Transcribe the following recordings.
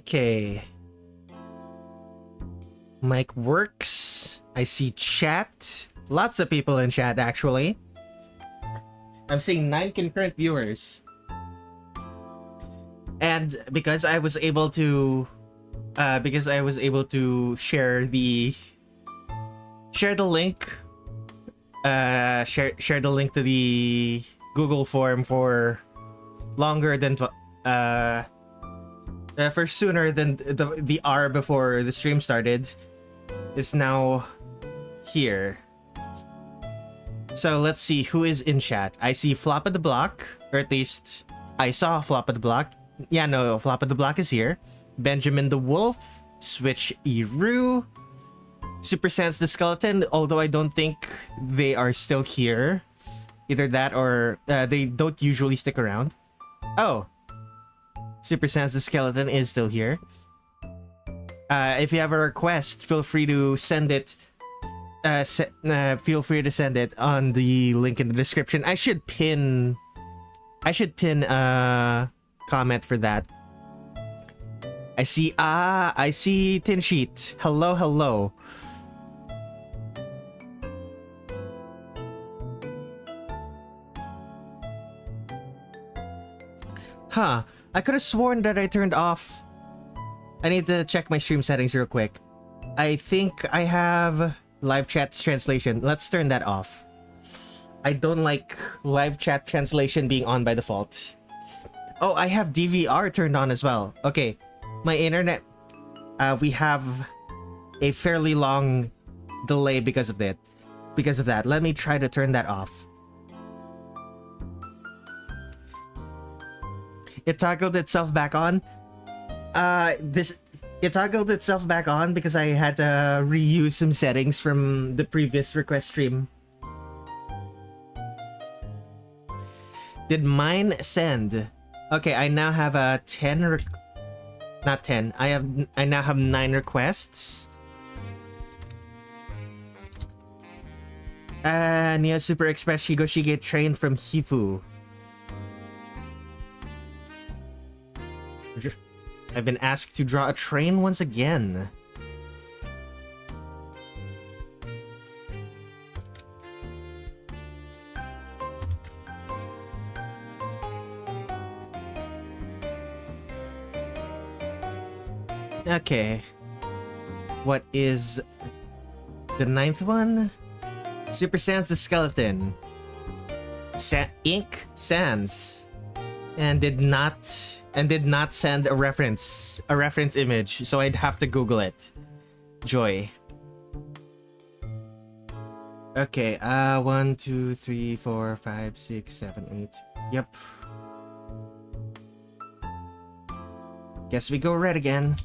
Okay. Mic works. I see chat. Lots of people in chat, actually. I'm seeing 9 concurrent viewers. And because I was able to share the link share the link to the Google form for longer than for sooner than the hour before the stream started, is now here. So let's see who is in chat. I see Flop at the Block, or at least I saw Flop at the Block. Yeah, no, Flop at the Block is here. Benjamin the Wolf, Switch Eru, Super Sans the Skeleton, although I don't think they are still here. Either that or they don't usually stick around. Oh, Super Sans the Skeleton is still here. If you have a request, feel free to send it. Feel free to send it on the link in the description. I should pin a comment for that. I see Tin Sheet. Hello, hello. Huh, I could have sworn that I turned off. I need to check my stream settings real quick. I think I have live chat translation. Let's turn that off. I don't like live chat translation being on by default. Oh, I have DVR turned on as well. Okay, my internet, we have a fairly long delay because of that. Let me try to turn that off. It toggled itself back on. It toggled itself back on because I had to reuse some settings from the previous request stream. Did mine send? Okay, I now have a 10 not 10. I now have 9 requests. Neo Super Express Shigoshige train from Hifu. I've been asked to draw a train once again. Okay. What is the 9th one? Super Sans the Skeleton. Ink Sans. And did not send a reference image, so I'd have to Google it. Joy. Okay, 1, 2, 3, 4, 5, 6, 7, 8. Yep. Guess we go red again.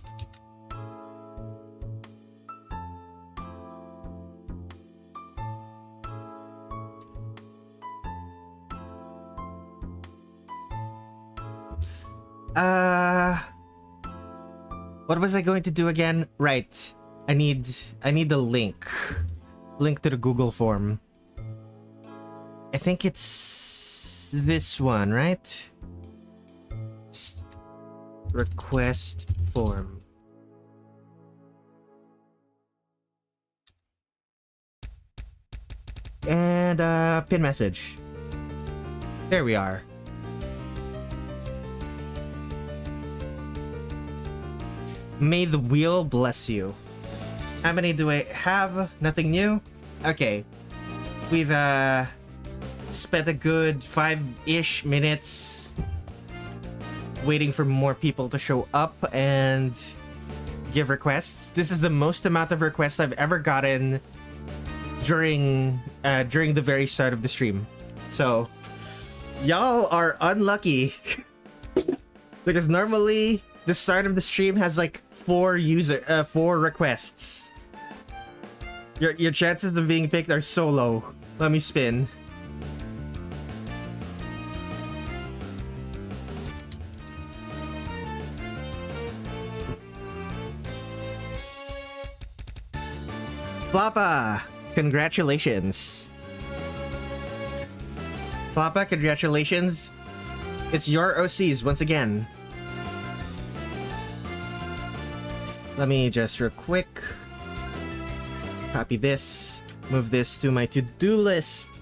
What was I going to do again? Right. I need the link to the Google form. I think it's this one, right? Request form. And pin message. There we are. May the wheel bless you. How many do I have? Nothing new? Okay. We've spent a good 5-ish minutes waiting for more people to show up and give requests. This is the most amount of requests I've ever gotten during the very start of the stream. So y'all are unlucky because normally the start of the stream has like 4 requests. Your chances of being picked are so low. Let me spin. Floppa, congratulations. Floppa, congratulations. It's your OCs once again. Let me just real quick copy this, move this to my to-do list.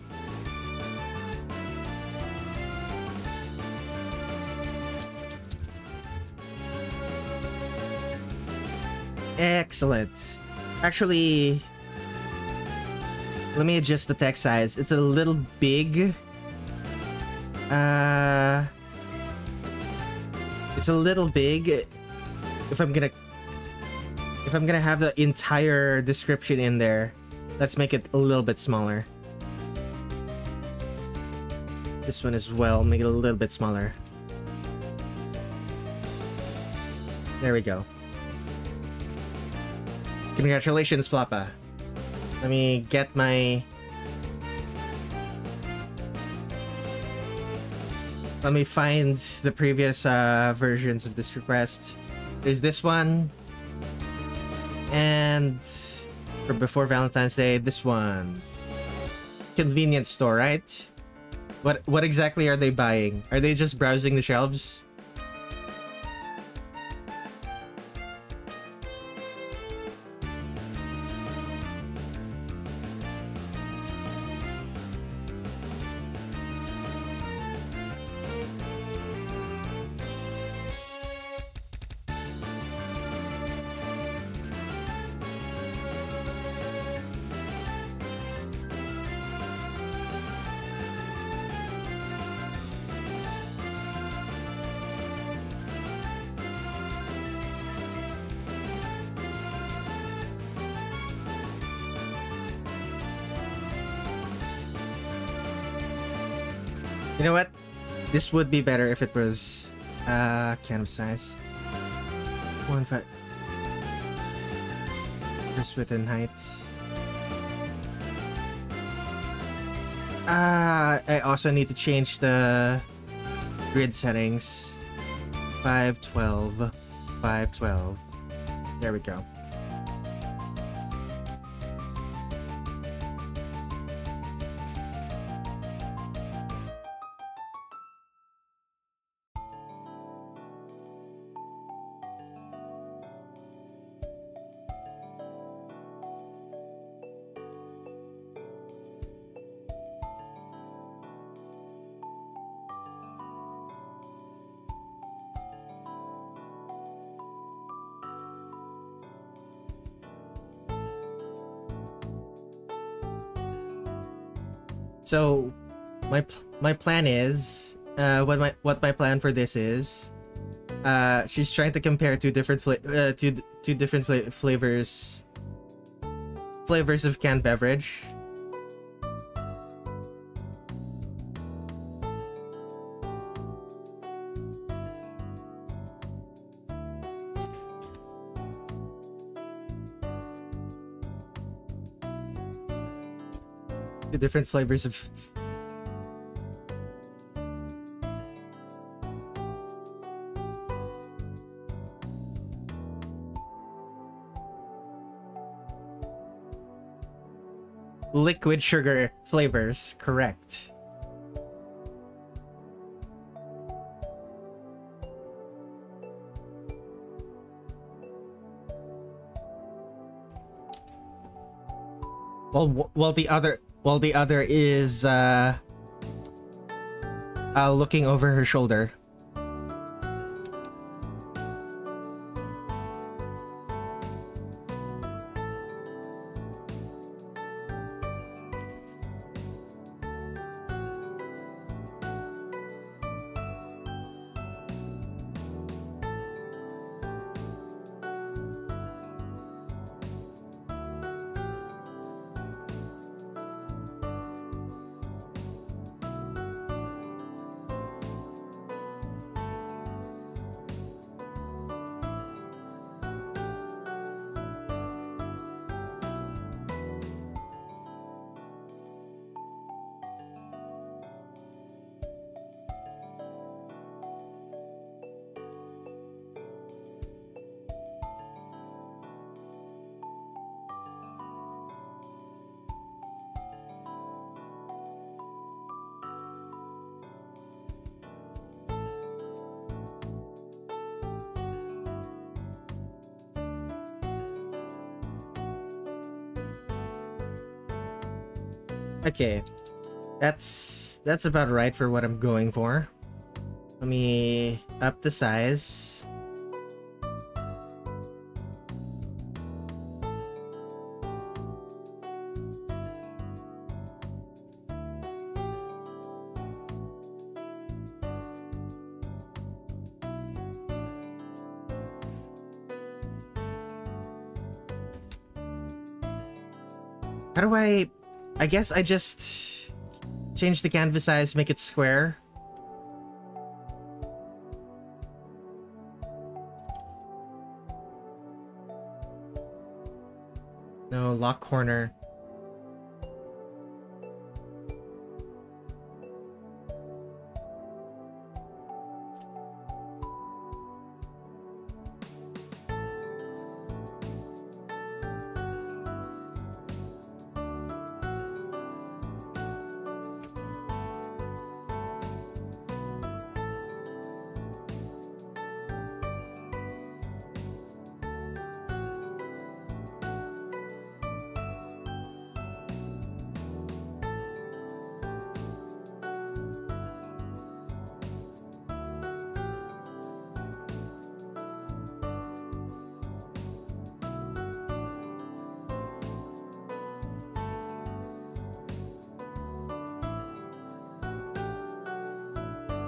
Excellent. Actually, let me adjust the text size. It's a little big. It's a little big. If I'm gonna have the entire description in there, let's make it a little bit smaller. This one as well, make it a little bit smaller. There we go. Congratulations, Floppa. Let me get my... Let me find the previous versions of this request. There's this one. And for before Valentine's Day, this one. Convenience store, right? What exactly are they buying? Are they just browsing the shelves? You know what? This would be better if it was can of size. 1.5 just width and height. I also need to change the grid settings. 512. 512. There we go. So, my plan is, what my plan for this is, she's trying to compare two different flavors of canned beverage. Different flavors of liquid sugar flavors, correct. While the other is looking over her shoulder. Okay, that's about right for what I'm going for. Let me up the size. How do I guess I just change the canvas size, make it square. No, lock corner.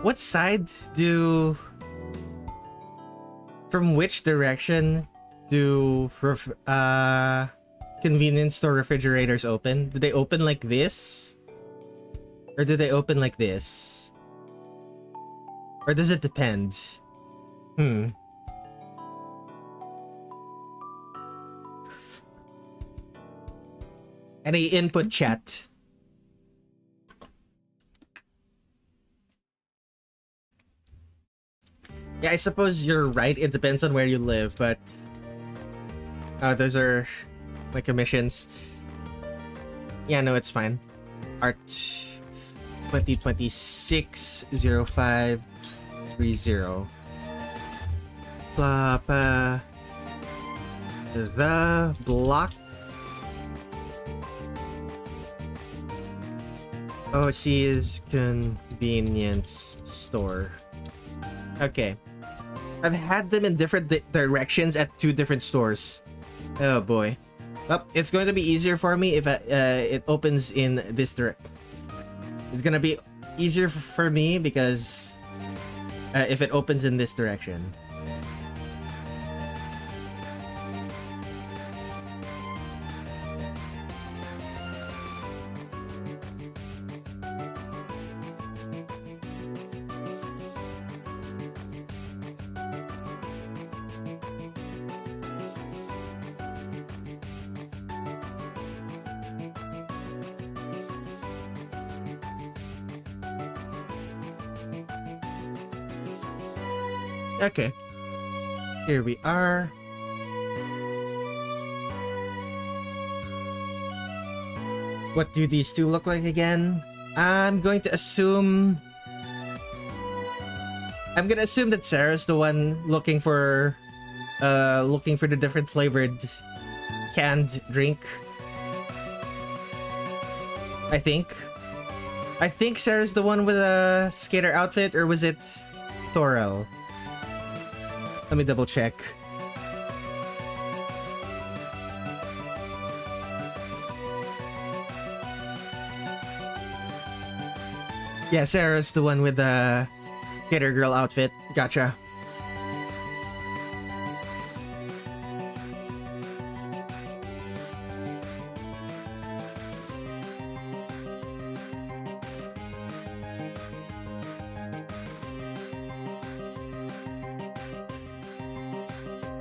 What side do... From which direction do convenience store refrigerators open? Do they open like this? Or do they open like this? Or does it depend? Any input, chat? Yeah, I suppose you're right. It depends on where you live, but... those are like emissions. Yeah, no, it's fine. Art 2026-05-30. Plop, the block. OC is convenience store. Okay. I've had them in different directions at 2 different stores. Oh boy. Well, it's going to be easier for me if it opens in this direction. It's gonna be easier for me because if it opens in this direction. Okay, here we are. What do these two look like again? I'm going to assume that Sarah's the one looking for the different flavored canned drink. I think Sarah's the one with a skater outfit, or was it Thorel? Let me double check. Yeah, Sarah's the one with the skater girl outfit. Gotcha.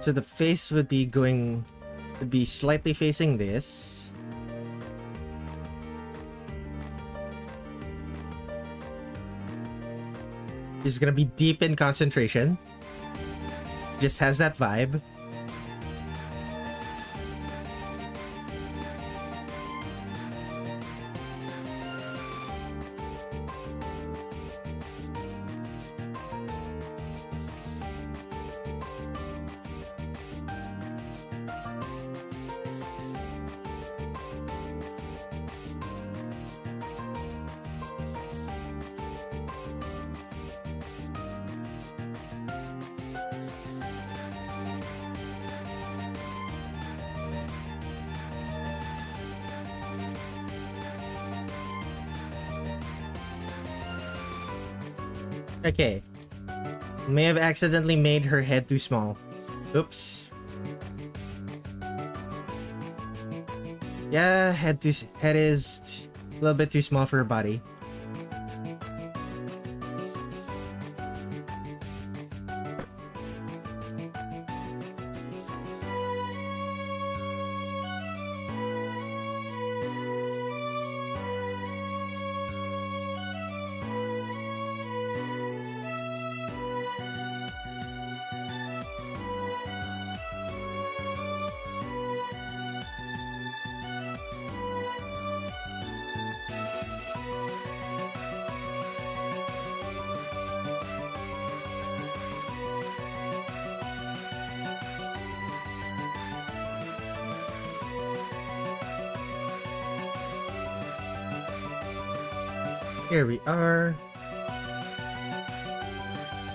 So the face would be slightly facing this. He's gonna be deep in concentration. Just has that vibe. Okay. May have accidentally made her head too small. Oops. Yeah, head is a little bit too small for her body. Here we are.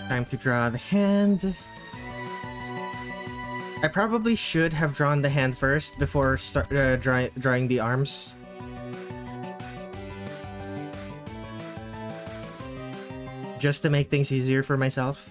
Time to draw the hand. I probably should have drawn the hand first before drawing the arms. Just to make things easier for myself.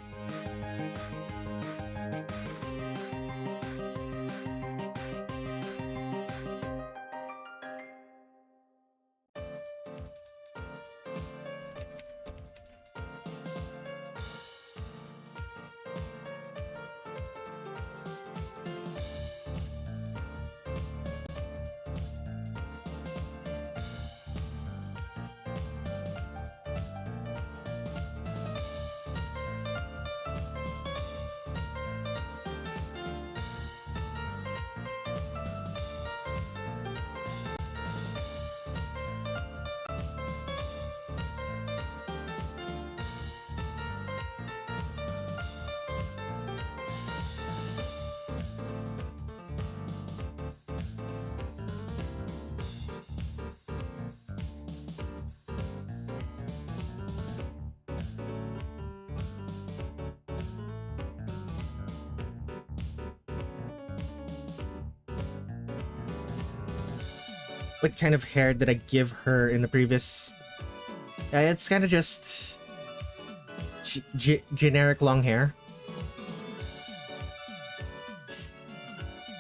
What kind of hair did I give her in the previous? It's kind of just generic long hair.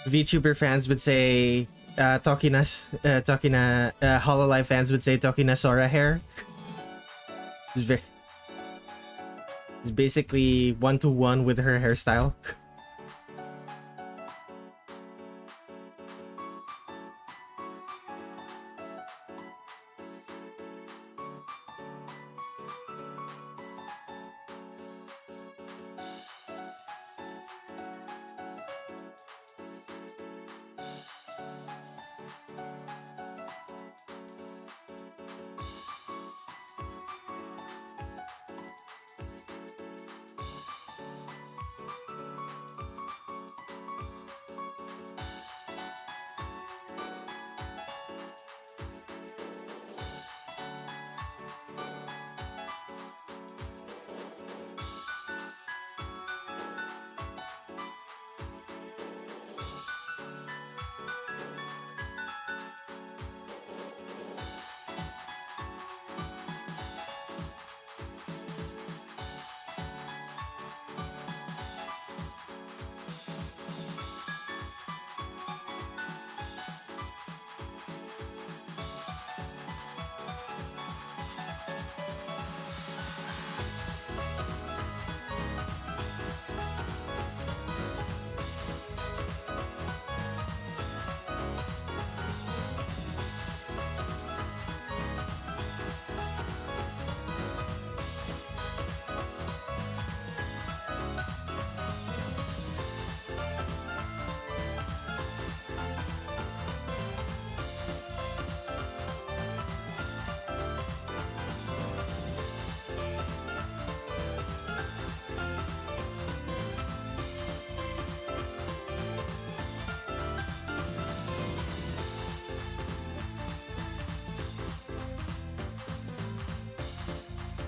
VTuber fans would say Hololive fans would say Tokina Sora hair. It's basically 1-to-1 with her hairstyle.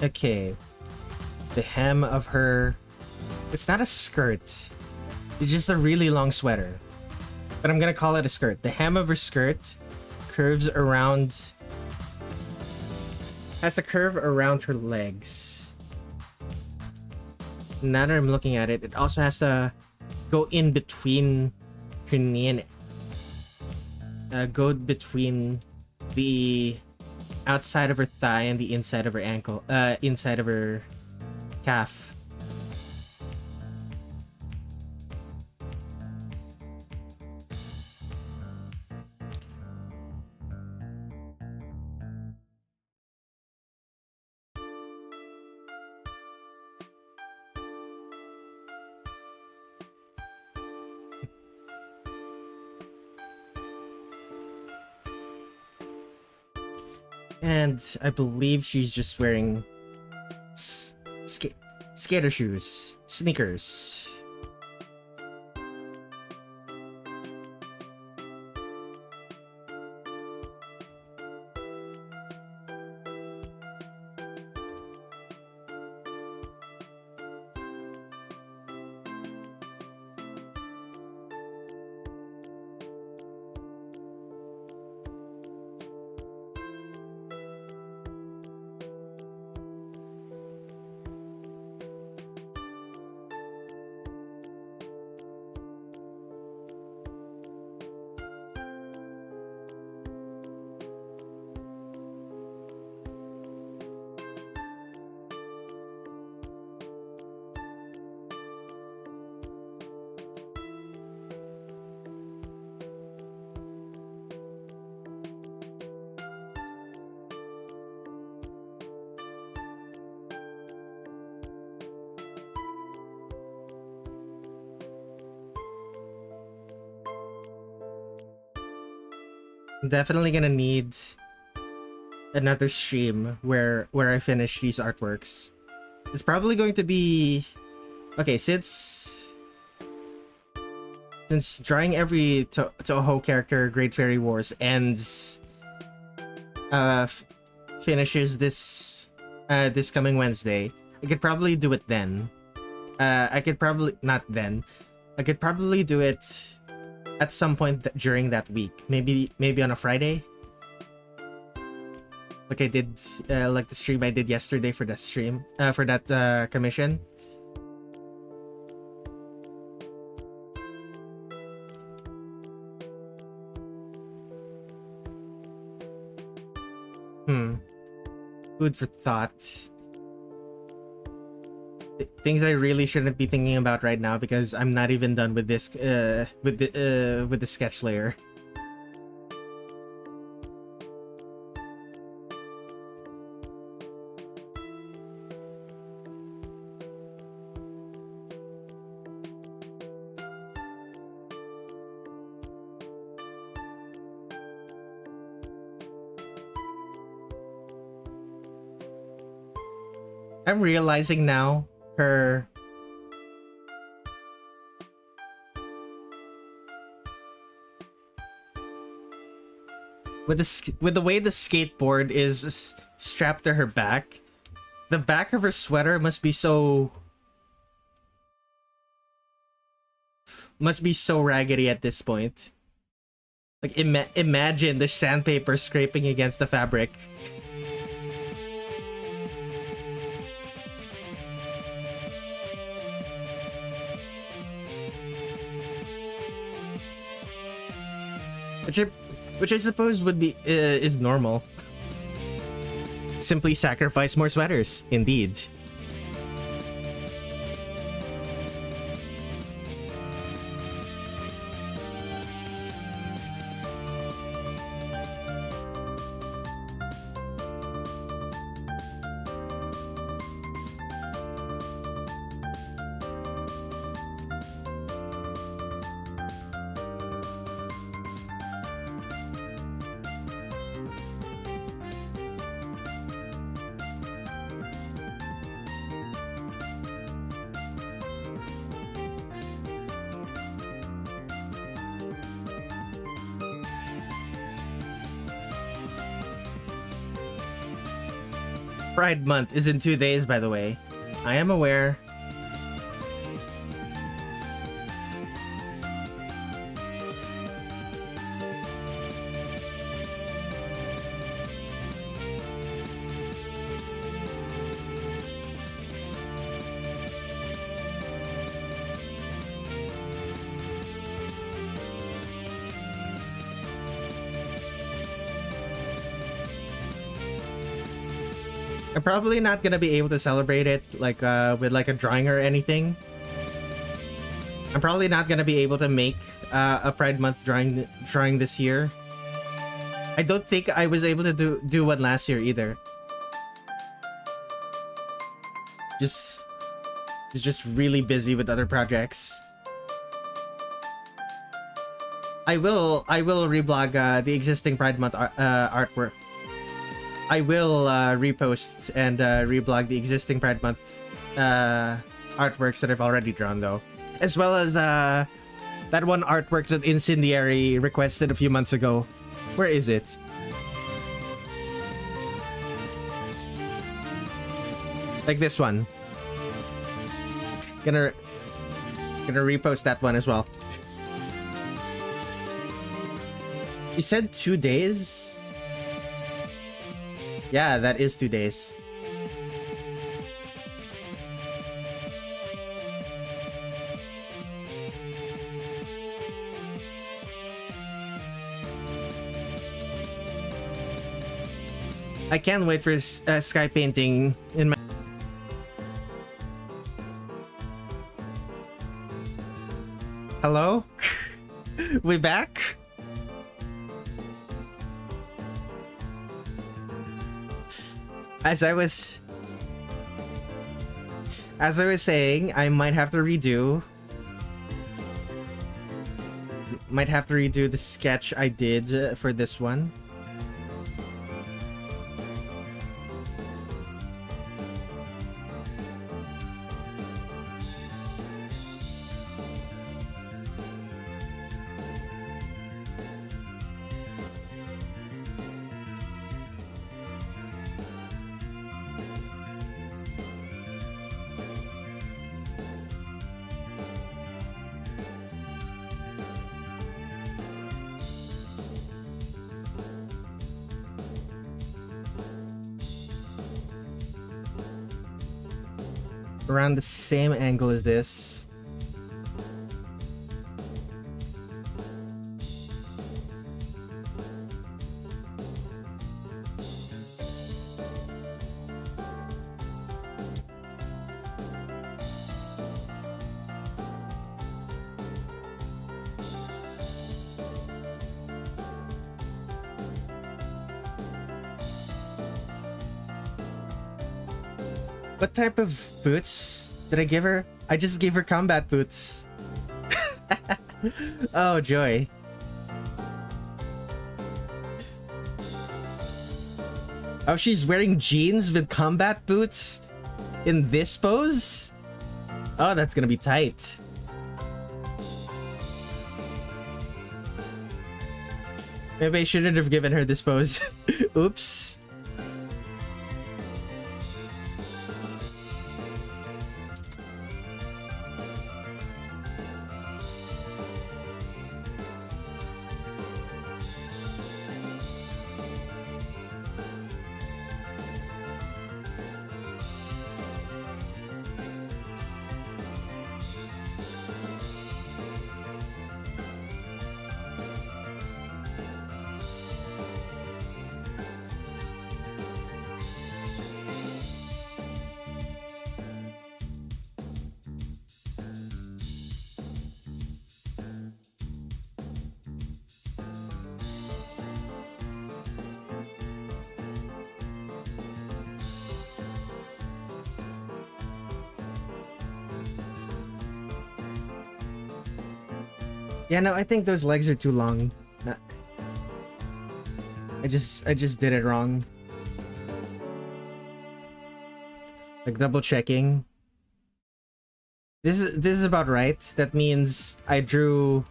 Okay. The hem of her... It's not a skirt. It's just a really long sweater. But I'm gonna call it a skirt. The hem of her skirt curves around... Has a curve around her legs. now that I'm looking at it, it also has to go in between her knee and go between the outside of her thigh and the inside of her ankle, inside of her calf. And I believe she's just wearing skater shoes, sneakers. Definitely gonna need another stream where I finish these artworks. It's probably going to be okay since drawing every Toho character Great Fairy Wars ends finishes this this coming Wednesday. I could probably do it then. I could probably not then. I could probably do it at some point during that week. Maybe on a Friday. Like I did like the stream I did yesterday for that stream for that commission. Food for thought. Things I really shouldn't be thinking about right now because I'm not even done with this with the sketch layer. I'm realizing now her with the way the skateboard is strapped to her back, the back of her sweater must be so raggedy at this point. Like imagine the sandpaper scraping against the fabric. Which I suppose would be is normal. Simply sacrifice more sweaters, indeed. Pride Month is in 2 days, by the way. I am aware. I'm probably not gonna be able to celebrate it like with like a drawing or anything. I'm probably not gonna be able to make a Pride Month drawing this year. I don't think I was able to do one last year either. Just really busy with other projects. I will reblog the existing Pride Month artwork. I will repost and reblog the existing Pride Month artworks that I've already drawn, though, as well as that one artwork that Incendiary requested a few months ago. Where is it? Like this one. Gonna repost that one as well. You said 2 days? Yeah, that is 2 days. I can't wait for sky painting in my... Hello? We back? As I was saying, I might have to redo the sketch I did for this one. Around the same angle as this. What type of boots did I give her? I just gave her combat boots. Oh, joy. Oh, she's wearing jeans with combat boots in this pose? Oh, that's gonna be tight. Maybe I shouldn't have given her this pose. Oops. Yeah, no, I think those legs are too long. I just did it wrong. Like double checking. This is about right. That means I drew.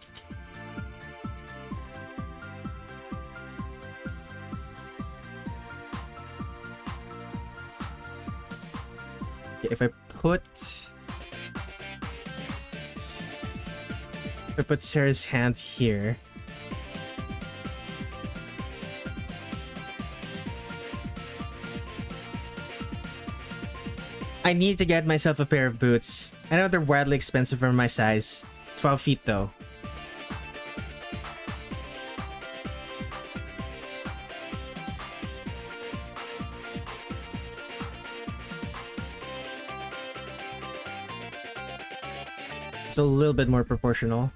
Okay, if I put Sarah's hand here. I need to get myself a pair of boots. I know they're wildly expensive for my size. 12 feet though. It's a little bit more proportional.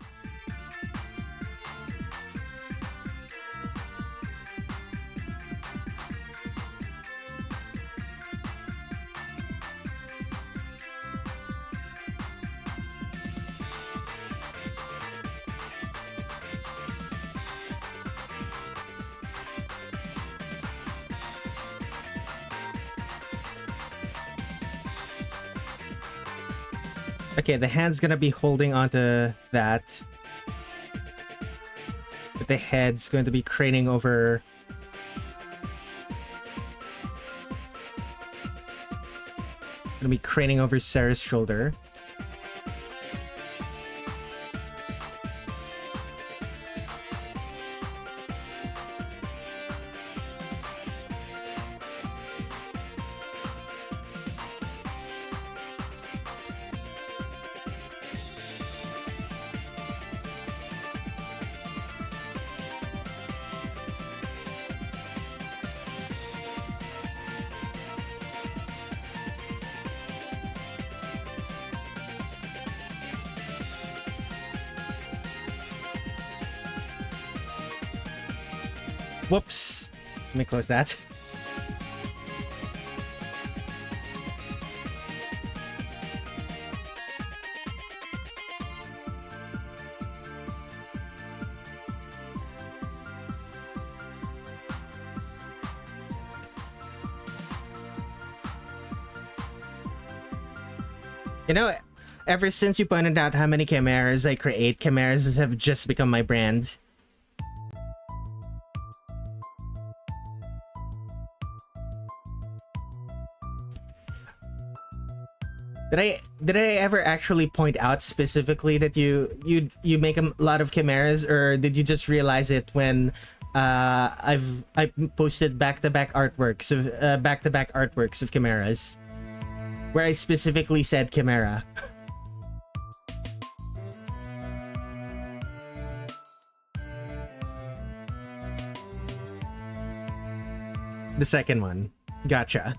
Okay, the hand's gonna be holding onto that. But the head's going to be craning over... Gonna be craning over Sarah's shoulder. Whoops. Let me close that. You know, ever since you pointed out how many chimeras I create, chimeras have just become my brand. Did I ever actually point out specifically that you make a lot of chimeras, or did you just realize it when I posted back-to-back artworks of chimeras, where I specifically said chimera? The second one. Gotcha.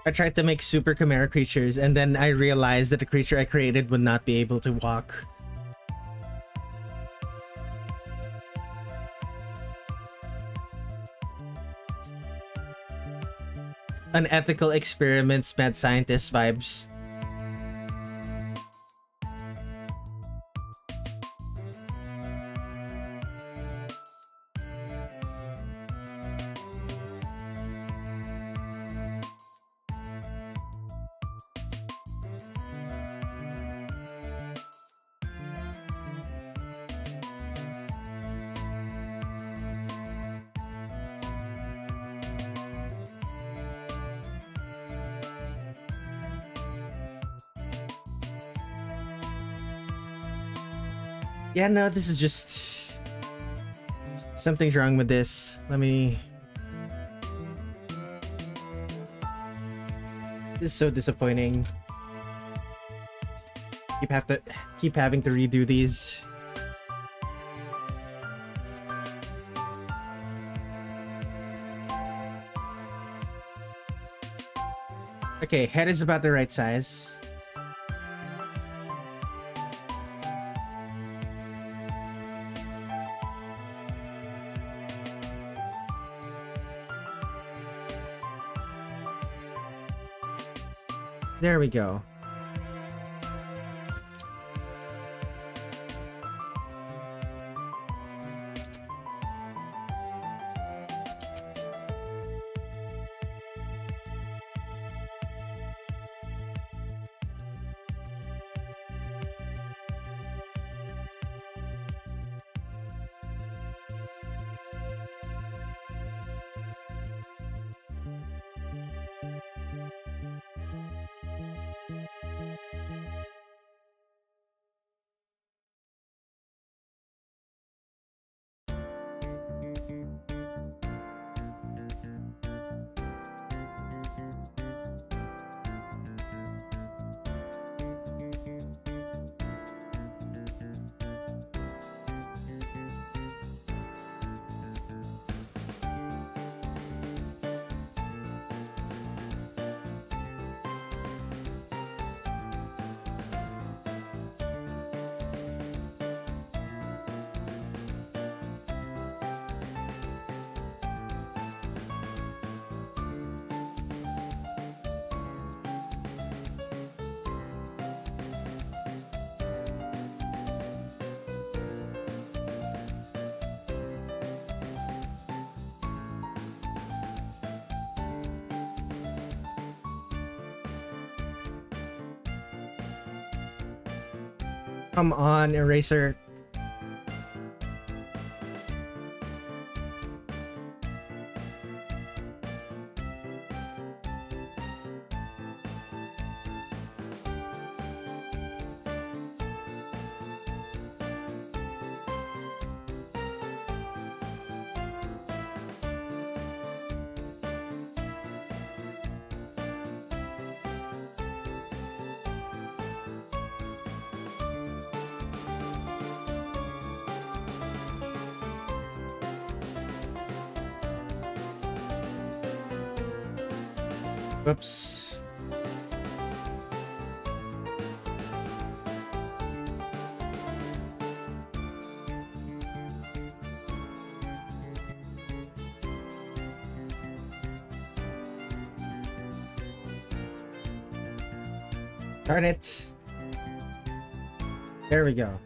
I tried to make super chimera creatures, and then I realized that the creature I created would not be able to walk. Unethical experiments, mad scientist vibes. Yeah, no, this is just... Something's wrong with this. Let me... This is so disappointing. Keep having to redo these. Okay, head is about the right size. There we go. Come on, Eraser. Whoops. Darn it. There we go.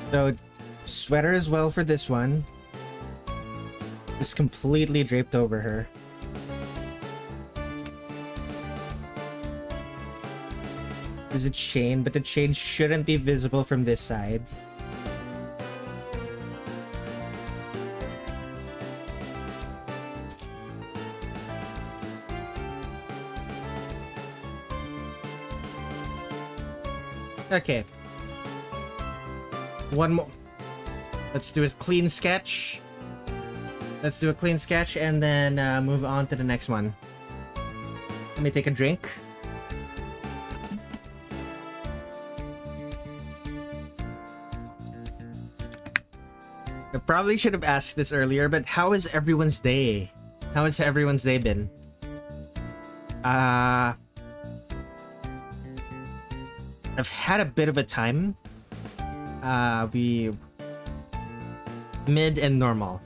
So, sweater as well for this one. Just completely draped over her. There's a chain, but the chain shouldn't be visible from this side. Okay. One more. Let's do a clean sketch. Let's do a clean sketch and then move on to the next one. Let me take a drink. I probably should have asked this earlier, but how is everyone's day? How has everyone's day been? I've had a bit of a time. We mid and normal.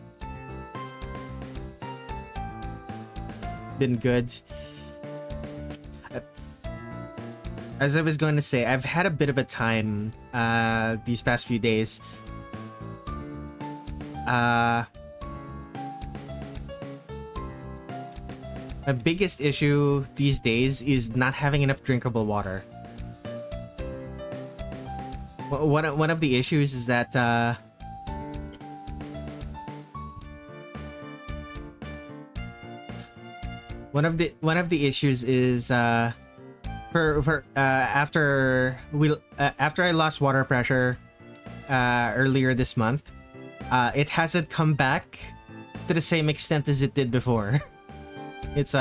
Been good. As I was going to say, I've had a bit of a time these past few days. My biggest issue these days is not having enough drinkable water. One of the issues is that one of the issues is after I lost water pressure earlier this month, it hasn't come back to the same extent as it did before. It's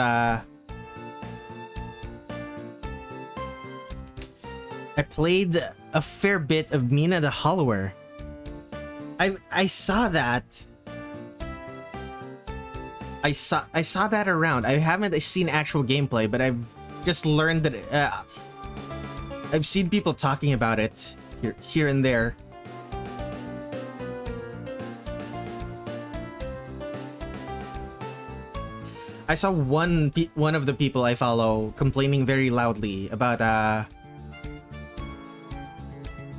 I played a fair bit of Mina the Hollower. I saw that. I saw that around. I haven't seen actual gameplay, but I've just learned that I've seen people talking about it here and there. I saw one of the people I follow complaining very loudly about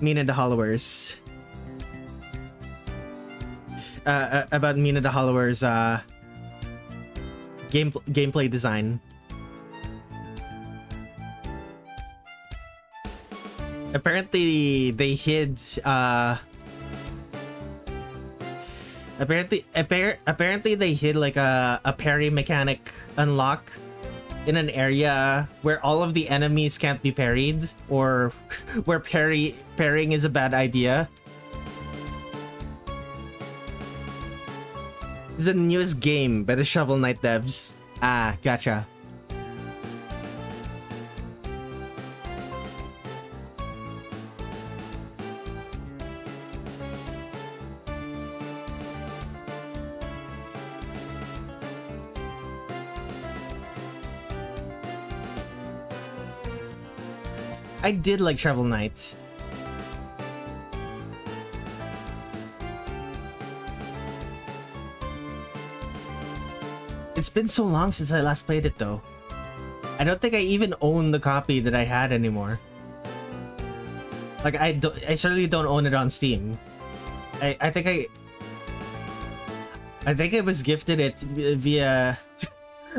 Mina the Hollowers. About Mina the Hollower's gameplay design. Apparently they hid apparently they hid like a parry mechanic unlock in an area where all of the enemies can't be parried, or where parrying is a bad idea. This is the newest game by the Shovel Knight devs. Ah, gotcha. I did like Shovel Knight. It's been so long since I last played it though. I don't think I even own the copy that I had anymore. Like I certainly don't own it on Steam. I think I was gifted it via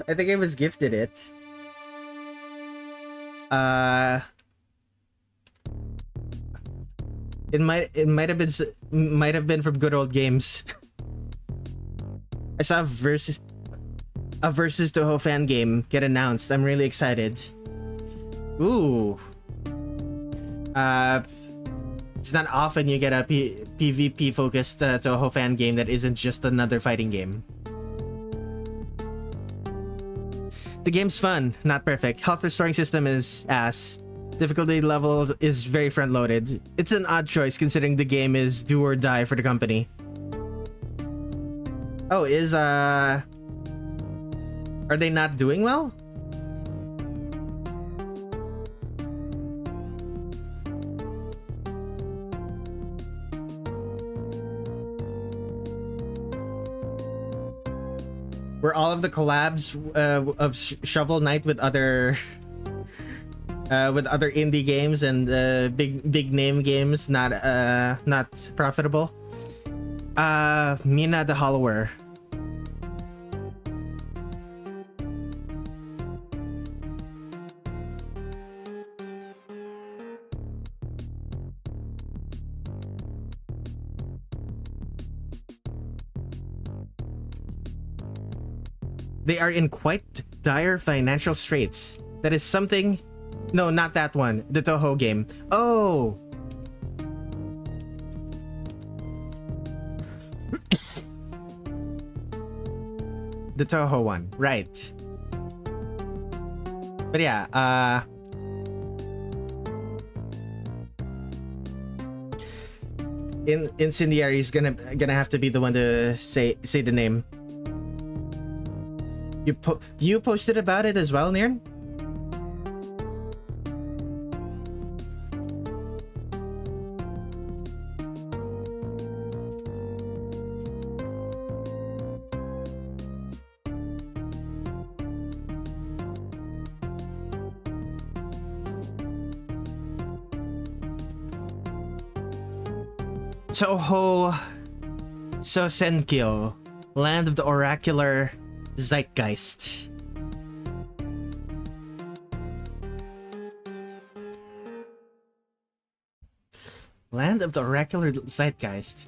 I think I was gifted it. It might have been from Good Old Games. I saw a versus Toho fan game get announced. I'm really excited. Ooh. It's not often you get a PvP focused Toho fan game that isn't just another fighting game. The game's fun, not perfect. Health restoring system is ass. Difficulty level is very front-loaded. It's an odd choice considering the game is do or die for the company. Oh, are they not doing well? Were all of the collabs of Shovel Knight with other indie games and big name games not profitable? Mina the Hollower. They are in quite dire financial straits. That is something... No, not that one. The Toho game. Oh! The Toho one. Right. But yeah, Incendiary is gonna have to be the one to say the name. You posted about it as well, Niran? Toho Sosenkyo, Land of the Oracular Zeitgeist. Land of the Oracular Zeitgeist.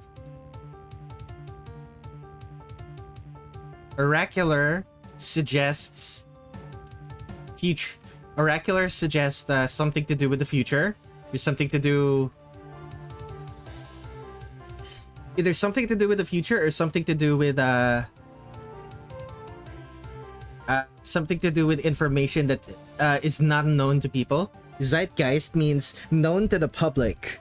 Oracular suggests future. Oracular suggests something to do with the future. Or something to do... Either something to do with the future or something to do with something to do with information that is not known to people. Zeitgeist means known to the public,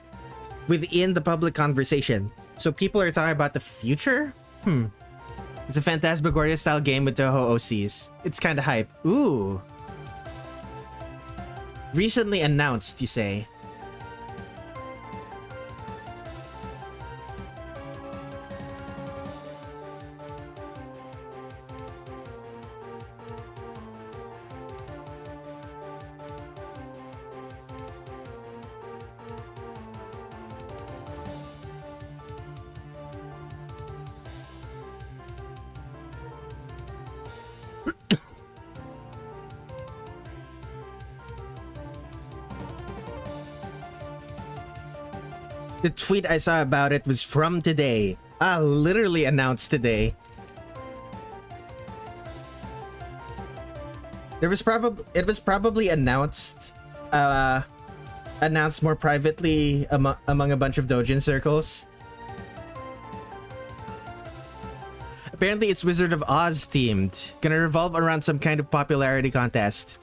within the public conversation. So people are talking about the future? It's a Phantasmagoria style game with Toho OCs. It's kind of hype. Ooh. Recently announced, you say? The tweet I saw about it was from today. Literally announced today. It was probably announced announced more privately among a bunch of Dojin circles. Apparently it's Wizard of Oz themed. Gonna revolve around some kind of popularity contest.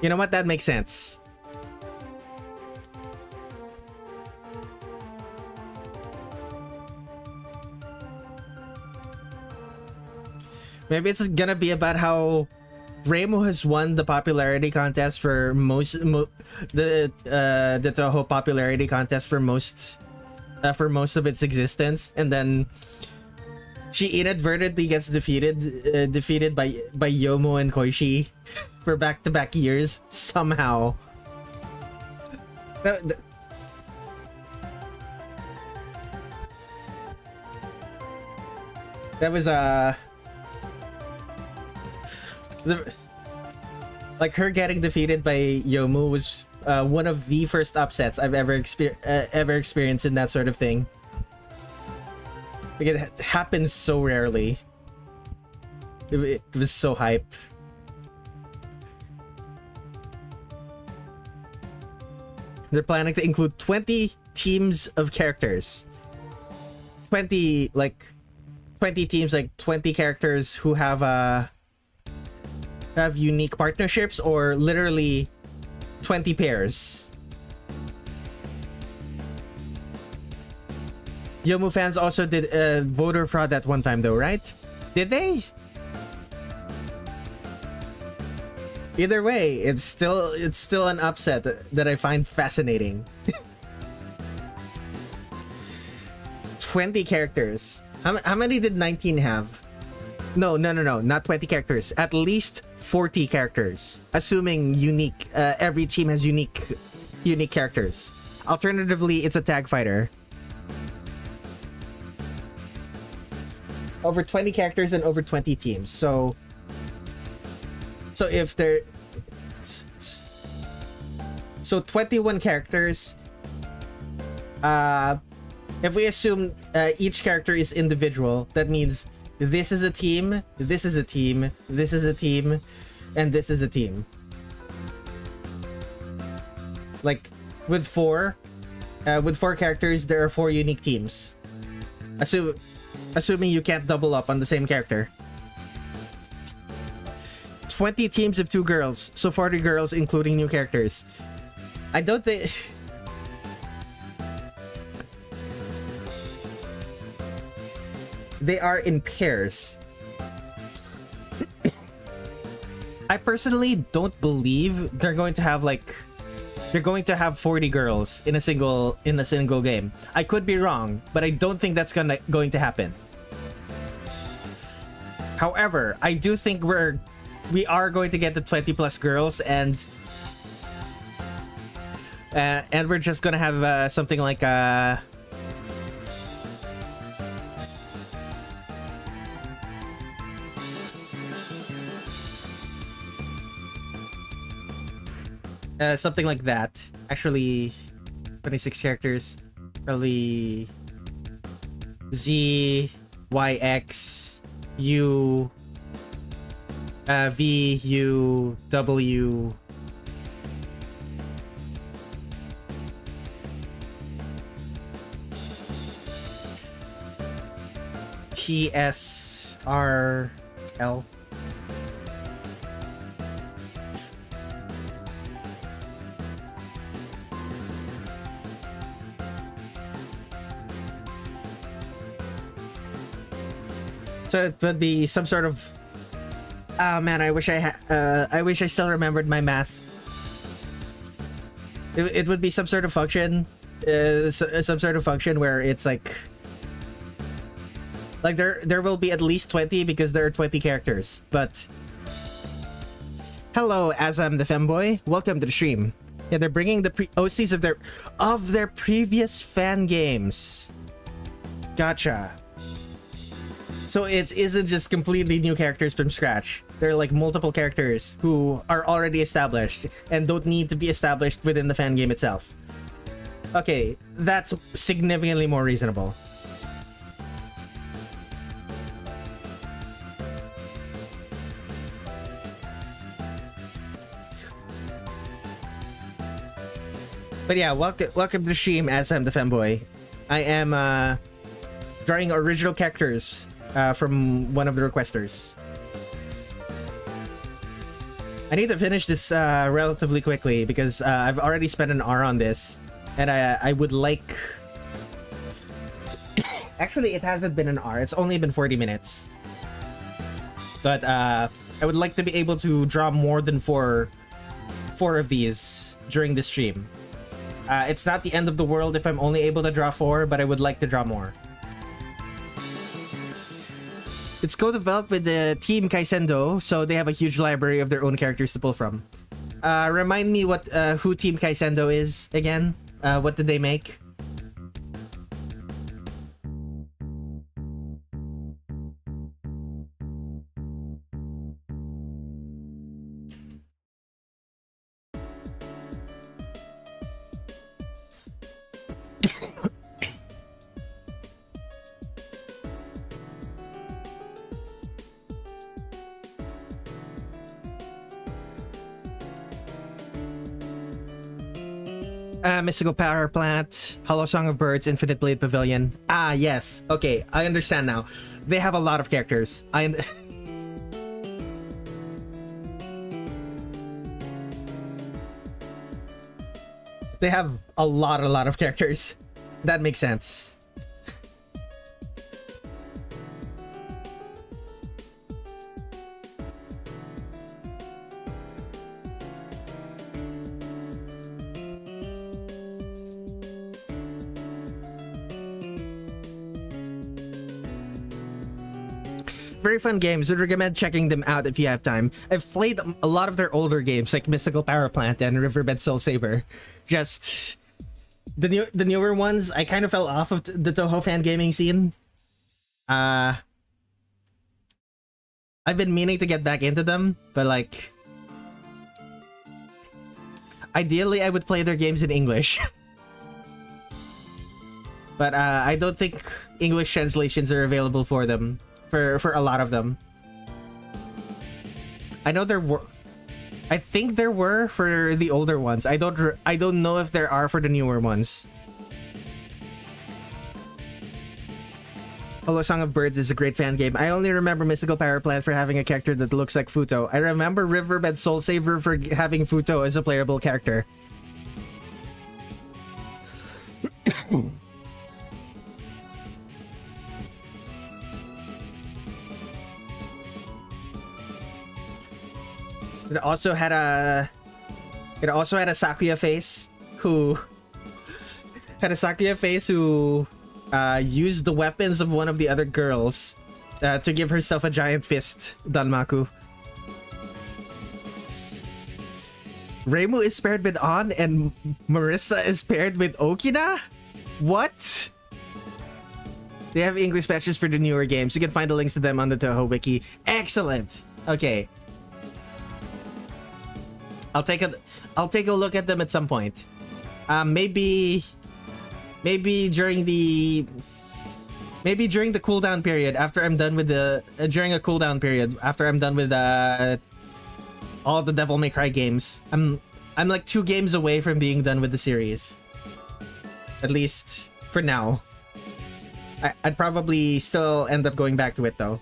You know what? That makes sense. Maybe it's gonna be about how Remo has won the popularity contest for the Toho popularity contest for most of its existence, and then she inadvertently gets defeated by Yomo and Koishi for back-to-back years somehow. That was like her getting defeated by Yomu was one of the first upsets I've ever experienced in that sort of thing. Like, it happens so rarely. It was so hype. They're planning to include 20 teams of characters. 20 teams, like 20 characters who have unique partnerships, or literally 20 pairs. Yomu fans also did voter fraud at one time though, right? Did they? Either way, it's still an upset that I find fascinating. 20 characters. How many did 19 have? No, not 20 characters. At least 40 characters, assuming unique. Every team has unique characters. Alternatively, it's a tag fighter. Over 20 characters and over 20 teams. So if they're 21 characters. If we assume each character is individual, that means this is a team, this is a team, this is a team, and this is a team. Like with four characters, there are 4 unique teams. Assuming you can't double up on the same character. 20 teams of 2 girls, so 40 girls including new characters. I don't think... They are in pairs. I personally don't believe they're going to have 40 girls in a single game. I could be wrong, but I don't think that's going to happen. However, I do think we are going to get the 20 plus girls, and we're just gonna have something like something like that. Actually, 26 characters. Probably Z, Y, X, U, V, U, W. T, S, R, L. So it would be some sort of. Ah man, I wish I wish I still remembered my math. It would be some sort of function, some sort of function where it's like there will be at least 20 because there are 20 characters. But hello, Azam the femboy, welcome to the stream. Yeah, they're bringing the OCs of their previous fan games. Gotcha. So it isn't just completely new characters from scratch. They're like multiple characters who are already established and don't need to be established within the fan game itself. Okay, that's significantly more reasonable. But yeah, welcome to the stream, as I'm the femboy. I am drawing original characters from one of the requesters. I need to finish this relatively quickly because I've already spent an hour on this, and I would like. Actually, it hasn't been an hour. It's only been 40 minutes. But I would like to be able to draw more than four of these during this stream. It's not the end of the world if I'm only able to draw 4, but I would like to draw more. It's co-developed with the team Kaisendo, so they have a huge library of their own characters to pull from. Remind me what who Team Kaisendo is again? What did they make? Mystical Power Plant, Hollow Song of Birds, Infinite Blade Pavilion. Ah, yes. Okay, I understand now. They have a lot of characters. They have a lot of characters. That makes sense. Very fun games. Would recommend checking them out if you have time. I've played a lot of their older games like Mystical Power Plant and Riverbed Soul Saver. Just the newer ones, I kind of fell off of the Toho fan gaming scene. I've been meaning to get back into them, but like ideally I would play their games in English. But I don't think English translations are available for them. For a lot of them. I know there were. I think there were for the older ones. I don't know if there are for the newer ones. Hollow Song of Birds is a great fan game. I only remember Mystical Power Plant for having a character that looks like Futo. I remember Riverbed Soul Saver for having Futo as a playable character. It also had a Sakuya face who used the weapons of one of the other girls to give herself a giant fist. Danmaku. Reimu is paired with An and Marissa is paired with Okina? What? They have English patches for the newer games. You can find the links to them on the Toho wiki. Excellent. Okay. I'll take a look at them at some point. Maybe during the cooldown period after I'm done with the during a cooldown period after I'm done with all the Devil May Cry games. I'm like 2 games away from being done with the series. At least for now. I'd probably still end up going back to it though.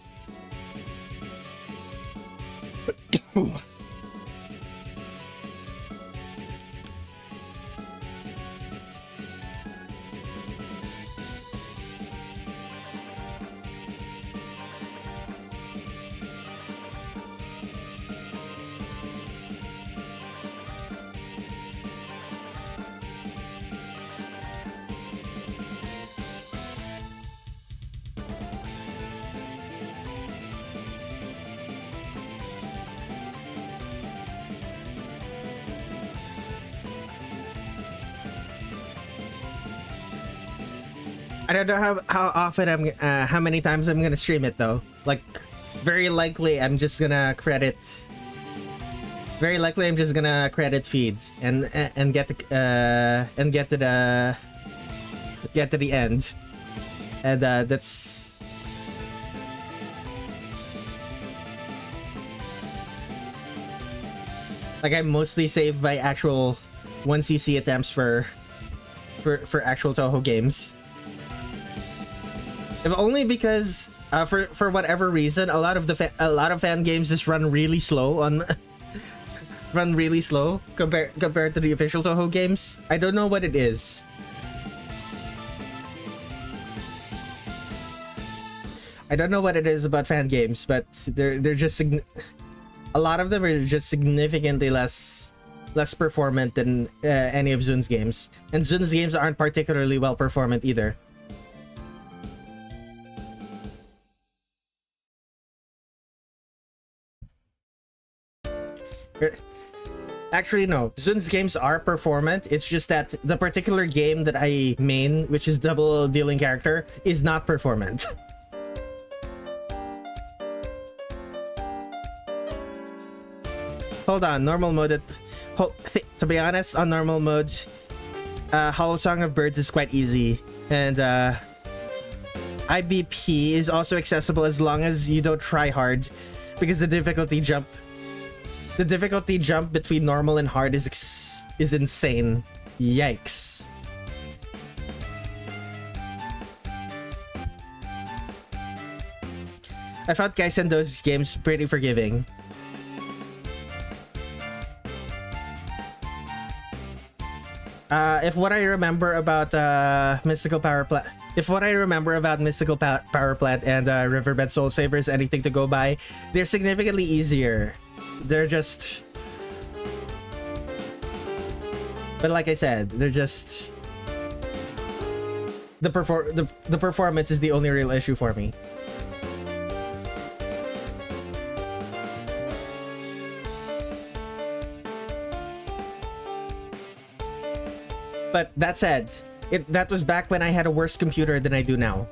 I don't know how often how many times I'm gonna stream it though. Like, very likely I'm just gonna credit. Very likely I'm just gonna credit feed and get to the end, and that's. Like, I'm mostly saved by actual 1cc attempts for actual Toho games. If only because for whatever reason, a lot of fan games just run really slow on compared to the official Toho games. I don't know what it is. I don't know what it is about fan games, but they're just a lot of them are just significantly less performant than any of Zun's games, and Zun's games aren't particularly well performant either. Actually, no. Zun's games are performant. It's just that the particular game that I main, which is double dealing character, is not performant. Hold on, normal mode. To be honest, on normal mode, Hollow Song of Birds is quite easy, and IBP is also accessible as long as you don't try hard, because the difficulty jump between normal and hard is insane. Yikes. I found Kaisendo's games pretty forgiving. If what I remember about Mystical Power Plant, and Riverbed Soul Saver is anything to go by, they're significantly easier. They're just, but like I said, they're just the performance is the only real issue for me. But that said, that was back when I had a worse computer than I do now.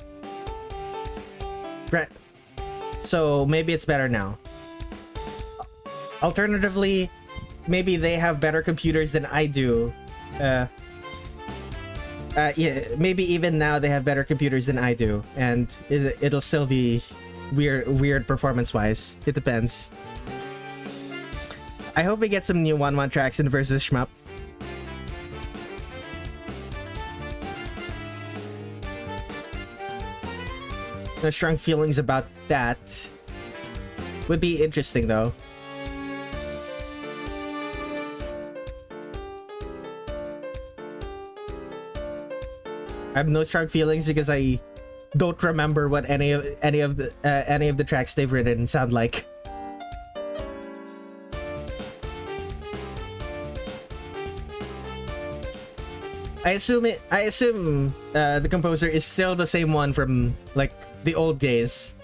Right. So maybe it's better now. Alternatively, maybe they have better computers than I do. Yeah, maybe even now they have better computers than I do, and it'll still be weird performance-wise. It depends. I hope we get some new 1-1 tracks in Versus Shmup. No strong feelings about that. Would be interesting though. I have no strong feelings because I don't remember what any of the tracks they've written sound like. I assume the composer is still the same one from like the old days.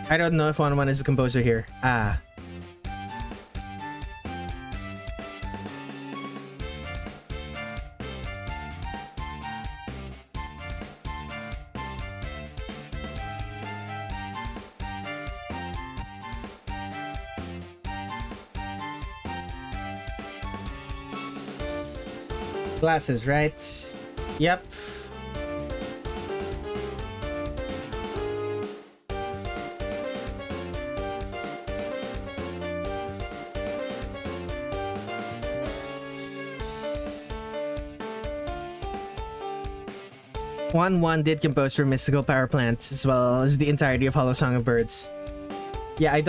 I don't know if 1-1 is the composer here. Ah. Glasses, right? Yep. One did compose for Mystical Power Plant as well as the entirety of Hollow Song of Birds. Yeah,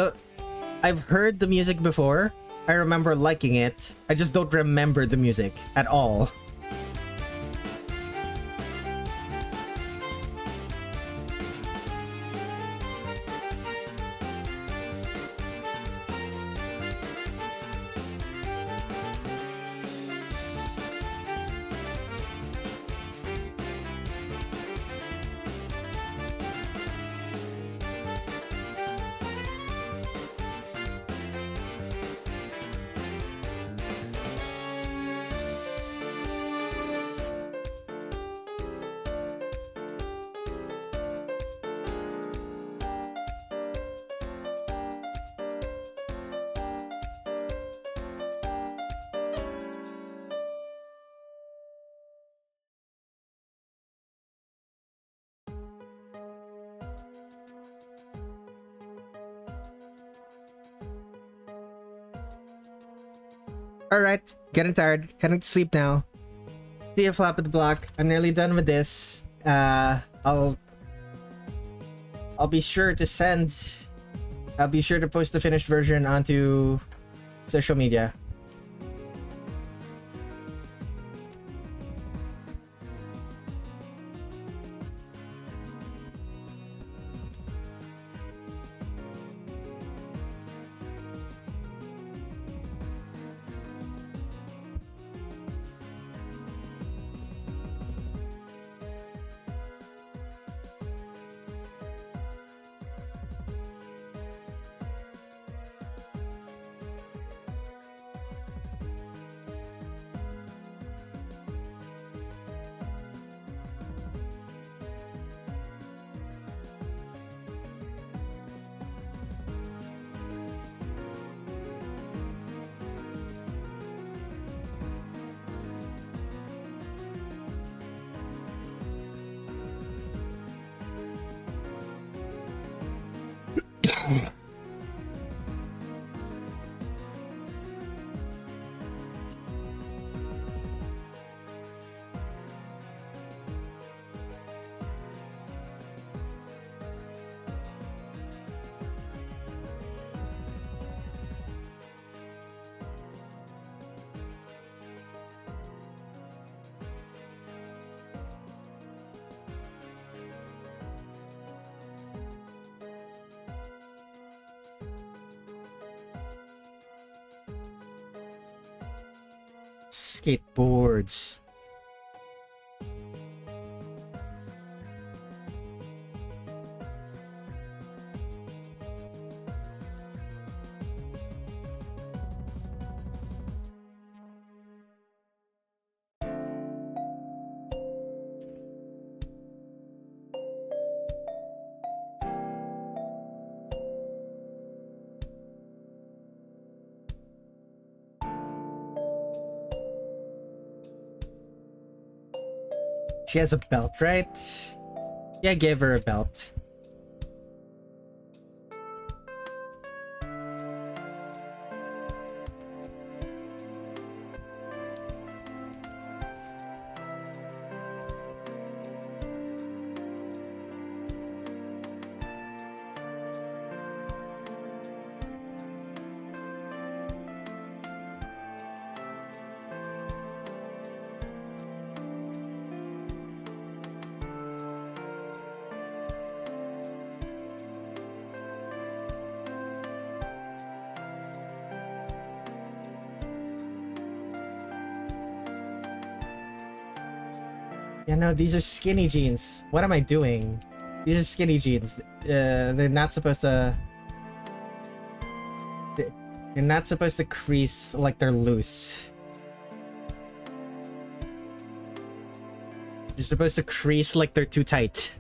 I've heard the music before. I remember liking it. I just don't remember the music at all. Alright, getting tired. Heading to sleep now. See you, Flap at the Block. I'm nearly done with this. I'll be sure to send... I'll be sure to post the finished version onto social media. Skateboards. She has a belt, right? Yeah, give her a belt. Yeah, no, these are skinny jeans. What am I doing? These are skinny jeans. They're not supposed to... They're not supposed to crease like they're loose. You're supposed to crease like they're too tight.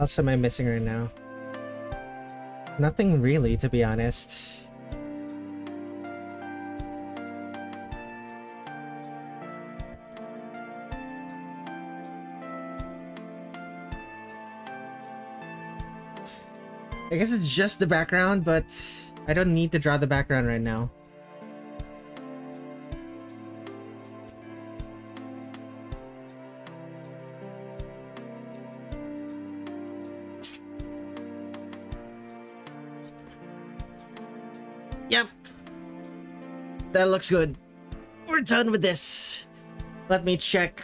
What else am I missing right now? Nothing really, to be honest. I guess it's just the background, but I don't need to draw the background right now. Yep. That looks good. We're done with this. Let me check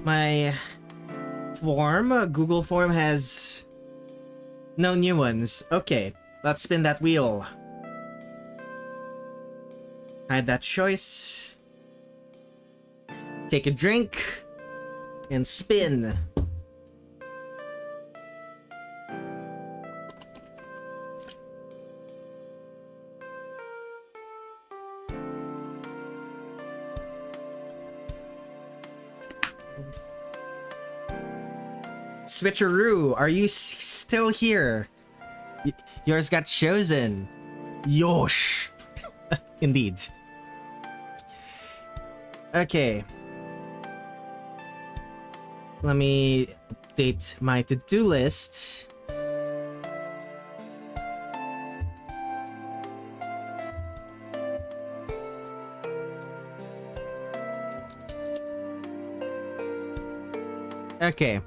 my form. Google form has no new ones. Okay, let's spin that wheel. Hide that choice. Take a drink. And spin. Switcheroo, are you still here? Yours got chosen. Yosh. Indeed. Okay. Let me update my to-do list. Okay.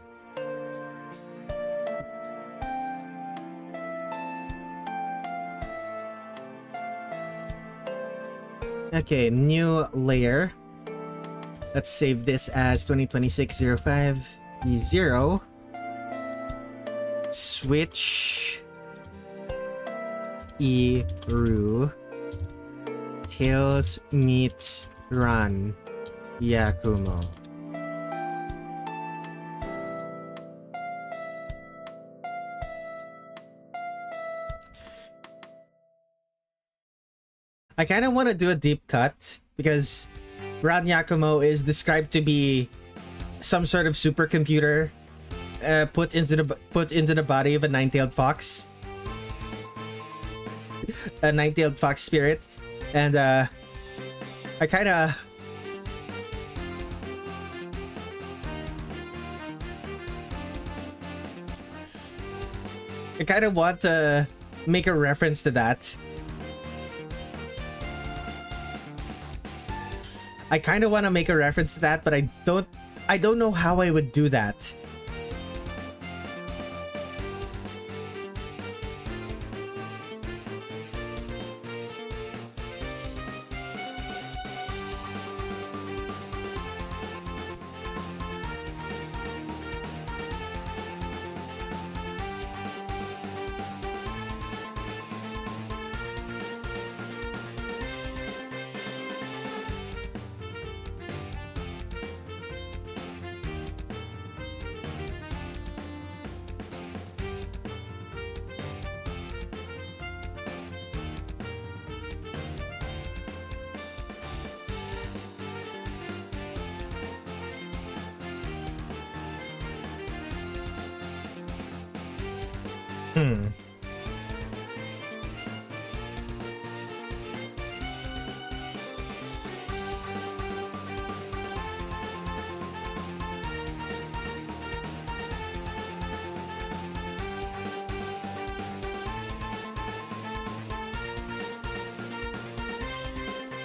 Okay, new layer. Let's save this as 2026-05-0. Switch. Iru. Tails meets run. Yakumo. I kind of want to do a deep cut because Ran Yakumo is described to be some sort of supercomputer put into the body of a nine-tailed fox, a nine-tailed fox spirit, and I kind of want to make a reference to that. I kind of want to make a reference to that, but I don't know how I would do that.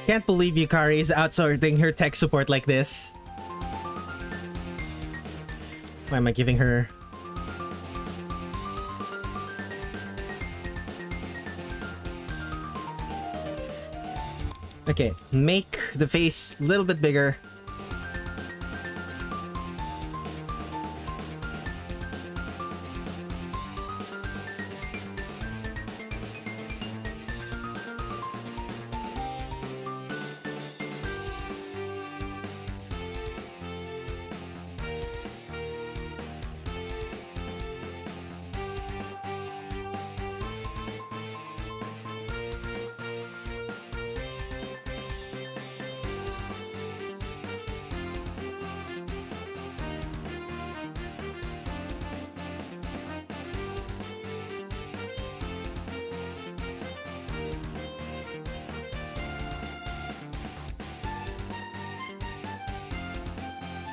Can't believe Yukari is outsourcing her tech support like this. Why am I giving her... Okay, make the face a little bit bigger.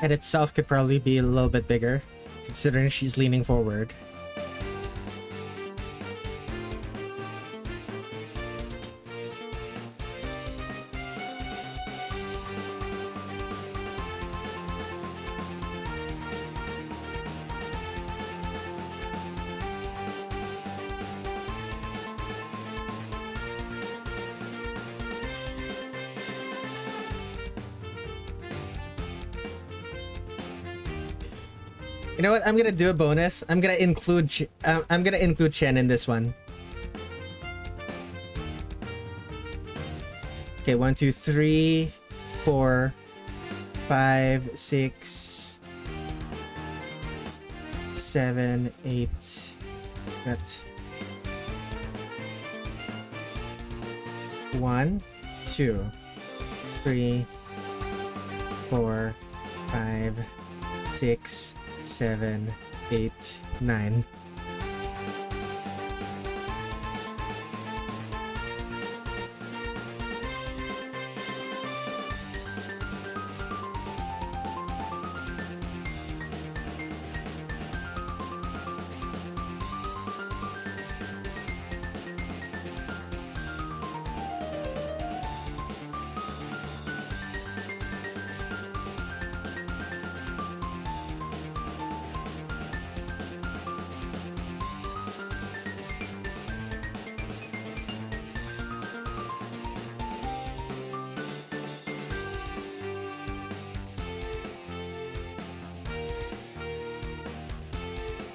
Head itself could probably be a little bit bigger, considering she's leaning forward. You know what? I'm gonna do a bonus. I'm gonna include Chen in this one. Okay, 1, 2, 3, 4, 5, 6, 7, 8. Got 1, 2, 3, 4, 5, 6, 7, 8, 9.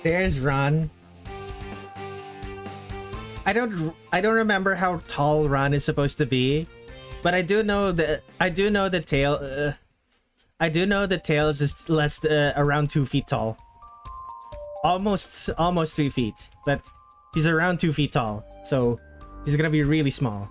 There's Ron. I don't remember how tall Ron is supposed to be, but I do know the tail. I do know the tails is less around 2 feet tall. Almost 3 feet, but he's around 2 feet tall, so he's gonna be really small.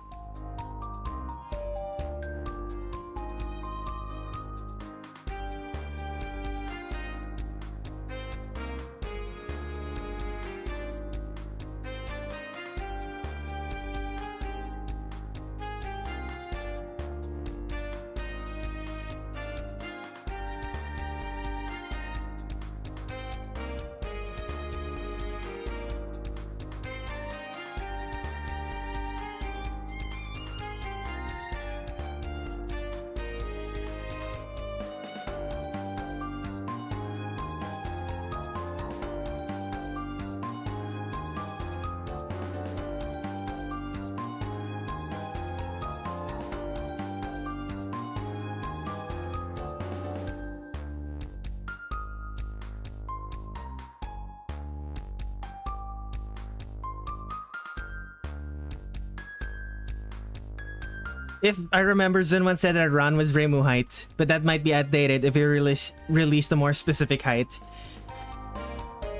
If I remember, Zunwan said that Ron was Reimu height, but that might be outdated if he released a more specific height.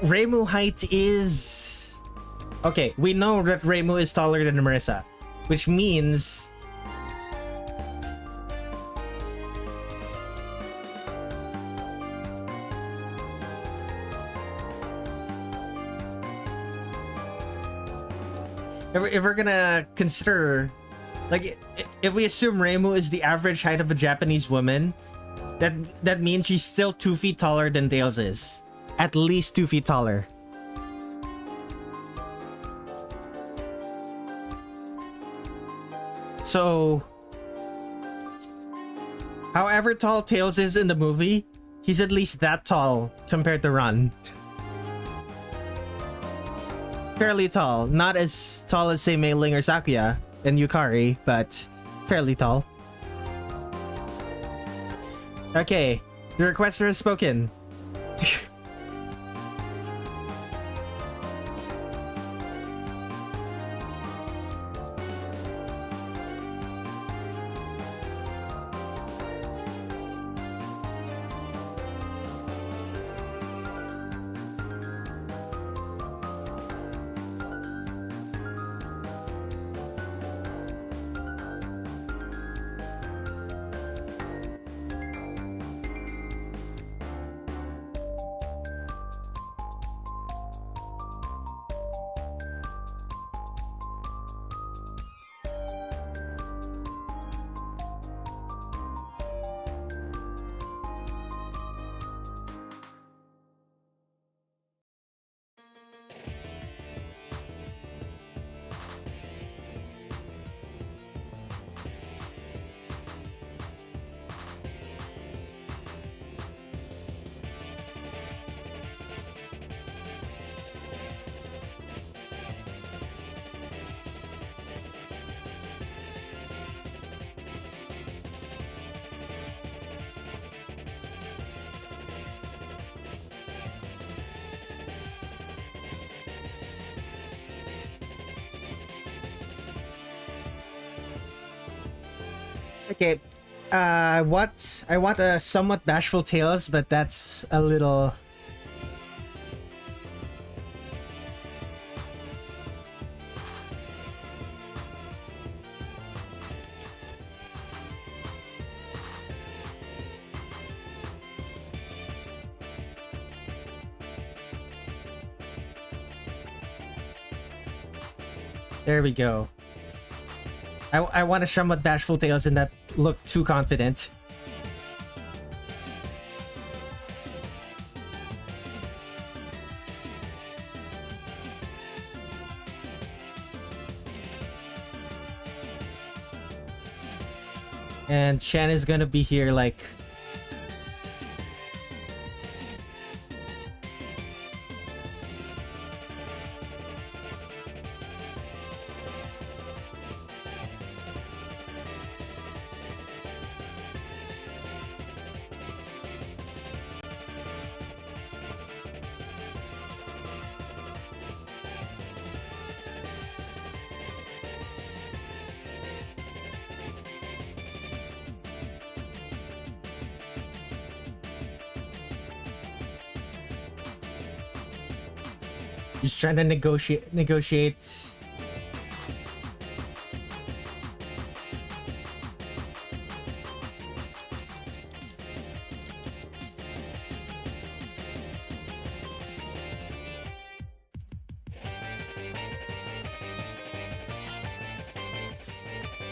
Reimu height is... Okay, we know that Reimu is taller than Marissa, which means... If we're gonna consider... Like, if we assume Reimu is the average height of a Japanese woman, that means she's still 2 feet taller than Tails is. At least 2 feet taller. So, however tall Tails is in the movie, he's at least that tall compared to Ron. Fairly tall. Not as tall as, say, Mei Ling or Sakuya and Yukari, but fairly tall. Okay, the requester has spoken. Okay. I want a somewhat bashful Tails, but that's a little. There we go. I want a somewhat bashful Tails and that look too confident. And Shan is gonna be here like... Just trying to negotiate.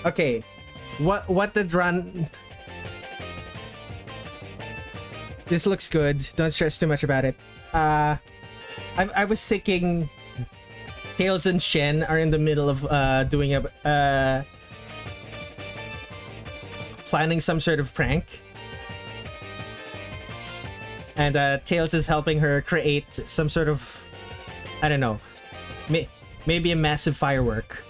Okay, what did run? This looks good. Don't stress too much about it. I was thinking Tails and Shen are in the middle of doing a planning some sort of prank, and Tails is helping her create some sort of, I don't know, maybe a massive firework.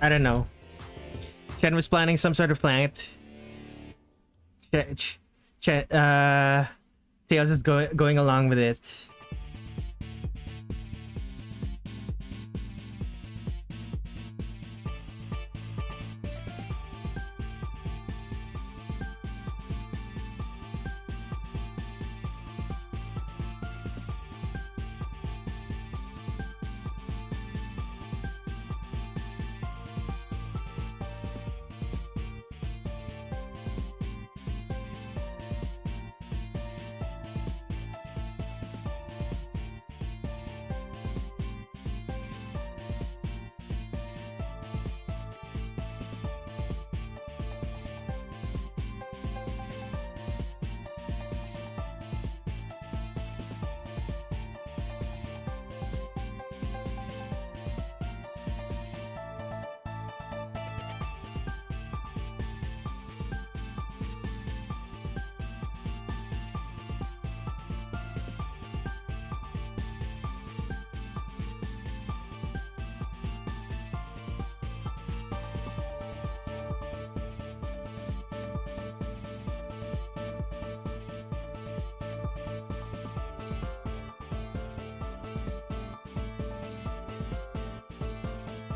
I don't know. Chen was planning some sort of prank. Tails is going along with it.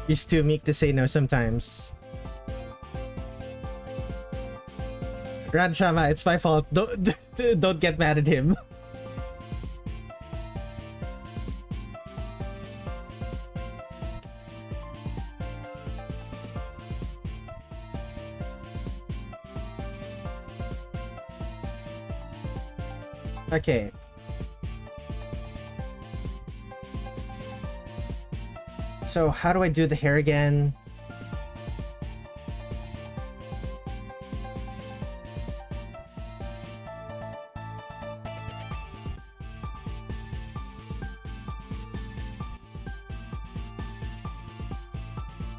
He's too meek to say no sometimes. Ranshama, it's my fault. Don't get mad at him. Okay. So how do I do the hair again?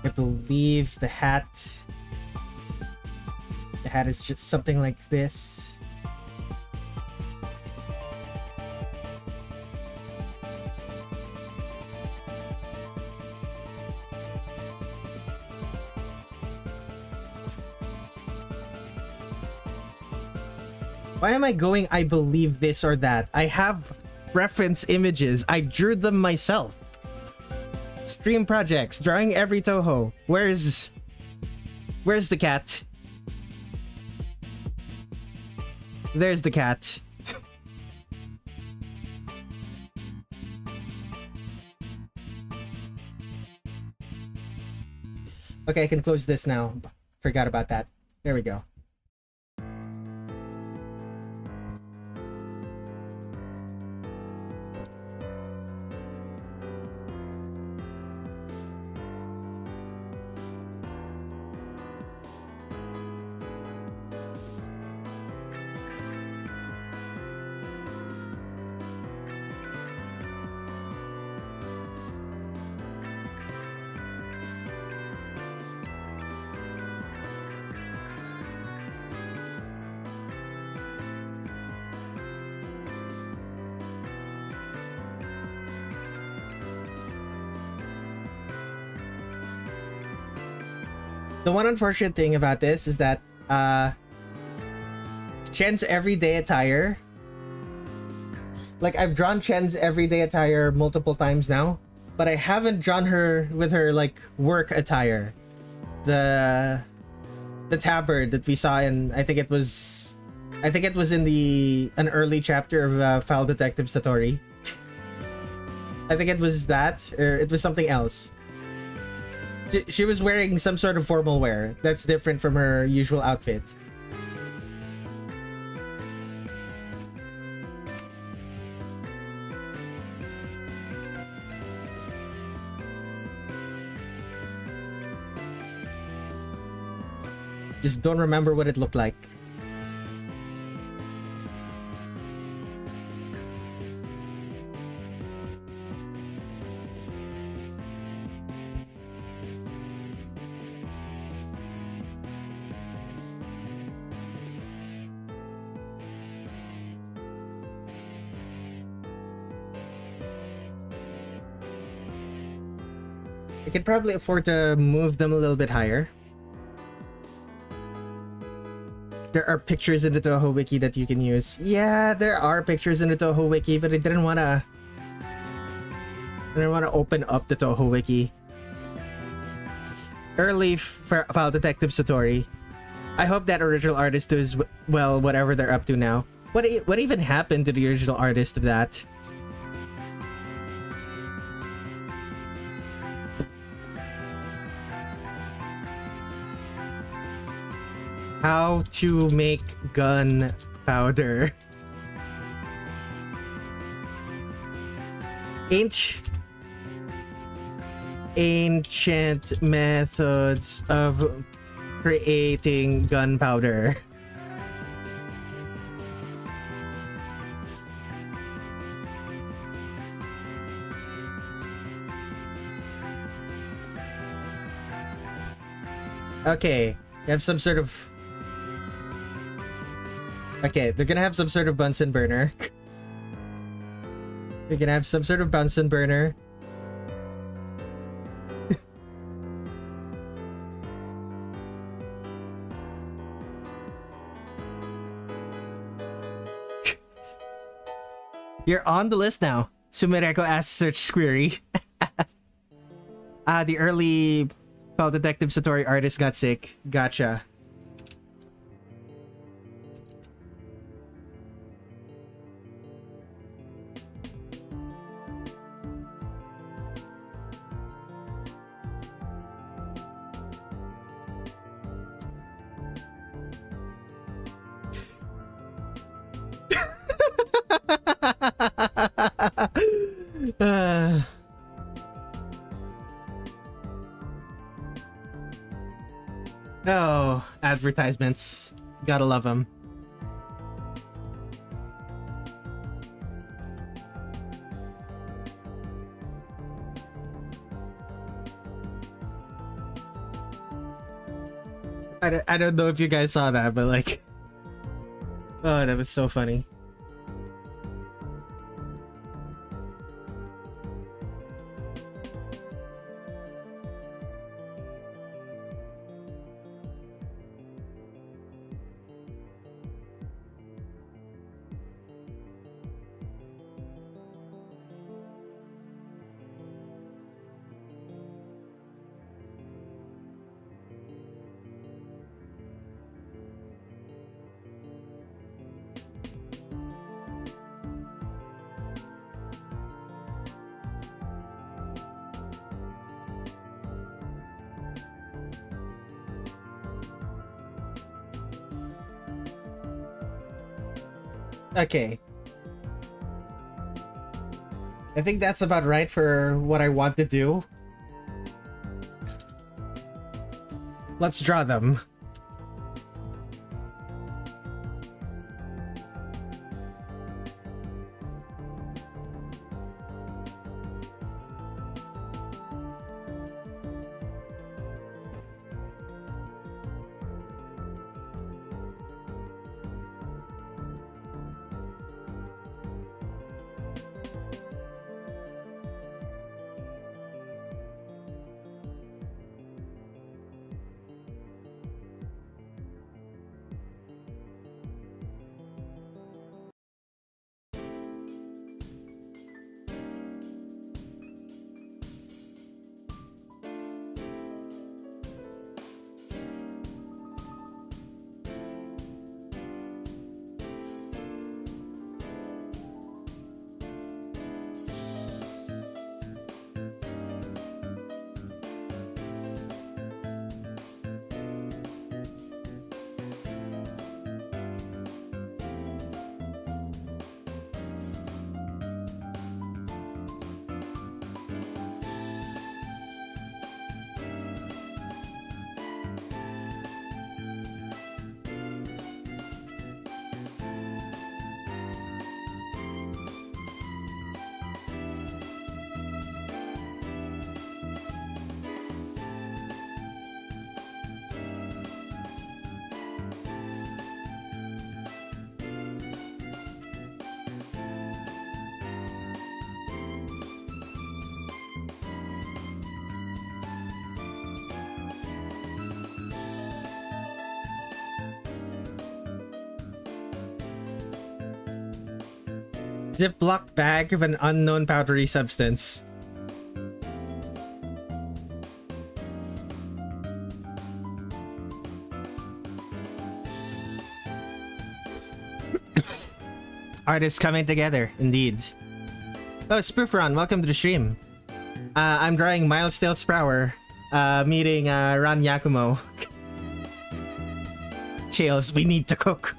I believe the hat is just something like this. Why am I going, I believe this or that? I have reference images. I drew them myself. Stream projects, drawing every Toho. Where's the cat? There's the cat. Okay, I can close this now. Forgot about that. There we go. The one unfortunate thing about this is that Chen's everyday attire, like I've drawn Chen's everyday attire multiple times now, but I haven't drawn her with her like work attire. The tabard that we saw in, I think it was in an early chapter of Foul Detective Satori. I think it was that, or it was something else. She was wearing some sort of formal wear that's different from her usual outfit. Just don't remember what it looked like. I could probably afford to move them a little bit higher. There are pictures in the Toho Wiki that you can use. Yeah, there are pictures in the Toho Wiki, but I didn't want to open up the Toho Wiki. Early File Detective Satori. I hope that original artist does well whatever they're up to now. What even happened to the original artist of that? How to make gunpowder. Ancient methods of creating gunpowder. Okay, you have some sort of... Okay, they're gonna have some sort of Bunsen burner. They're gonna have some sort of Bunsen burner. You're on the list now. Sumereko asks search query. The early File Detective Satori artist got sick. Gotcha. Oh, advertisements. Gotta love them. I don't know if you guys saw that, but like... Oh, that was so funny. Okay. I think that's about right for what I want to do. Let's draw them. Ziploc bag of an unknown powdery substance. Art is coming together, indeed. Oh, Spoofron, welcome to the stream. I'm drawing Miles Tail Sprower, meeting Ran Yakumo. Tails, we need to cook.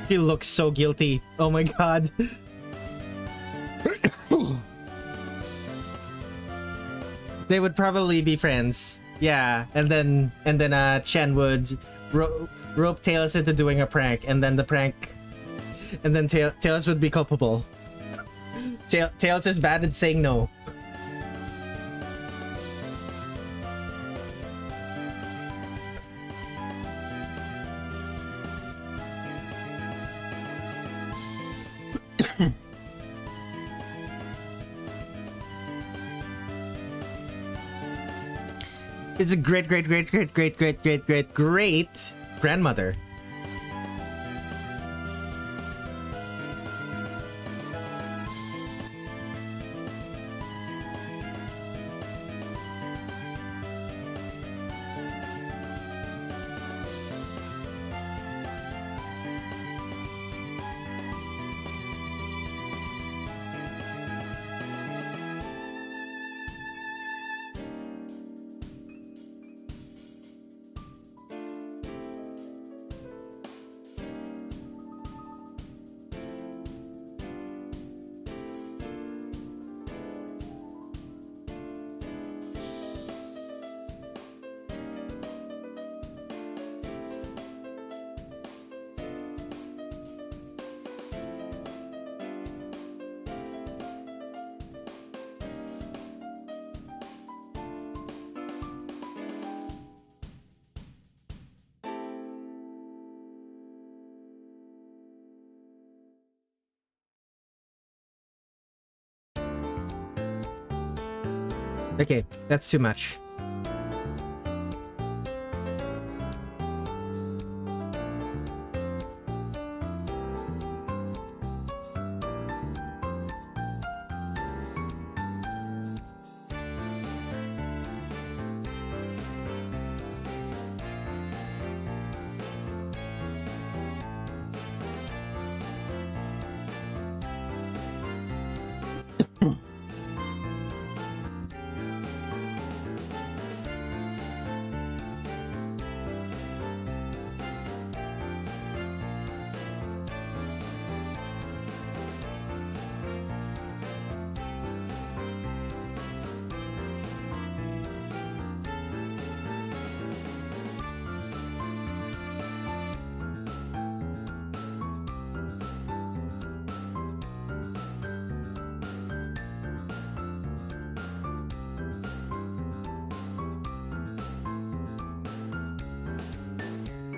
He looks so guilty. Oh my god. They would probably be friends. Yeah, and then Chen would rope Tails into doing a prank, and then Tails would be culpable. Tails is bad at saying no. It's a great grandmother. Okay, that's too much.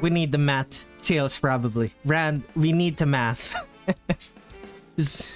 We need the math tails probably. Rand, we need to math. Is-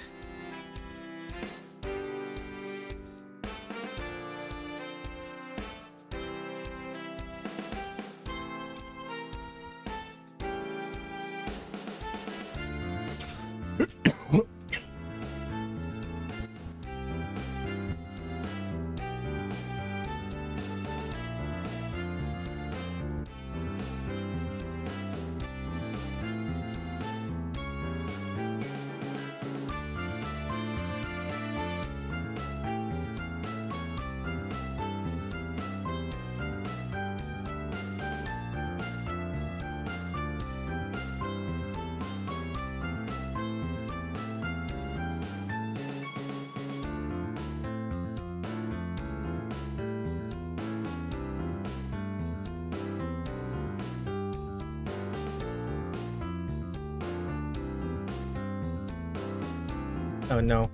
Oh no.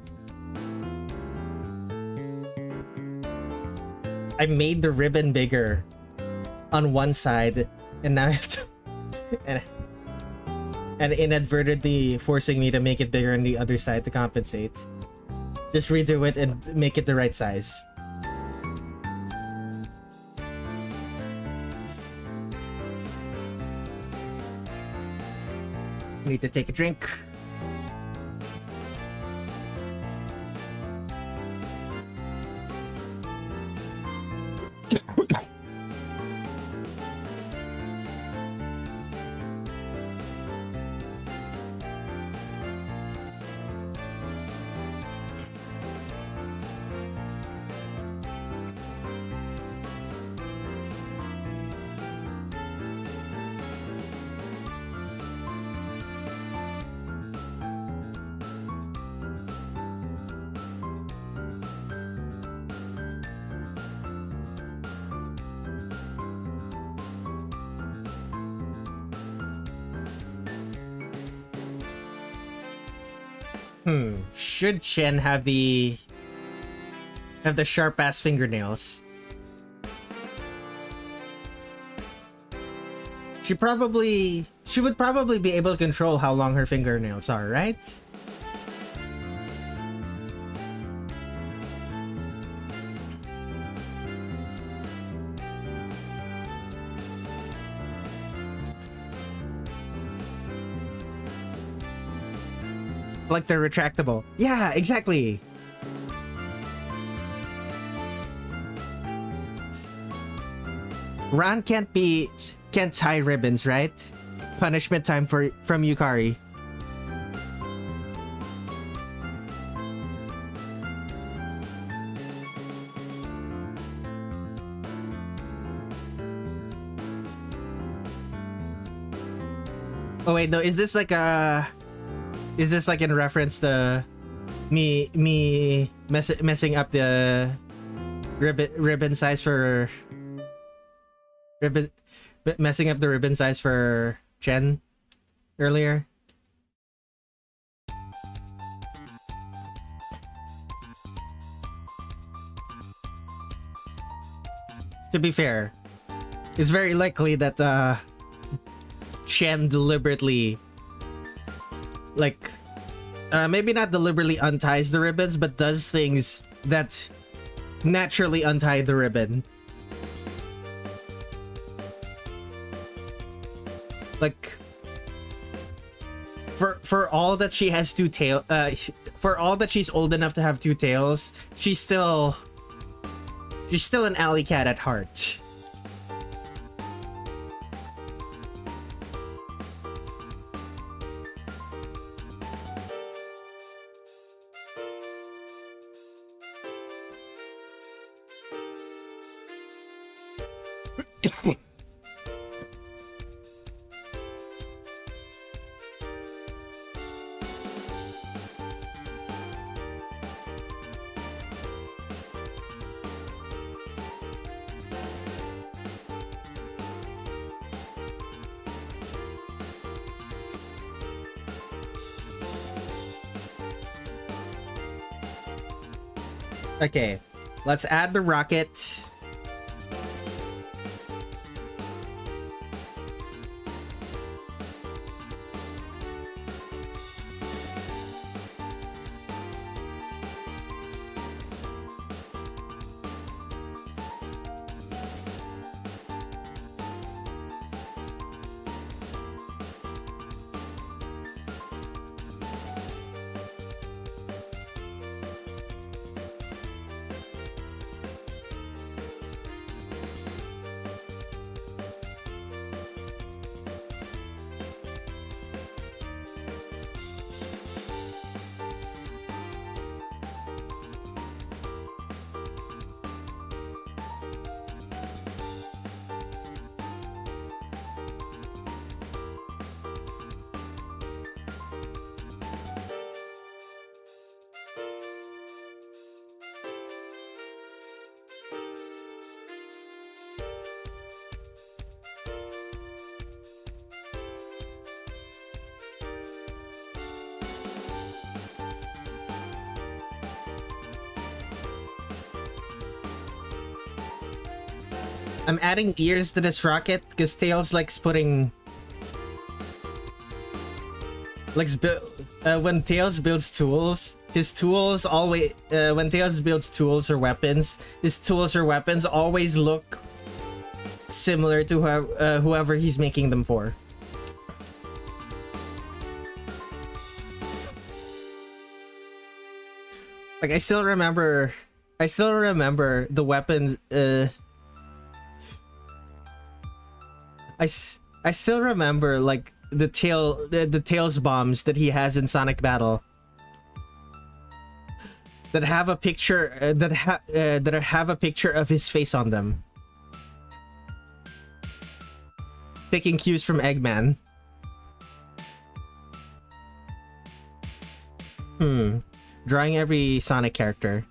I made the ribbon bigger on one side and now I have to and inadvertently forcing me to make it bigger on the other side to compensate. Just redo it and make it the right size. Need to take a drink. Should Chen have the sharp ass fingernails? She would probably be able to control how long her fingernails are, right? Like they're retractable. Yeah, exactly. Ron can't tie ribbons, right? Punishment time from Yukari. Oh wait, no, is this like in reference to me messing up the ribbon size for messing up the ribbon size for Chen earlier? To be fair, it's very likely that Chen deliberately, like, maybe not deliberately unties the ribbons, but does things that naturally untie the ribbon. Like, for all that she has two tail, for all that she's old enough to have two tails, she's still an alley cat at heart. Okay, let's add the rocket. I'm adding ears to this rocket because Tails likes putting... when Tails builds tools, his tools always... when Tails builds tools or weapons, his tools or weapons always look similar to whoever he's making them for. Like, I still remember the weapons, I still remember, like, the Tails bombs that he has in Sonic Battle that have a picture that have a picture of his face on them, taking cues from Eggman. Drawing every Sonic character.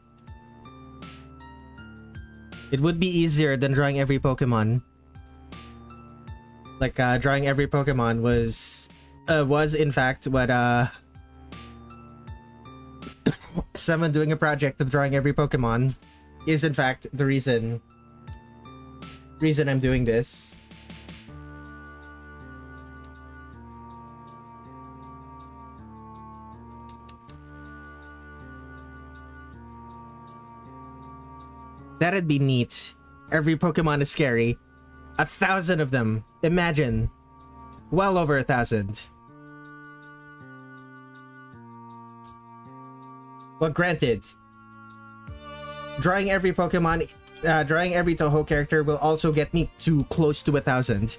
It would be easier than drawing every Pokemon. Like, drawing every Pokemon was in fact what, someone doing a project of drawing every Pokemon is in fact the reason I'm doing this. That'd be neat. Every Pokemon is scary. 1,000 of them. Imagine. Well over 1,000. Well, granted, drawing every Pokemon, drawing every Toho character will also get me too close to 1,000.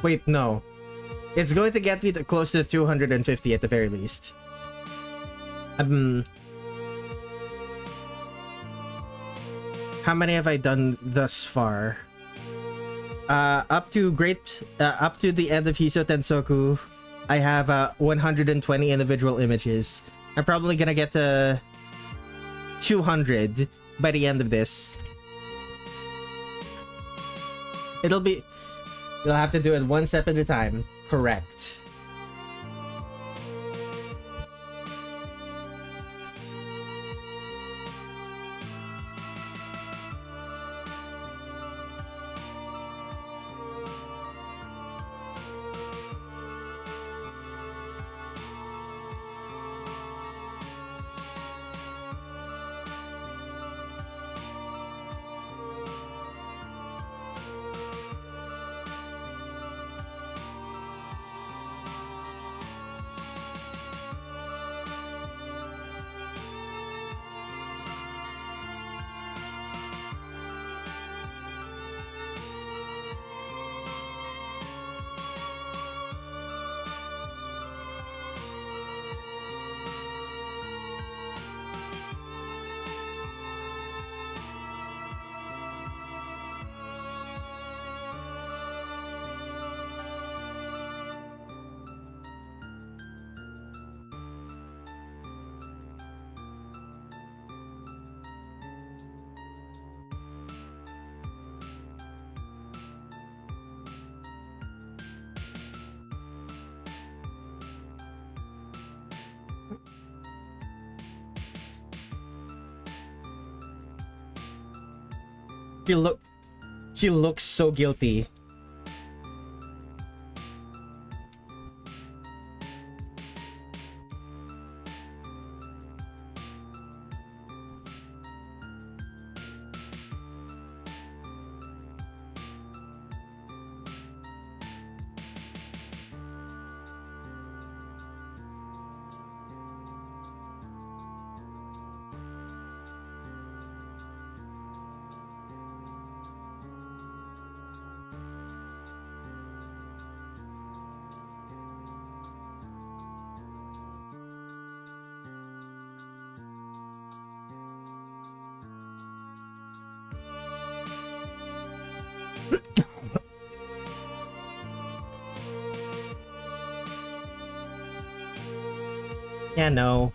Wait, no. It's going to get me close to 250 at the very least. How many have I done thus far? Up to the end of Hiso Tensoku, I have 120 individual images. I'm probably gonna get to 200 by the end of this. You'll have to do it one step at a time. Correct. He look he looks so guilty. Yeah, no.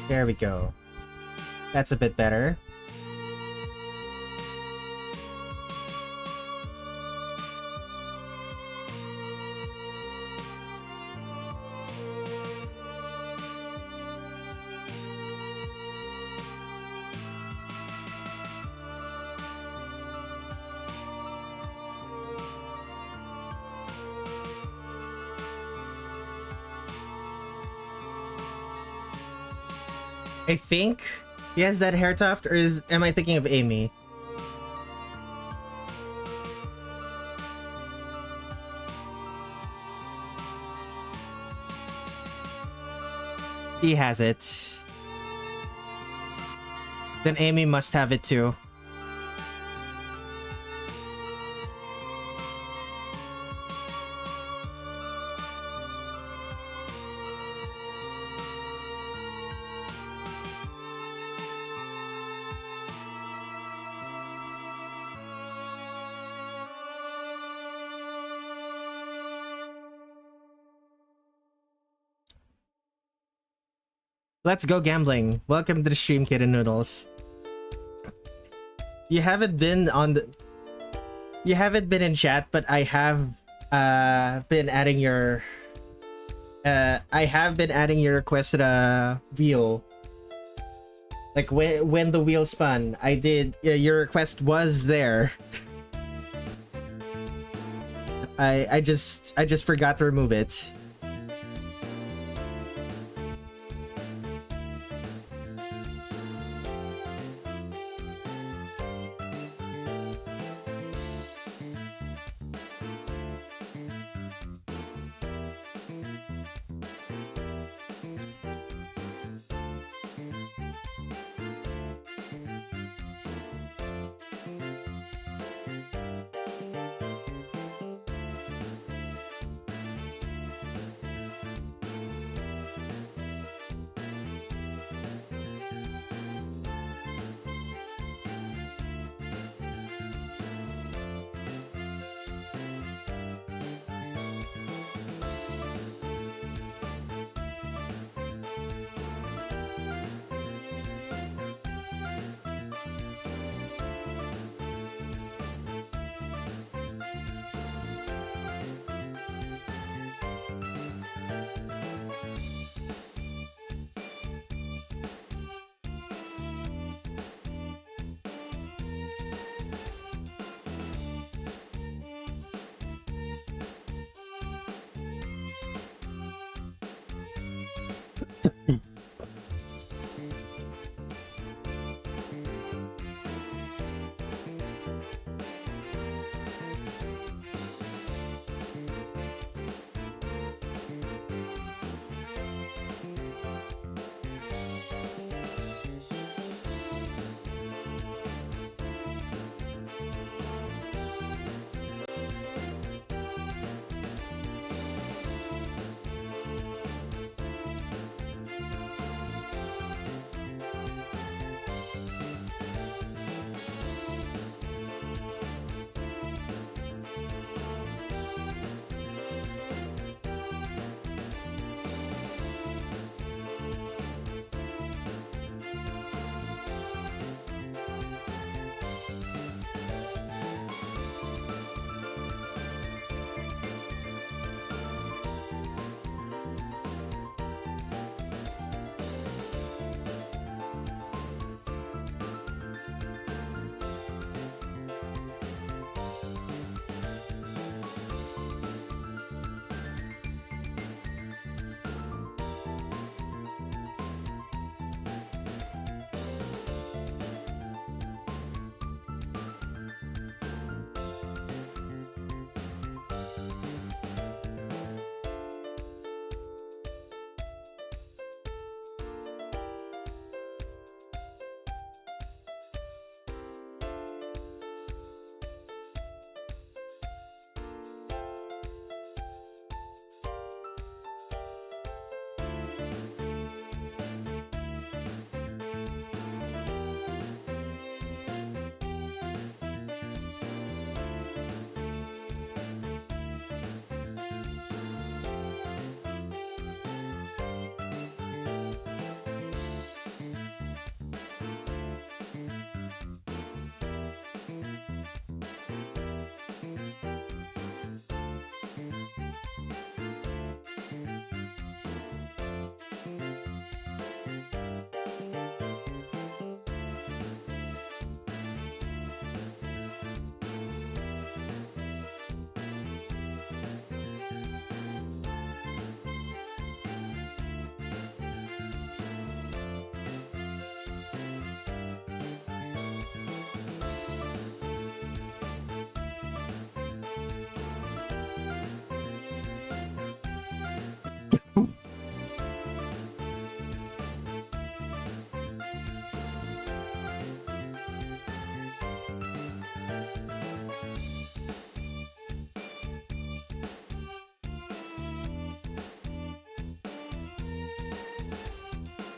There we go. That's a bit better. I think he has that hair tuft, or am I thinking of Amy? He has it. Then Amy must have it too. Let's go gambling. Welcome to the stream, Kid and Noodles. You haven't been in chat, but I have been adding your request to the wheel. Like when the wheel spun, I did your request was there. I just forgot to remove it.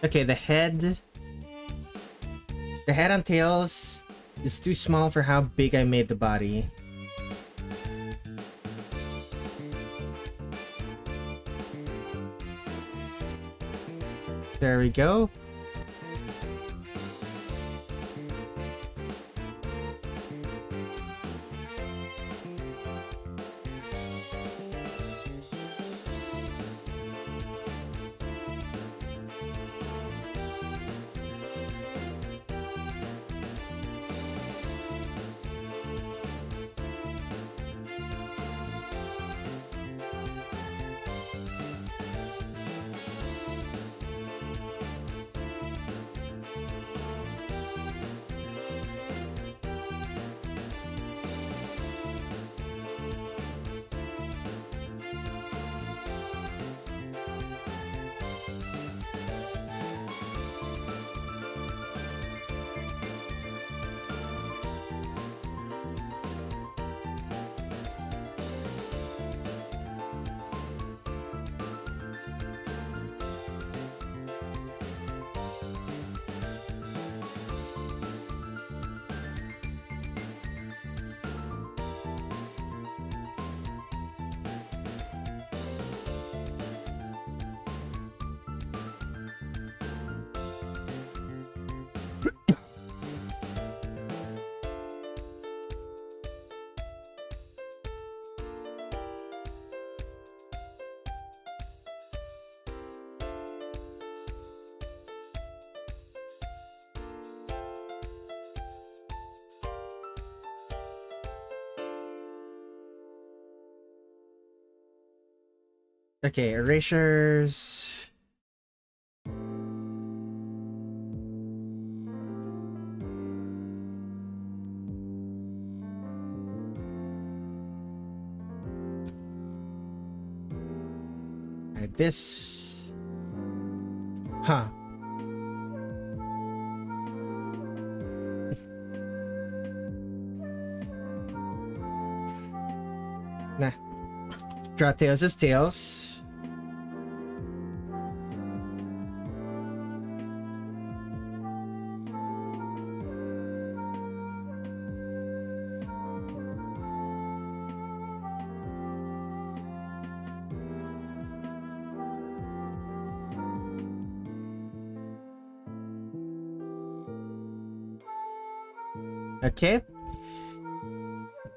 Okay, the head on Tails is too small for how big I made the body. There we go. Okay, erasures. Alright, this. Huh. Nah. Draw Tails as Tails. Okay.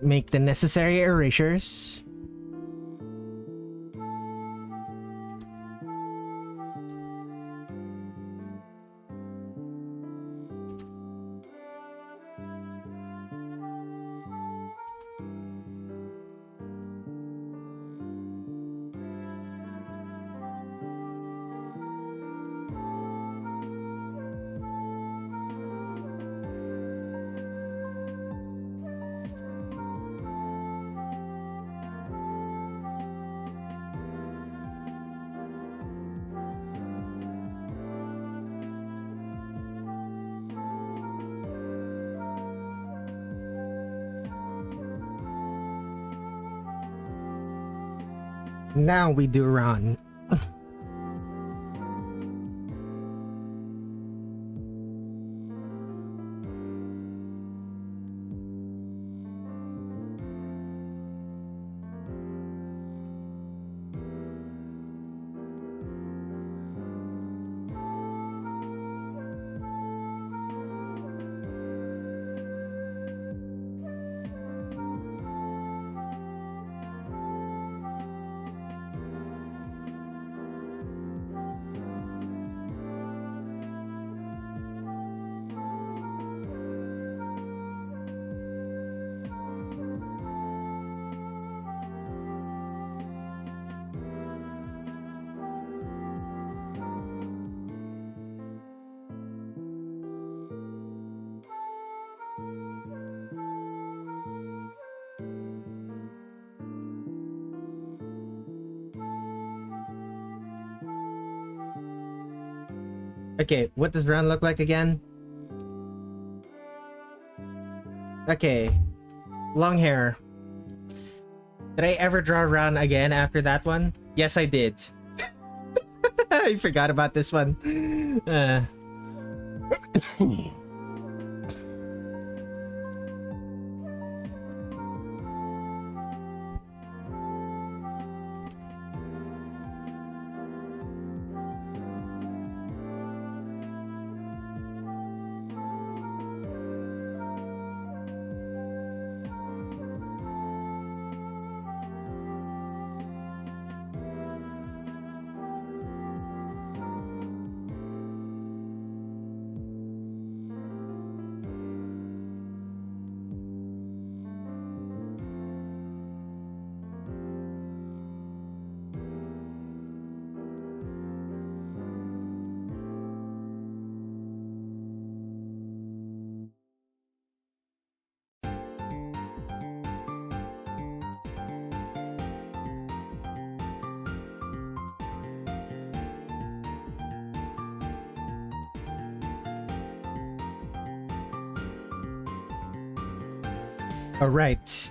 Make the necessary erasures. Now we do run. Okay, what does Ron look like again? Okay, long hair. Did I ever draw Ron again after that one? Yes, I did. I forgot about this one. uh. All right.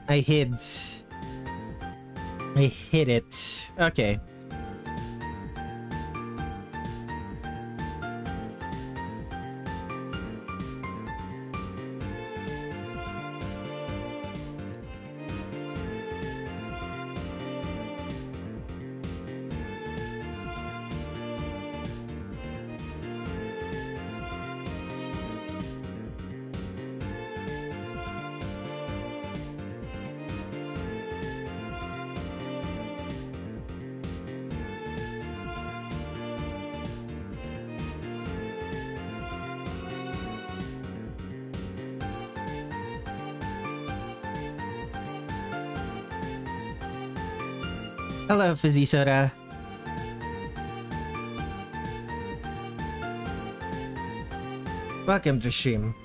I hid it. Okay. Hello, Fizzy Soda. Welcome to stream.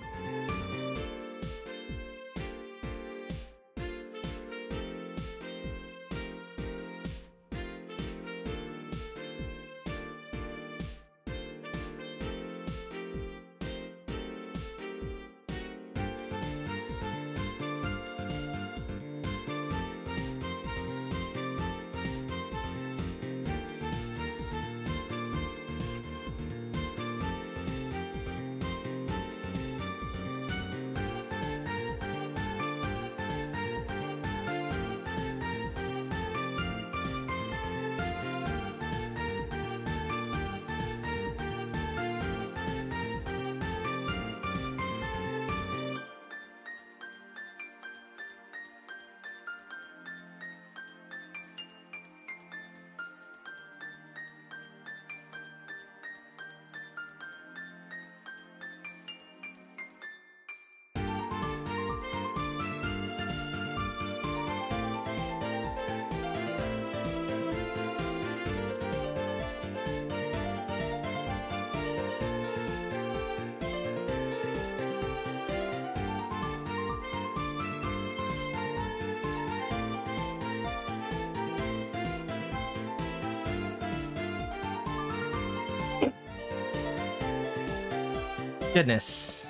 Goodness.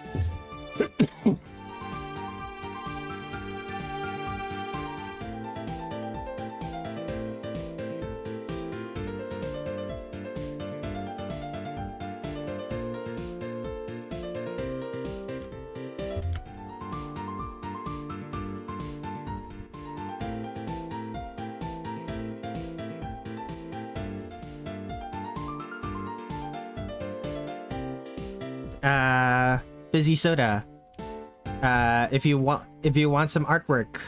Fizzy Soda. If you want some artwork,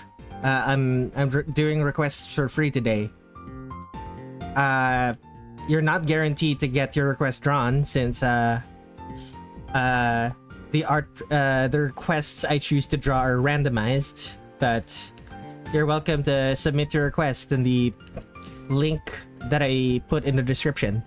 I'm doing requests for free today. You're not guaranteed to get your request drawn since the requests I choose to draw are randomized, but you're welcome to submit your request in the link that I put in the description.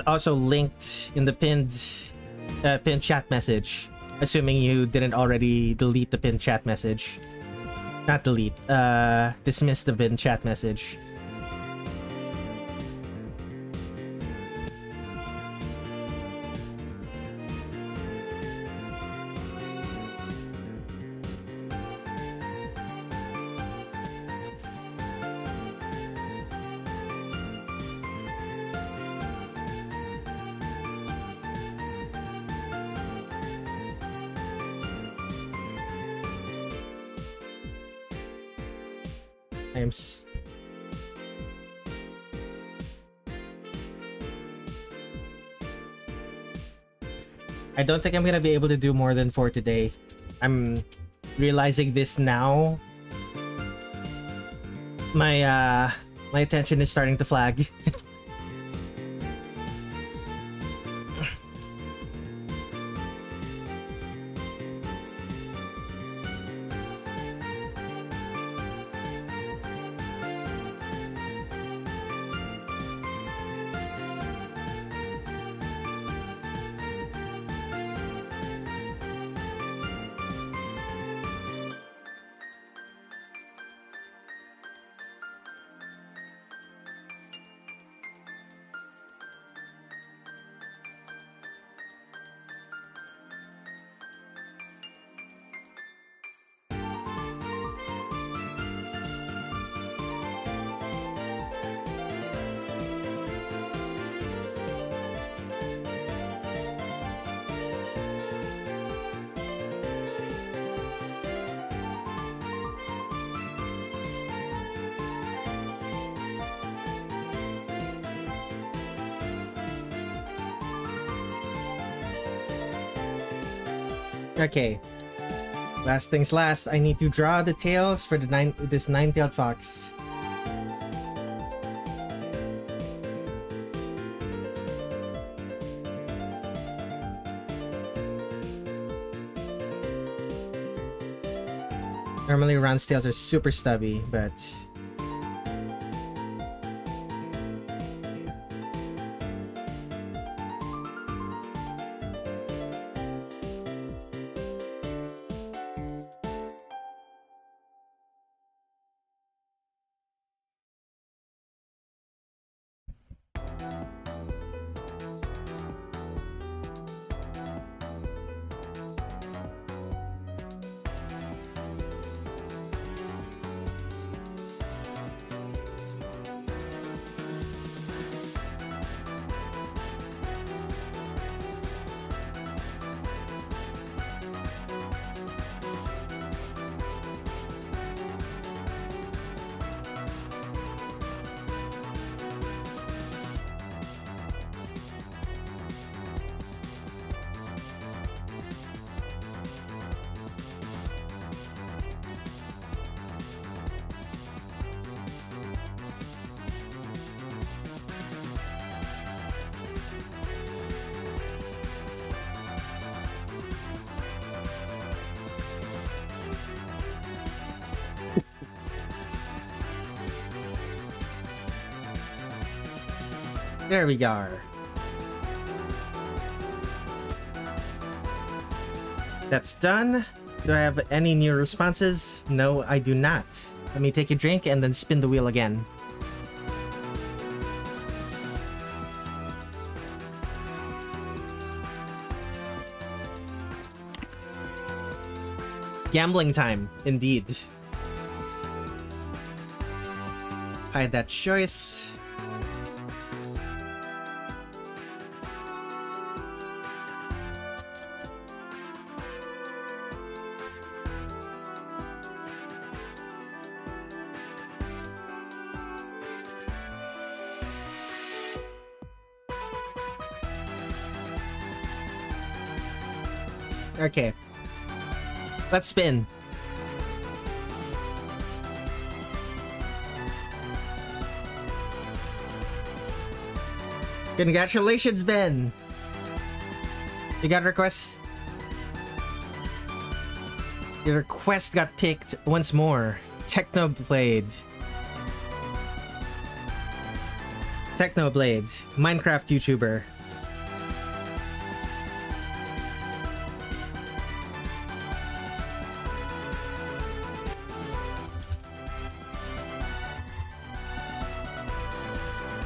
Also linked in the pinned chat message, assuming you didn't already delete the pinned chat message. Not delete, dismiss the pinned chat message. I don't think I'm gonna be able to do more than 4 today. I'm realizing this now. My attention is starting to flag. Okay. Last things last, I need to draw the tails for this nine-tailed fox. Normally Ron's tails are super stubby, but there we go. That's done. Do I have any new responses? No, I do not. Let me take a drink and then spin the wheel again. Gambling time, indeed. Hide that choice. Okay. Let's spin. Congratulations, Ben! You got a request? Your request got picked once more. Technoblade. Technoblade. Minecraft YouTuber.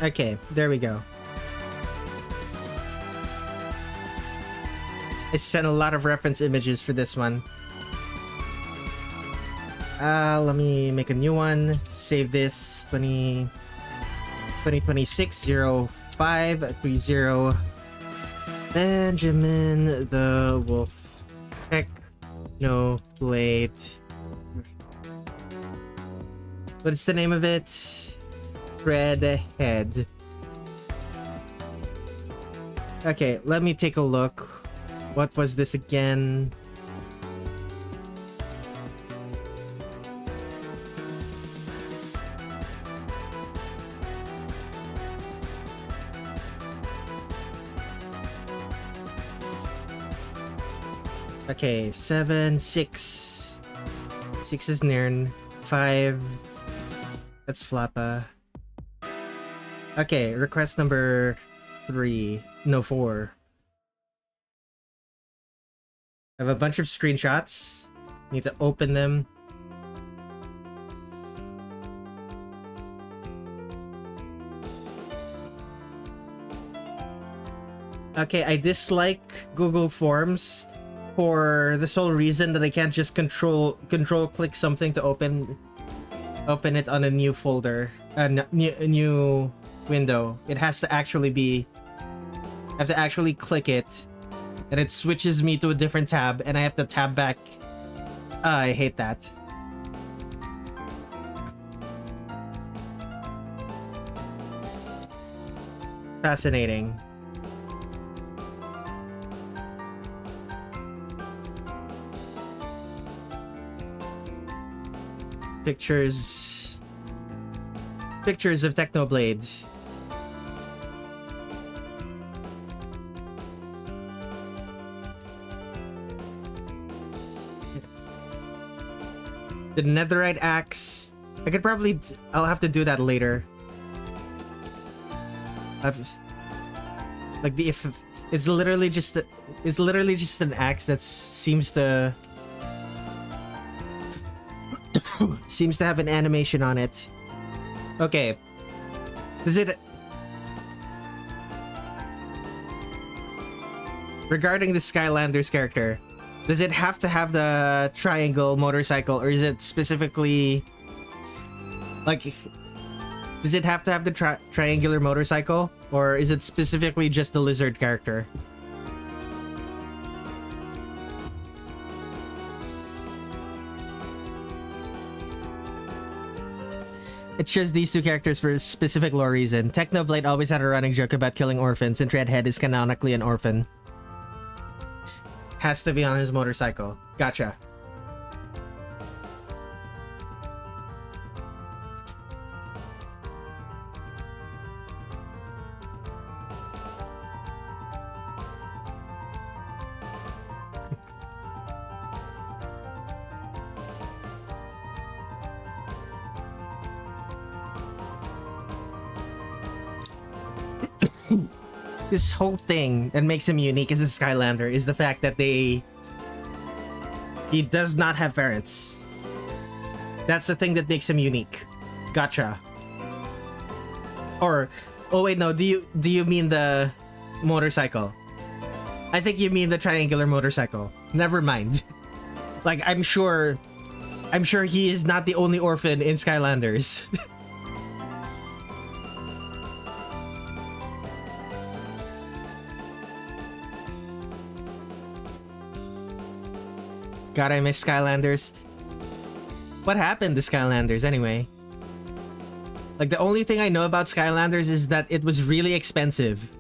Okay, there we go. I sent a lot of reference images for this one. Let me make a new one. Save this 2026 0530 Benjamin the Wolf. Technoblade. What's the name of it? Redhead. Okay, let me take a look. What was this again? Okay, 7, 6. 6 is Nairn. 5. That's Flappa. Okay, request number 3. No, 4. I have a bunch of screenshots. Need to open them. Okay, I dislike Google Forms for the sole reason that I can't just control click something to open it on a new folder, a new window. It has to actually be, I have to actually click it, and it switches me to a different tab, and I have to tab back. I hate that. Fascinating. Pictures of Technoblade. The netherite axe. I could probably I'll have to do that later. Like if it's literally just an axe that seems to have an animation on it. Okay. Does it... Regarding the Skylanders character, does it have to have the triangle motorcycle, or is it specifically... Like... Does it have to have the triangular motorcycle, or is it specifically just the lizard character? It shows these two characters for a specific lore reason. Technoblade always had a running joke about killing orphans, and Redhead is canonically an orphan. Has to be on his motorcycle. Gotcha. This whole thing that makes him unique as a Skylander is the fact that he does not have parents. That's the thing that makes him unique. Gotcha. Or, oh wait, no, do you mean the motorcycle? I think you mean the triangular motorcycle. Never mind. Like, I'm sure he is not the only orphan in Skylanders. God, I miss Skylanders. What happened to Skylanders anyway? Like, the only thing I know about Skylanders is that it was really expensive.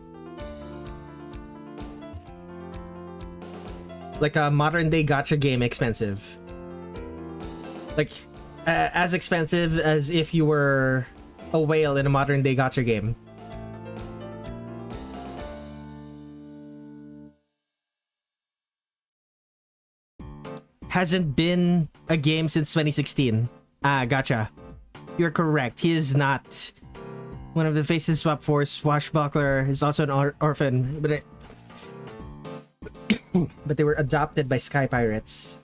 Like a modern day gacha game expensive. Like, as expensive as if you were a whale in a modern day gacha game. Hasn't been a game since 2016. Ah, gotcha. You're correct. He is not. One of the faces swap for Swashbuckler is also an orphan, but but they were adopted by Sky Pirates.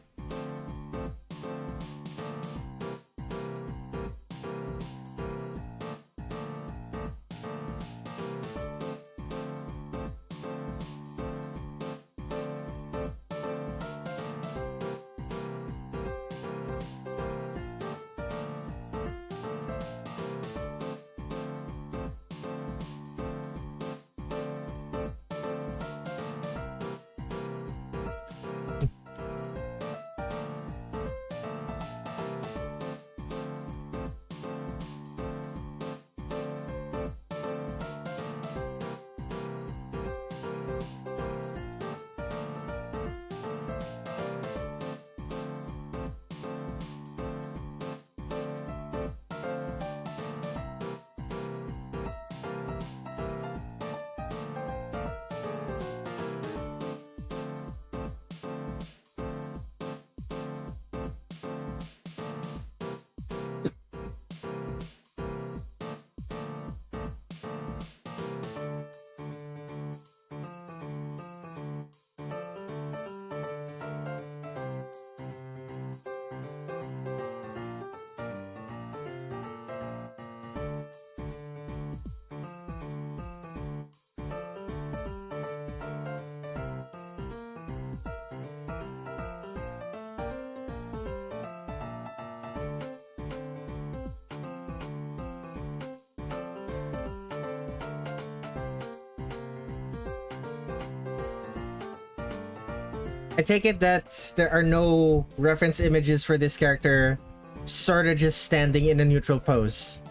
I take it that there are no reference images for this character, sort of just standing in a neutral pose.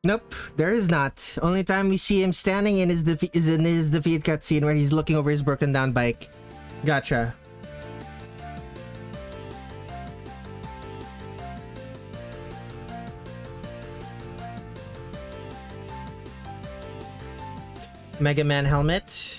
Nope, there is not. Only time we see him standing in his is in his defeat cutscene where he's looking over his broken down bike. Gotcha. Mega Man helmet.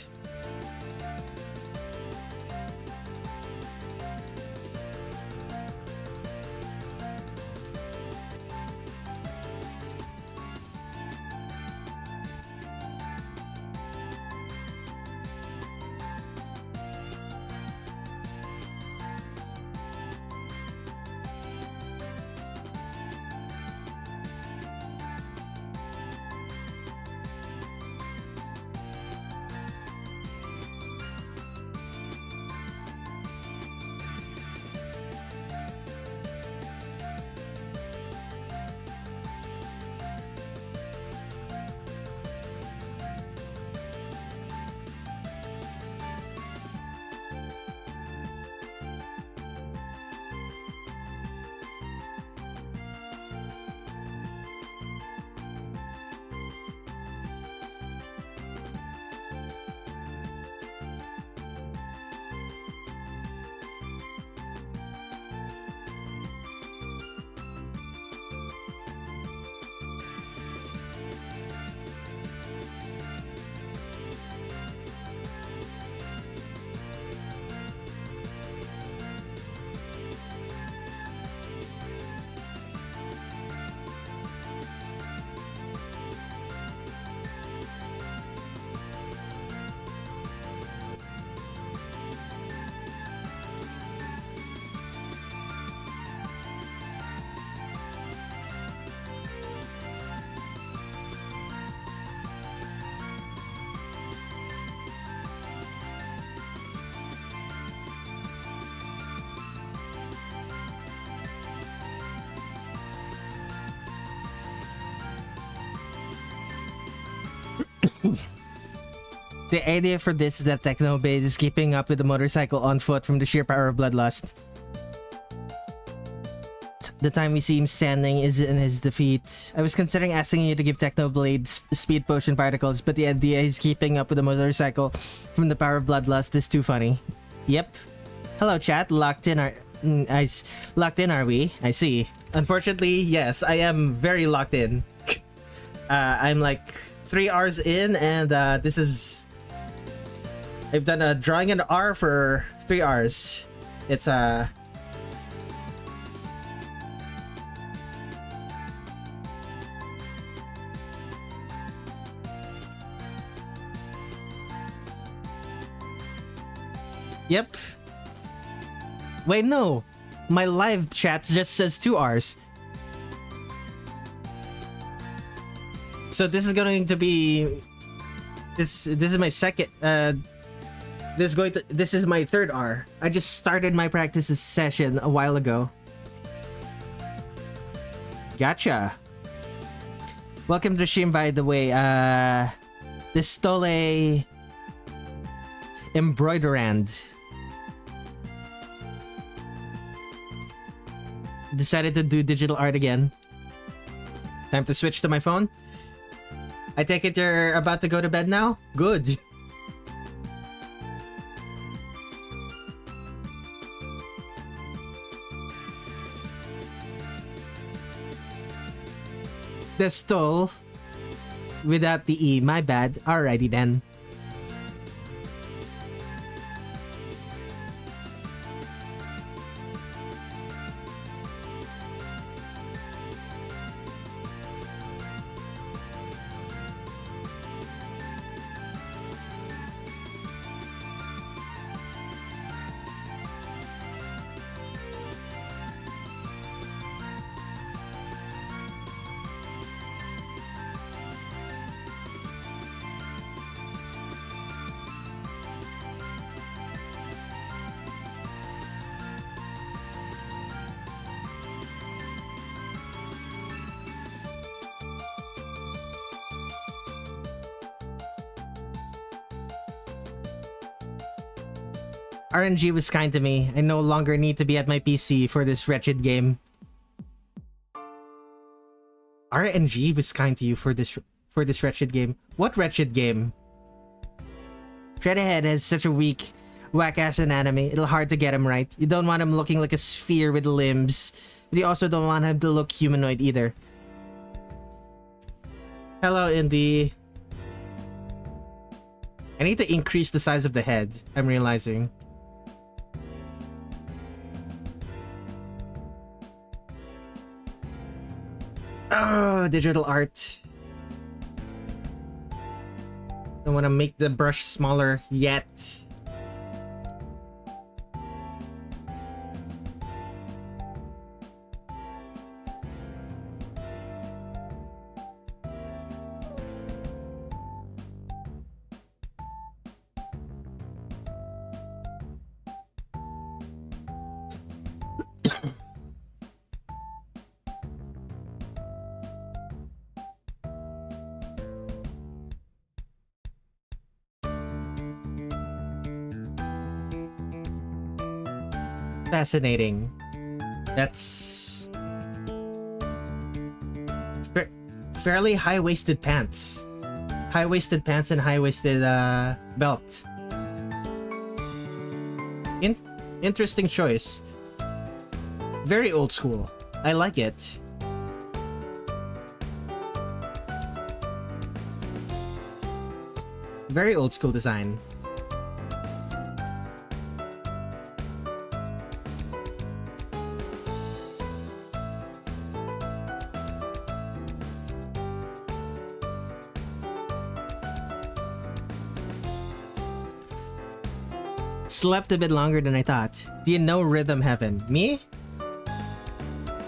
The idea for this is that Technoblade is keeping up with the motorcycle on foot from the sheer power of bloodlust. The time we see him standing is in his defeat. I was considering asking you to give Technoblade speed potion particles, but the idea he's keeping up with the motorcycle from the power of bloodlust is too funny. Yep. Hello chat, locked in are we? I see. Unfortunately, yes, I am very locked in. I'm like 3 hours in, and this is... I've done a drawing an R for 3 hours. It's Yep. Wait, no. My live chat just says 2 hours. So this is going to be... This is my second... This is my third R. I just started my practice session a while ago. Gotcha. Welcome to stream, by the way. This Stole Embroiderand decided to do digital art again. Time to switch to my phone. I take it you're about to go to bed now? Good. The stole without the E, my bad. Alrighty then. RNG was kind to me. I no longer need to be at my PC for this wretched game. RNG was kind to you for this wretched game. What wretched game? Shredderhead has such a weak, whack-ass anatomy. It'll hard to get him right. You don't want him looking like a sphere with limbs. But you also don't want him to look humanoid either. Hello, Indy. I need to increase the size of the head, I'm realizing. Oh, digital art. Don't want to make the brush smaller yet. Fascinating. That's fairly high-waisted pants. High-waisted pants and high-waisted belt. Interesting choice. Very old school. I like it. Very old school design. Slept a bit longer than I thought. Do you know Rhythm Heaven? Me?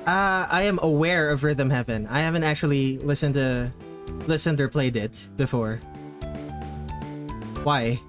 I am aware of Rhythm Heaven. I haven't actually listened or played it before. Why?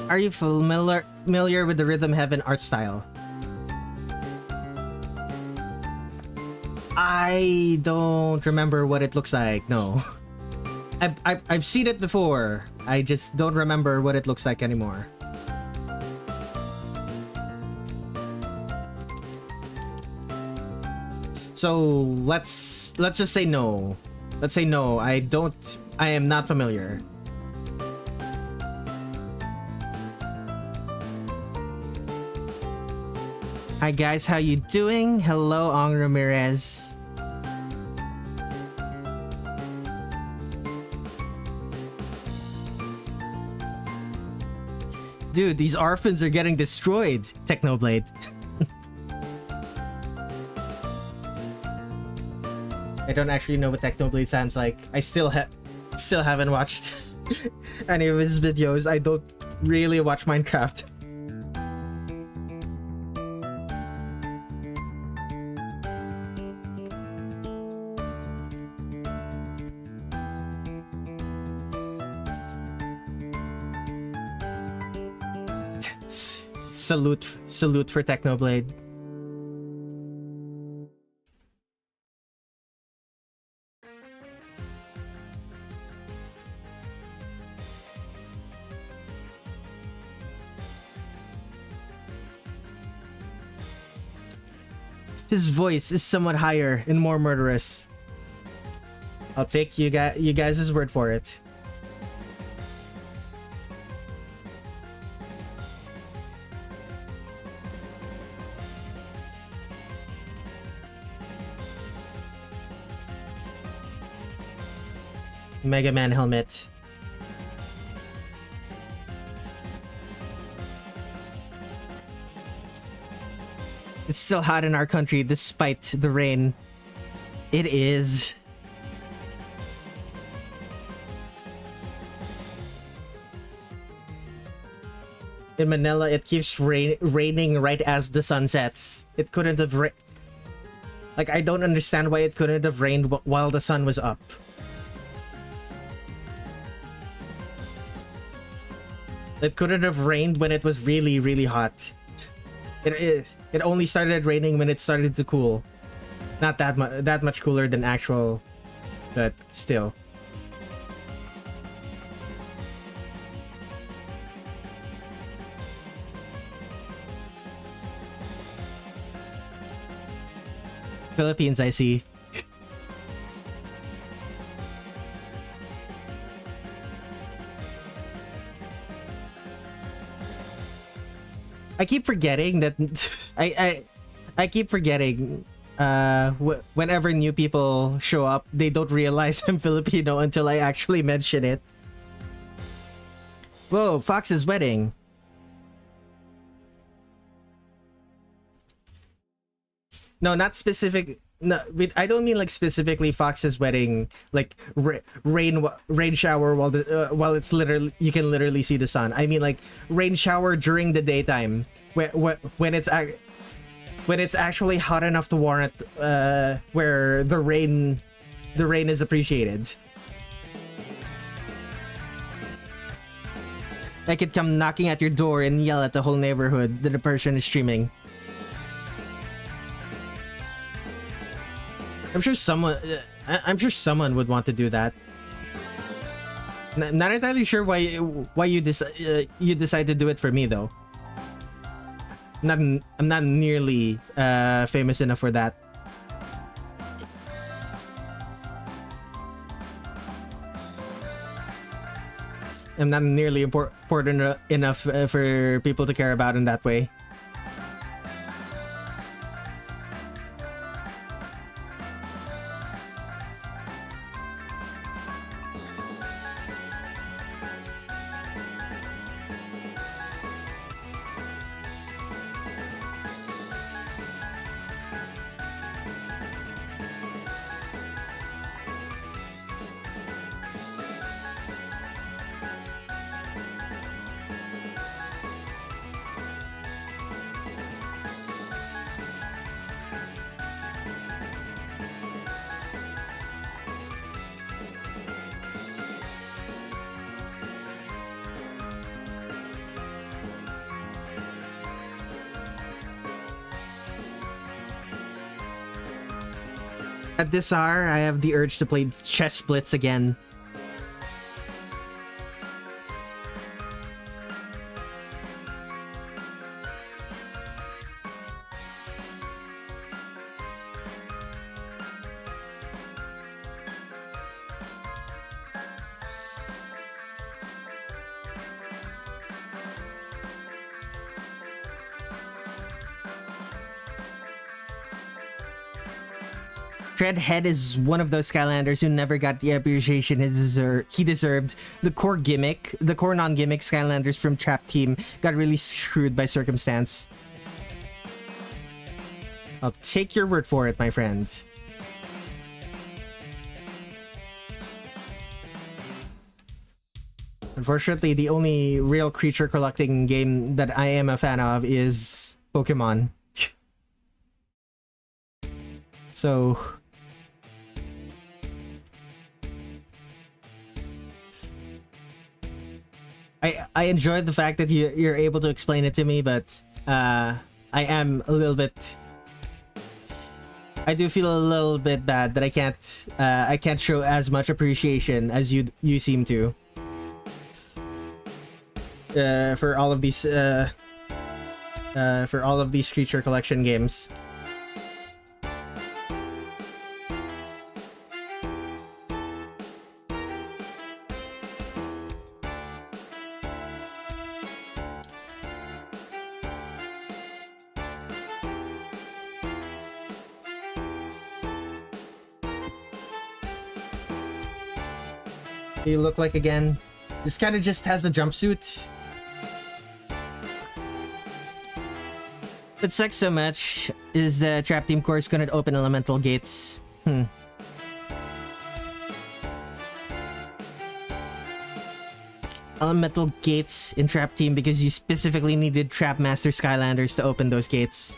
Are you familiar with the Rhythm Heaven art style? I don't remember what it looks like, no. I've seen it before. I just don't remember what it looks like anymore. So let's just say no. Let's say no. I am not familiar. Hi guys, how you doing? Hello, Ong Ramirez. Dude, these orphans are getting destroyed, Technoblade. I don't actually know what Technoblade sounds like. I still haven't watched any of his videos. I don't really watch Minecraft. Salute for Technoblade. His voice is somewhat higher and more murderous. I'll take you guys' word for it. Mega Man helmet. It's still hot in our country despite the rain. It is. in Manila, it keeps raining right as the sun sets. It couldn't have like, I don't understand why it couldn't have rained while the sun was up. It couldn't have rained when it was really, really hot. It only started raining when it started to cool. Not that much cooler than actual, but still. Philippines, I see. I keep forgetting that I keep forgetting whenever new people show up, they don't realize I'm Filipino until I actually mention it. Whoa, Fox's wedding. No, not specific. No, I don't mean like specifically Fox's wedding, like rain shower while it's literally, you can literally see the sun. I mean like rain shower during the daytime when it's actually hot enough to warrant where the rain is appreciated. I could come knocking at your door and yell at the whole neighborhood that the person is streaming. I'm sure someone would want to do that. Not entirely sure why you decide to do it for me though. I'm not nearly famous enough for that. I'm not nearly important enough for people to care about in that way. At this hour, I have the urge to play chess splits again. Treadhead is one of those Skylanders who never got the appreciation he deserved. The core non-gimmick Skylanders from Trap Team got really screwed by circumstance. I'll take your word for it, my friend. Unfortunately, the only real creature collecting game that I am a fan of is Pokemon. So... I enjoyed the fact that you're able to explain it to me, but I am a little bit... I do feel a little bit bad that I can't show as much appreciation as you seem to. For all of these creature collection games. You look like again? This kind of just has a jumpsuit. What sucks so much is the Trap Team course couldn't open elemental gates. elemental gates in Trap Team because you specifically needed Trap Master Skylanders to open those gates.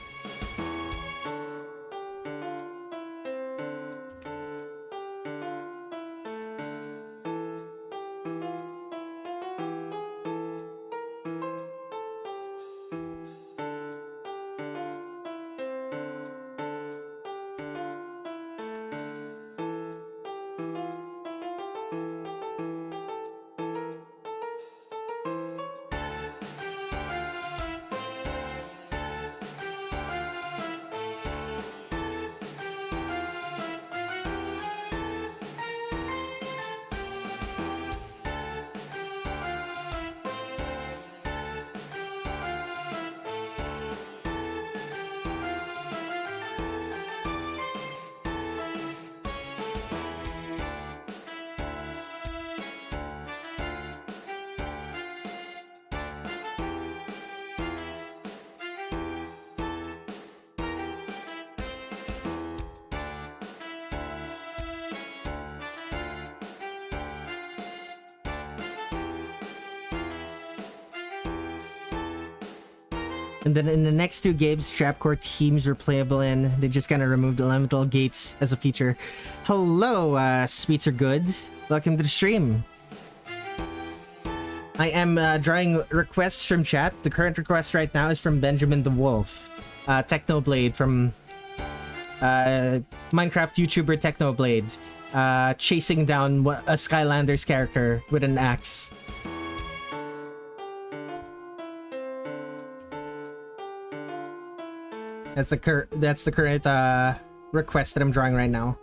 And then in the next two games, Trapcore teams were playable in. They just kind of removed elemental gates as a feature. Hello, sweets are good. Welcome to the stream. I am drawing requests from chat. The current request right now is from Benjamin the Wolf. Technoblade from Minecraft YouTuber Technoblade. Chasing down a Skylanders character with an axe. That's the current request that I'm drawing right now.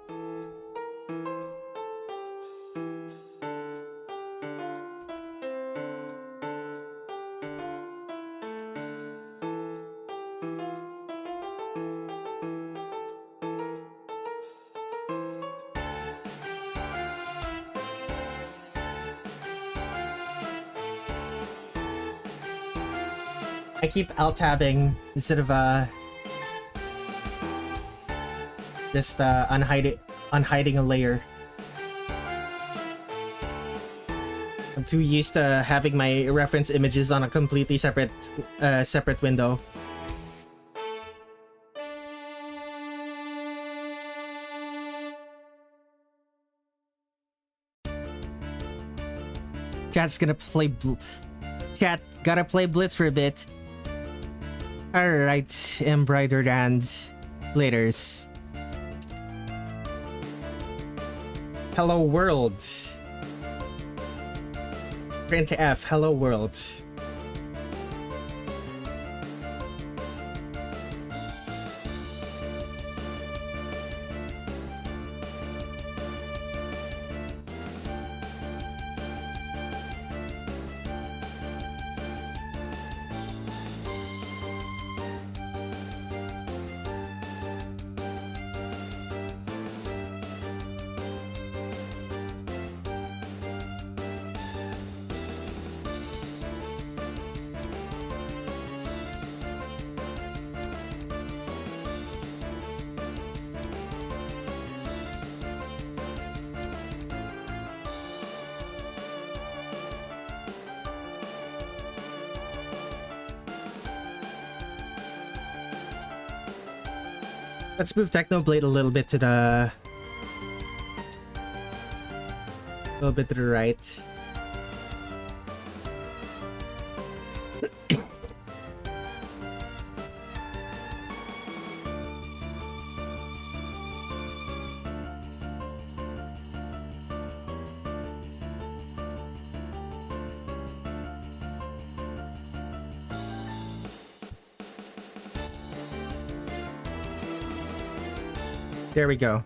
I keep alt-tabbing instead of just unhiding a layer. I'm too used to having my reference images on a completely separate window. Chat's gonna play Chat gotta play Blitz for a bit. Alright, embroidered and laters. Hello world. Print F, hello world. Let's move Technoblade a little bit to the right. There we go.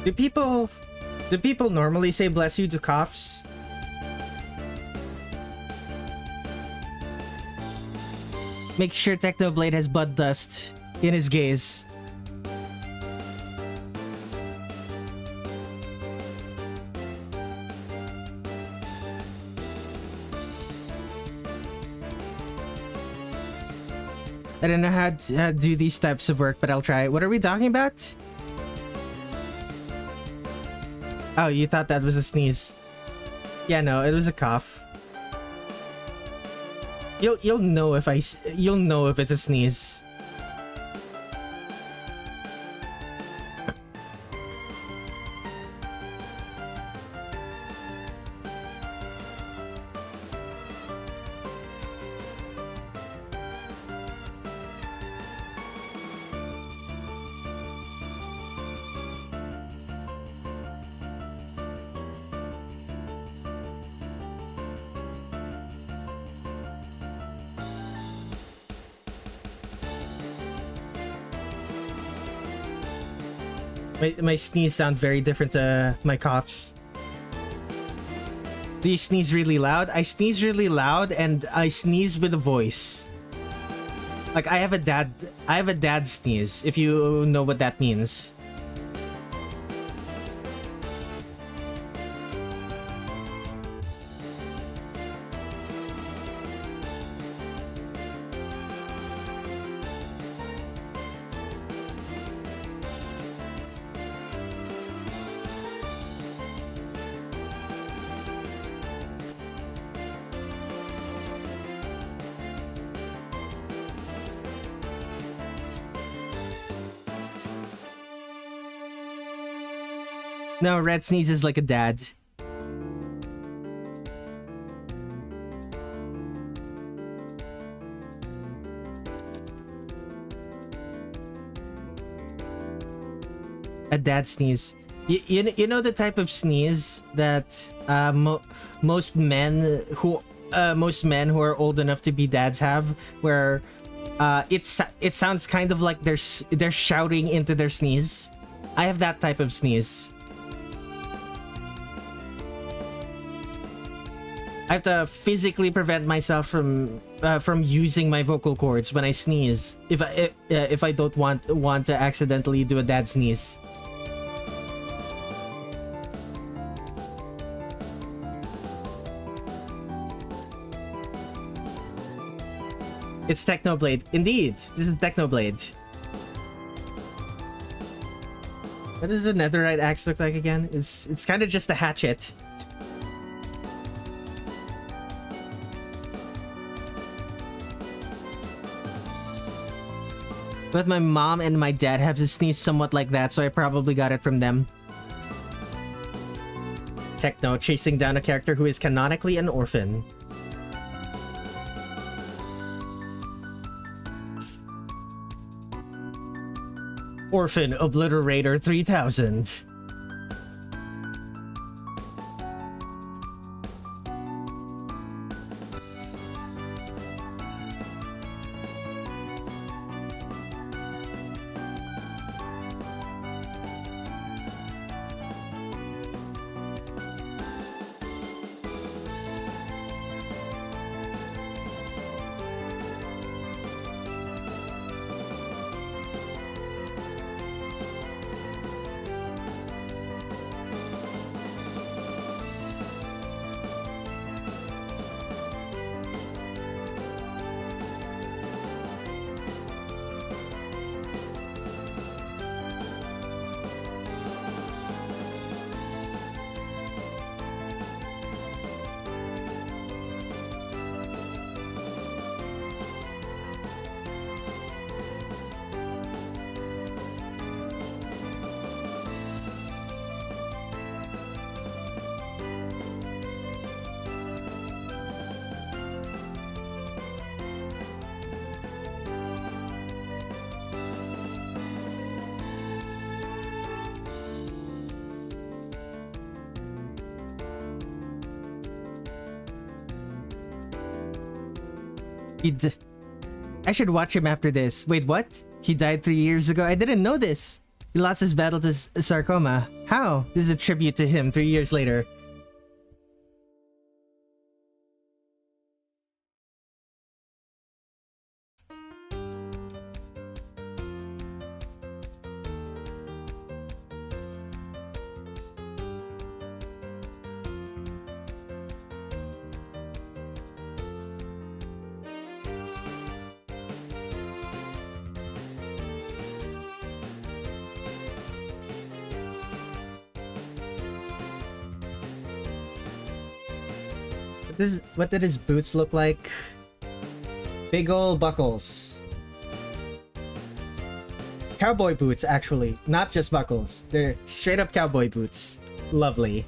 Do people normally say bless you to coughs? Make sure Technoblade has blood dust in his gaze. I don't know how to do these types of work, but I'll try. What are we talking about? Oh, you thought that was a sneeze. Yeah, no, it was a cough. You'll know if you'll know if it's a sneeze. My sneeze sound very different to my coughs. Do you sneeze really loud? I sneeze really loud and I sneeze with a voice. Like I have a dad sneeze, if you know what that means. No, Red sneezes like a dad. A dad sneeze. You know the type of sneeze that most men who are old enough to be dads have, where it sounds kind of like they're shouting into their sneeze. I have that type of sneeze. I have to physically prevent myself from using my vocal cords when I sneeze if I don't want to accidentally do a dad sneeze. It's Technoblade. Indeed, this is Technoblade. What does the netherite axe look like again? It's kind of just a hatchet. But my mom and my dad have to sneeze somewhat like that, so I probably got it from them. Techno chasing down a character who is canonically an orphan. Orphan Obliterator 3000. I should watch him after this. Wait, what? He died 3 years ago? I didn't know this. He lost his battle to sarcoma. How? This is a tribute to him 3 years later. What did his boots look like? Big ol' buckles. Cowboy boots, actually. Not just buckles. They're straight up cowboy boots. Lovely.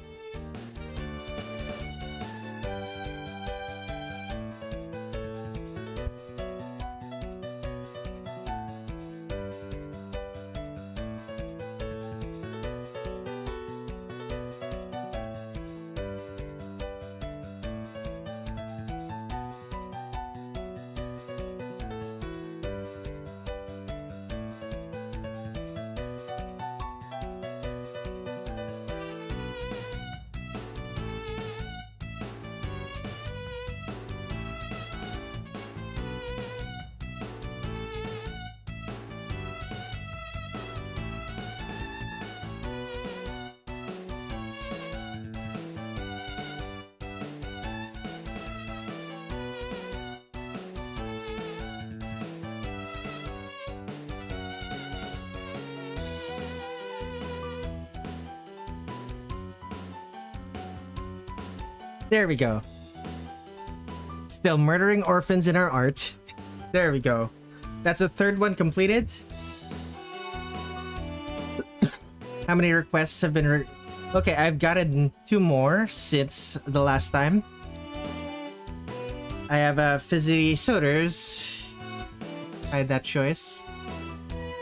There we go. Still murdering orphans in our art. There we go. That's a third one completed. How many requests have been okay, I've gotten 2 more since the last time. I have Fizzy Soders. I had that choice.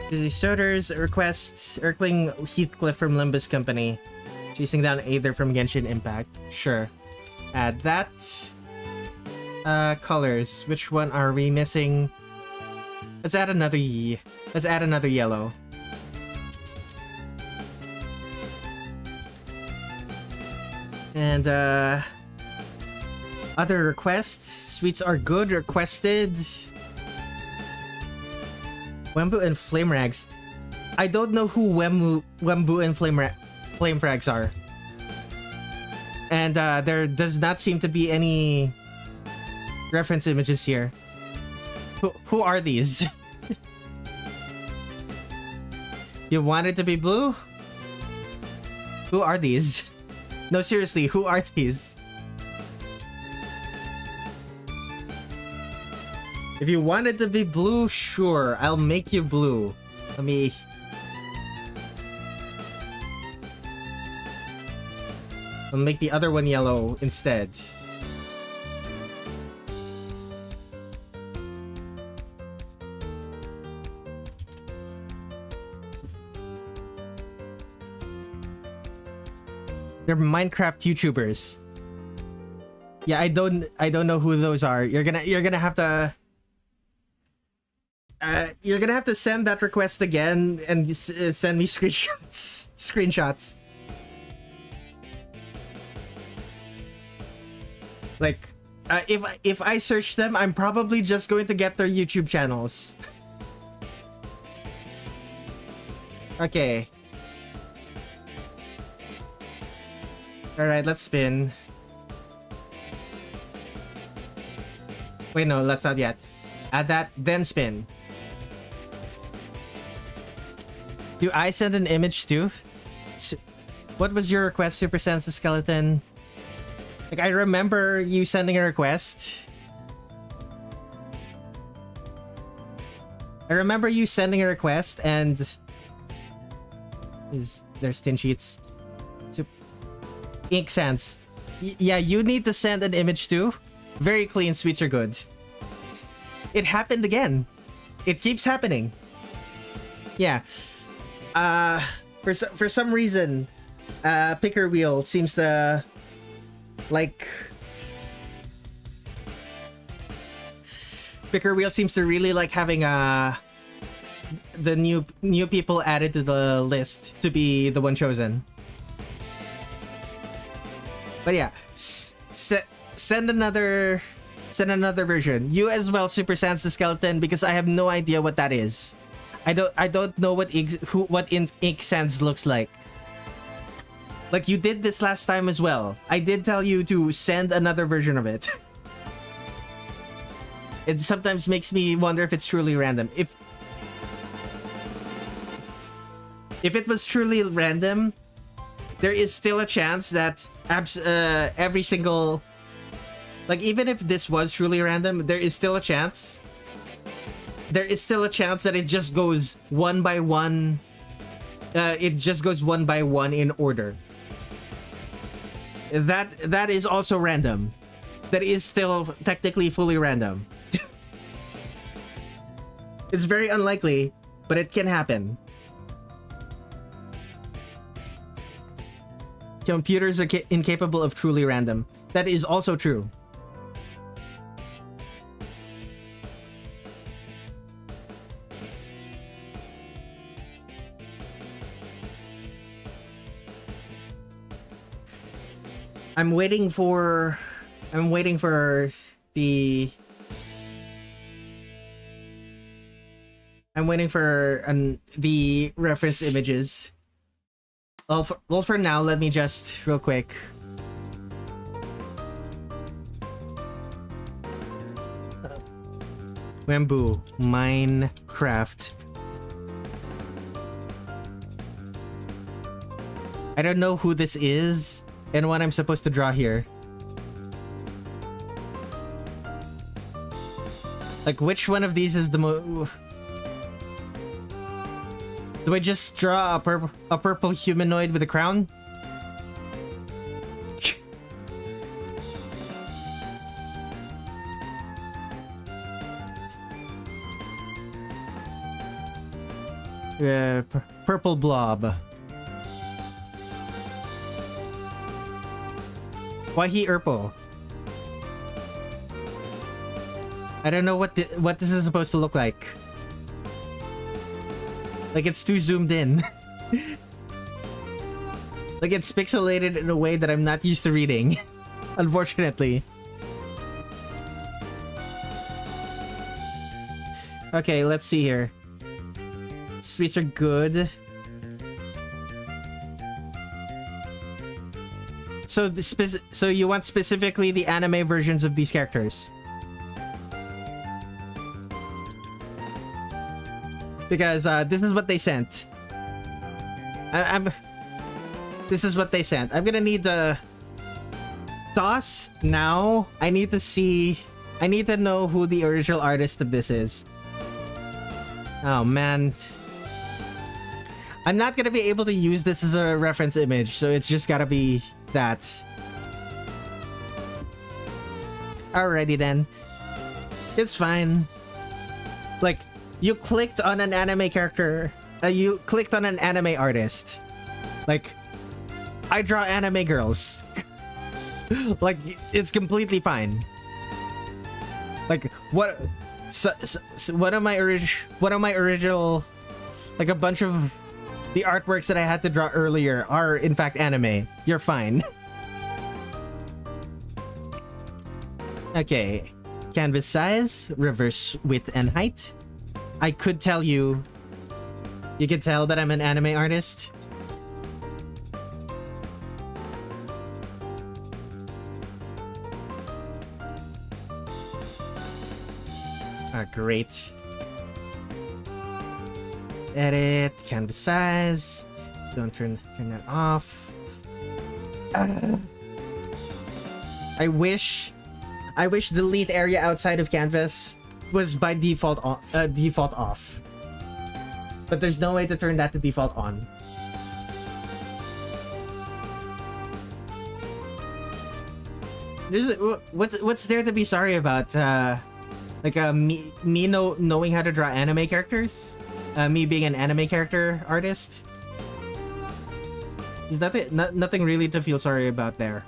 Fizzy Soders request Erkling Heathcliff from Limbus Company. Chasing down Aether from Genshin Impact. Sure. Add that. Colors. Which one are we missing? Let's add another yellow. And other requests. Sweets are good. Requested. Wembu and Flame Rags. I don't know who Wembu and Flame Frags are. And there does not seem to be any reference images here. Who are these? You want it to be blue? Who are these? No, seriously, who are these? If you want it to be blue, sure, I'll make you blue. Let me... I'll make the other one yellow instead. They're Minecraft YouTubers. Yeah, I don't know who those are. You're gonna have to send that request again and send me screenshots. Like, if I search them, I'm probably just going to get their YouTube channels. Okay. Alright, let's spin. Wait, no, let's not yet. Add that, then spin. Do I send an image too? What was your request, Super Sense Skeleton? Like, I remember you sending a request. I remember you sending a request and... There's tin sheets. Ink Sans. Yeah, you need to send an image too. Very clean, sweets are good. It happened again. It keeps happening. Yeah. For some reason, Picker Wheel seems to... Like... Picker Wheel seems to really like having the new people added to the list to be the one chosen. But yeah, send another version. You as well, Super Sans the Skeleton, because I have no idea what that is. I don't know what Ink Sans looks like. Like, you did this last time as well. I did tell you to send another version of it. It sometimes makes me wonder if it's truly random. If it was truly random, there is still a chance that every single... Like, even if this was truly random, there is still a chance. There is still a chance that it just goes one by one. It just goes one by one in order. That is also random. That is still technically fully random. It's very unlikely, but it can happen. Computers are incapable of truly random. That is also true. I'm waiting for the... I'm waiting for the reference images. Well, for now, let me just real quick. Wamboo, Minecraft. I don't know who this is and what I'm supposed to draw here. Like, which one of these is the Do I just draw a purple humanoid with a crown? Purple blob. Why he purple? I don't know what this is supposed to look like. Like, it's too zoomed in. Like, it's pixelated in a way that I'm not used to reading. Unfortunately. Okay, let's see here. Sweets are good. So you want specifically the anime versions of these characters? Because this is what they sent. This is what they sent. I'm gonna need to toss now. I need to know who the original artist of this is. Oh man. I'm not gonna be able to use this as a reference image, so it's just gotta be that. Alrighty then. It's fine. Like, you clicked on an anime character. You clicked on an anime artist. Like, I draw anime girls. Like, it's completely fine. Like, what? So one of my original, like, a bunch of the artworks that I had to draw earlier are in fact anime. You're fine. Okay, canvas size, reverse width and height. I could tell you. You can tell that I'm an anime artist. Great. Edit, canvas size. Don't turn that off. I wish delete area outside of canvas was by default off. But there's no way to turn that to default on. What's there to be sorry about? Me knowing how to draw anime characters? Me being an anime character artist? Is that it? Nothing really to feel sorry about there.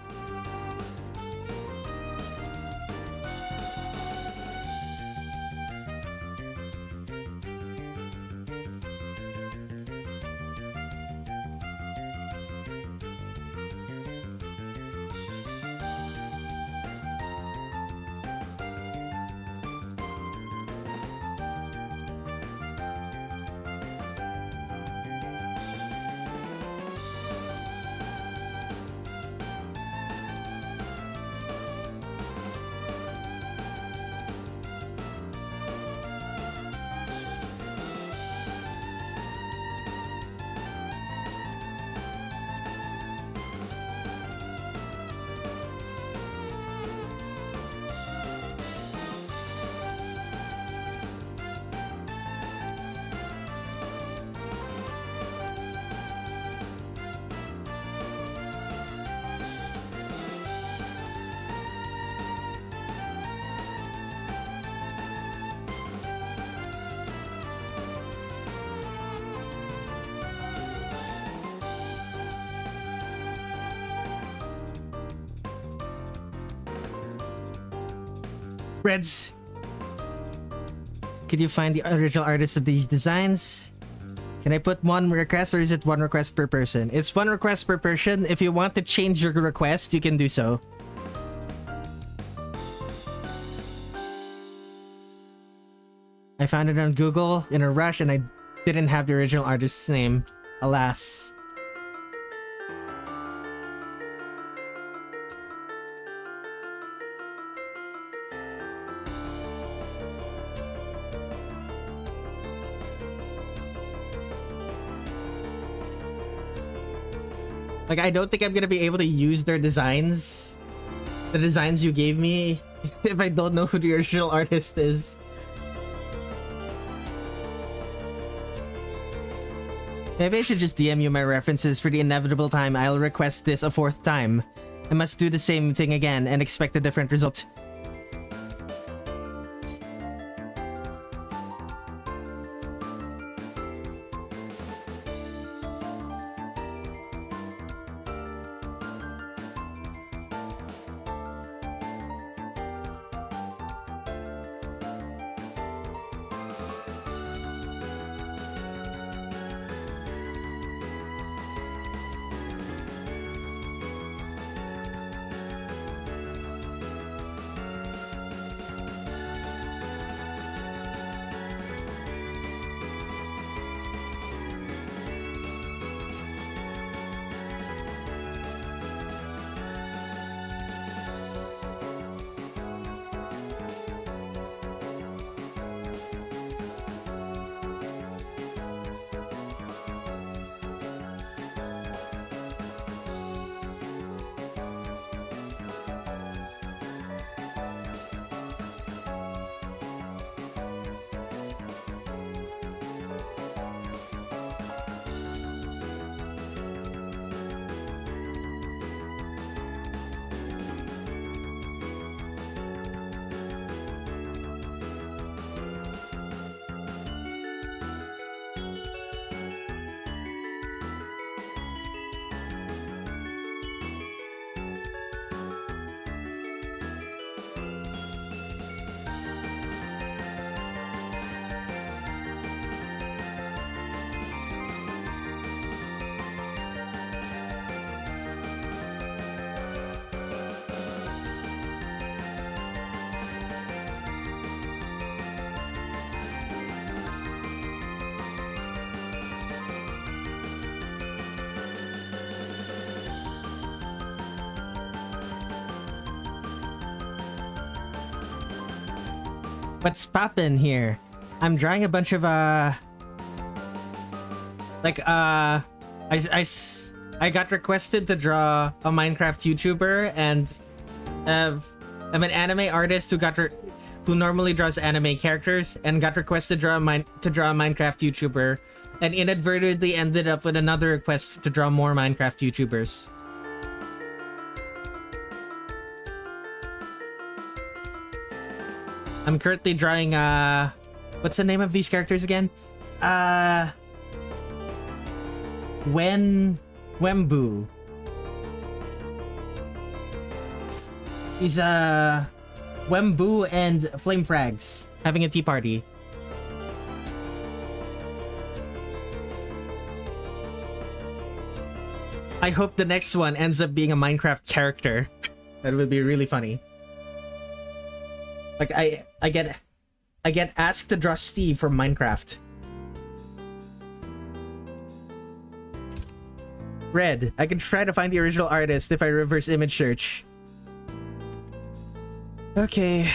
Reds, could you find the original artist of these designs? Can I put one request or is it one request per person? It's one request per person. If you want to change your request, you can do so. I found it on Google in a rush and I didn't have the original artist's name. Alas. Like, I don't think I'm gonna be able to use their designs. The designs you gave me, if I don't know who the original artist is. Maybe I should just DM you my references for the inevitable time I'll request this a 4th time. I must do the same thing again and expect a different result. What's poppin' here? I'm drawing a bunch of I got requested to draw a Minecraft YouTuber, and I'm an anime artist who normally draws anime characters, and got requested to draw a Minecraft YouTuber, and inadvertently ended up with another request to draw more Minecraft YouTubers. I'm currently drawing what's the name of these characters again? Wembu. He's Wembu and Flame Frags having a tea party. I hope the next one ends up being a Minecraft character. That would be really funny. Like I get asked to draw Steve from Minecraft. Red, I can try to find the original artist if I reverse image search. Okay,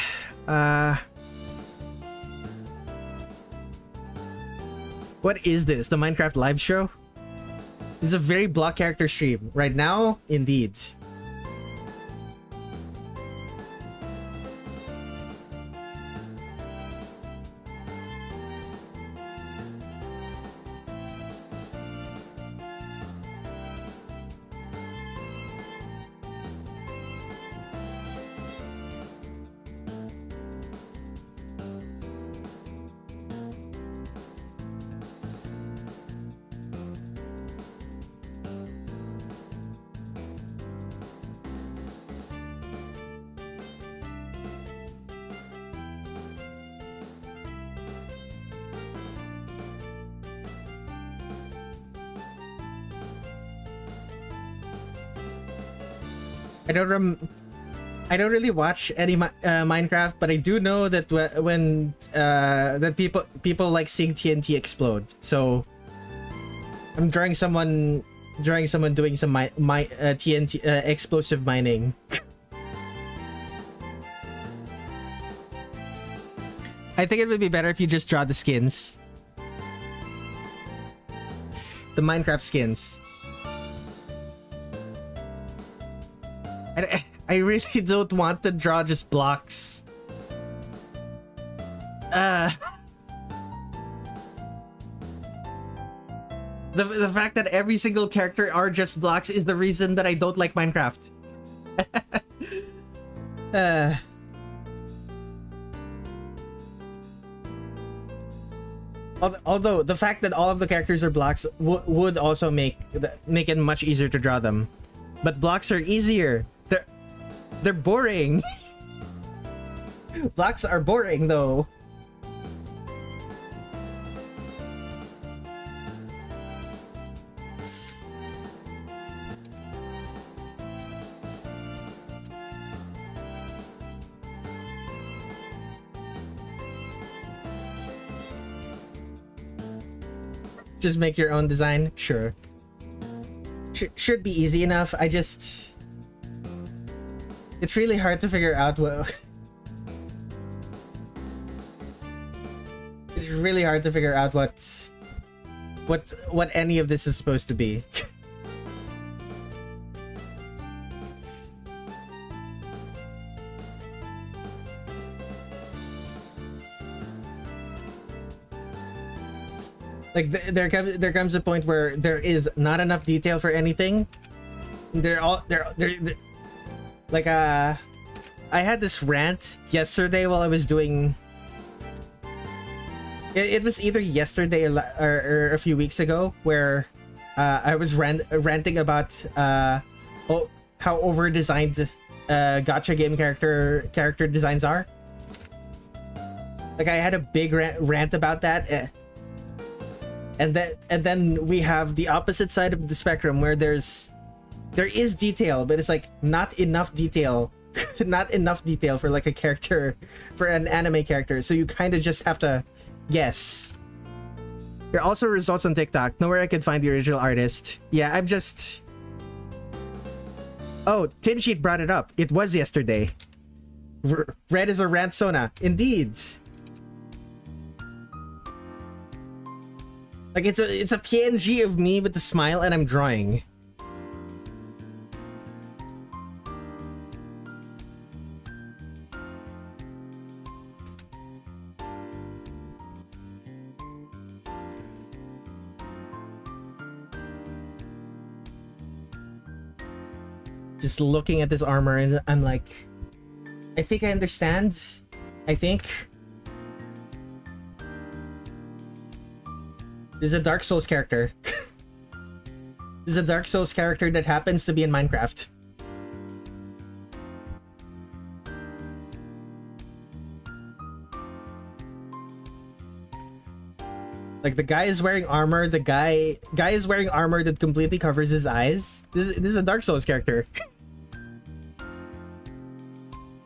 what is this? The Minecraft live show? This is a very block character stream. Right now, indeed. I don't I don't really watch any Minecraft, but I do know that when that people like seeing TNT explode. So I'm drawing someone doing some TNT explosive mining. I think it would be better if you just draw the skins. The Minecraft skins. I really don't want to draw just blocks. The fact that every single character are just blocks is the reason that I don't like Minecraft. Although the fact that all of the characters are blocks would also make it much easier to draw them. But blocks are easier. They're boring. Blocks are boring though. Just make your own design? Sure. Should be easy enough. It's really hard to figure out what... It's really hard to figure out what any of this is supposed to be. Like there comes a point where there is not enough detail for anything. They're like I had this rant yesterday while I was doing. It was either yesterday or a few weeks ago where I was ranting about how over designed gacha game character designs are. Like I had a big rant about that. And then we have the opposite side of the spectrum where there is detail, but it's like not enough detail. Not enough detail for like a character, for an anime character. So you kind of just have to guess. There are also results on TikTok. Nowhere I could find the original artist. Yeah, I'm just... Oh, Tin Sheet brought it up. It was yesterday. Red is a rant Sona. Indeed. Like it's a PNG of me with the smile and I'm drawing. Just looking at this armor and I'm like, I think I understand. I think. This is a Dark Souls character. This is a Dark Souls character that happens to be in Minecraft. Like the guy is wearing armor. The guy is wearing armor that completely covers his eyes. This is a Dark Souls character.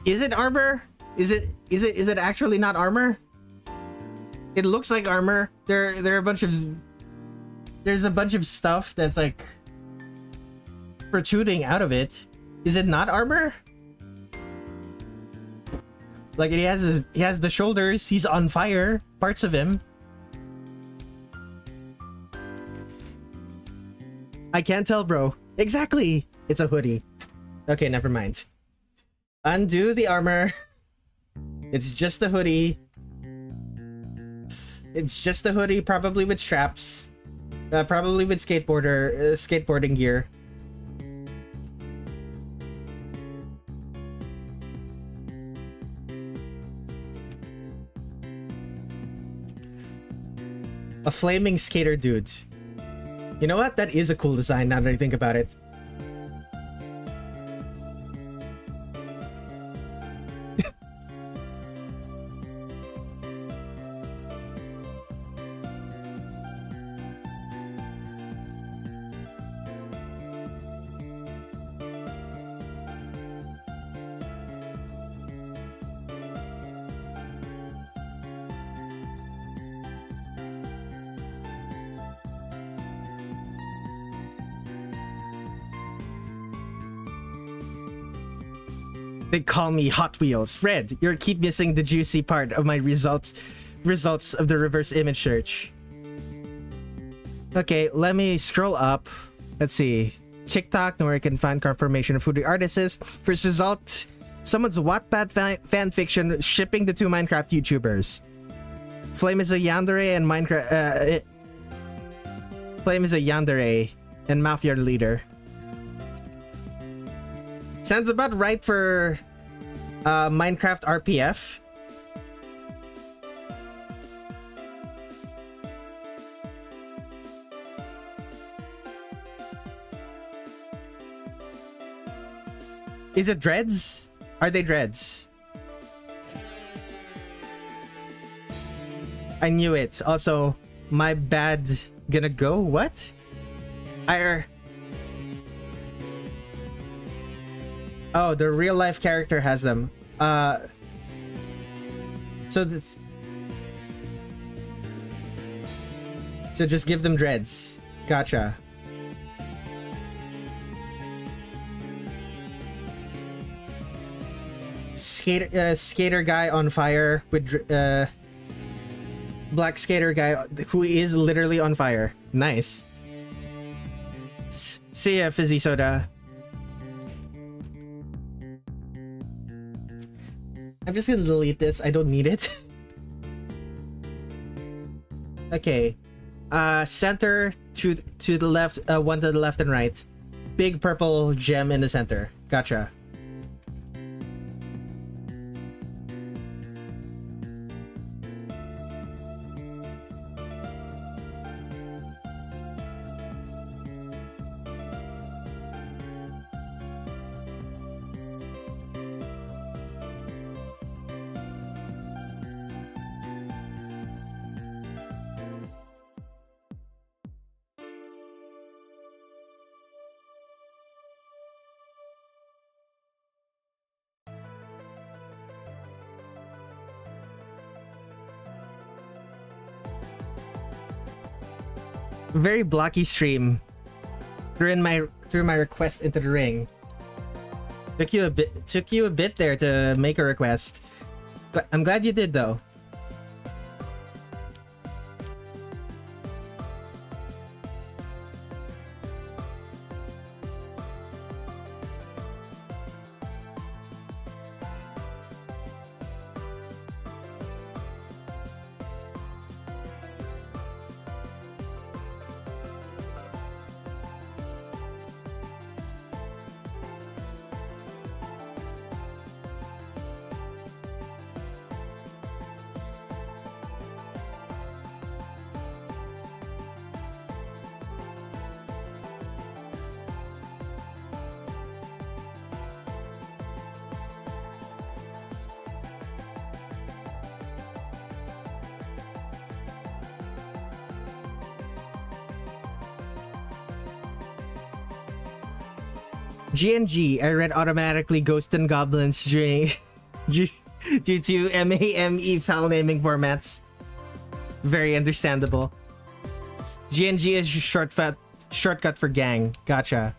Is it armor? Is it actually not armor? It looks like armor. There's a bunch of stuff that's like protruding out of it. Is it not armor? Like he has the shoulders. He's on fire. Parts of him. I can't tell, bro. Exactly. It's a hoodie. Okay, never mind. Undo the armor. It's just a hoodie. It's just a hoodie, probably with straps. Probably with skateboarding gear. A flaming skater dude. You know what? That is a cool design now that I think about it. They call me Hot Wheels. Fred, you keep missing the juicy part of my results of the reverse image search. Okay, let me scroll up. Let's see. TikTok, where I can find confirmation of who the artist is. First result, someone's Wattpad fan fiction shipping the two Minecraft YouTubers. Flame is a yandere and Minecraft. Flame is a yandere and Mafia leader. Sounds about right for Minecraft RPF. Is it dreads? Are they dreads? I knew it. Also, my bad gonna go? What? Oh, the real life character has them. So just give them dreads. Gotcha. Skater guy on fire with black skater guy who is literally on fire. Nice. See ya, Fizzy Soda. I'm just gonna delete this. I don't need it. Okay. Center to the left, one to the left and right. Big purple gem in the center. Gotcha. Very blocky stream. Threw my request into the ring. Took you a bit there to make a request. I'm glad you did though. GNG, I read automatically Ghost and Goblins due to MAME file naming formats. Very understandable. GNG is shortcut for gang. Gotcha.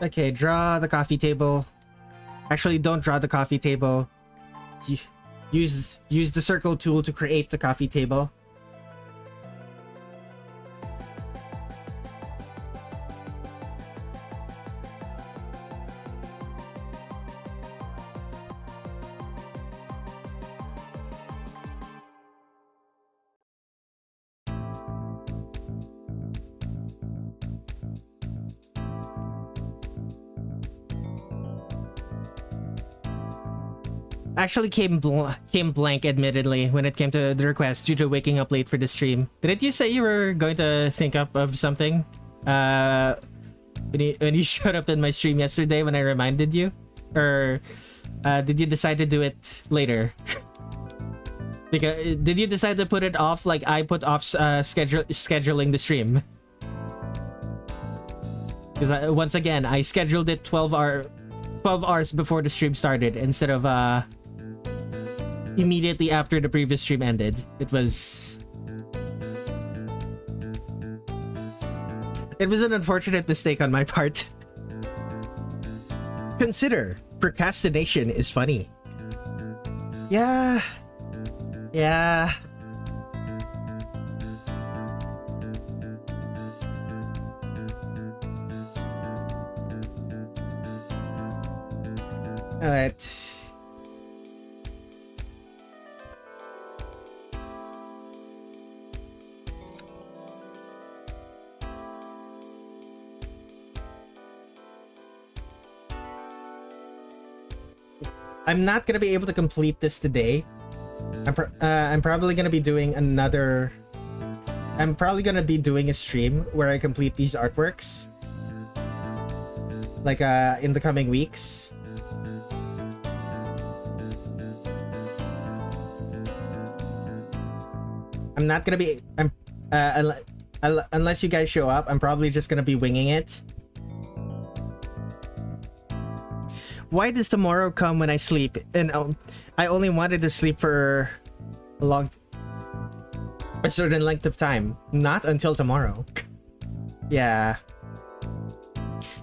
Okay, draw the coffee table. Actually, don't draw the coffee table. Use the circle tool to create the coffee table. actually came blank, admittedly, when it came to the request due to waking up late for the stream. Didn't you say you were going to think up of something? When you showed up in my stream yesterday when I reminded you? Or did you decide to do it later? Because did you decide to put it off like I put off scheduling the stream? Because once again, I scheduled it 12 hours before the stream started instead of immediately after the previous stream ended. It was an unfortunate mistake on my part. Consider procrastination is funny. Yeah. Alright. I'm not gonna be able to complete this today. I'm probably gonna be doing another... I'm probably gonna be doing a stream where I complete these artworks. Like, in the coming weeks. I'm not gonna be... unless you guys show up, I'm probably just gonna be winging it. Why does tomorrow come when I sleep? And I only wanted to sleep for a certain length of time. Not until tomorrow. Yeah.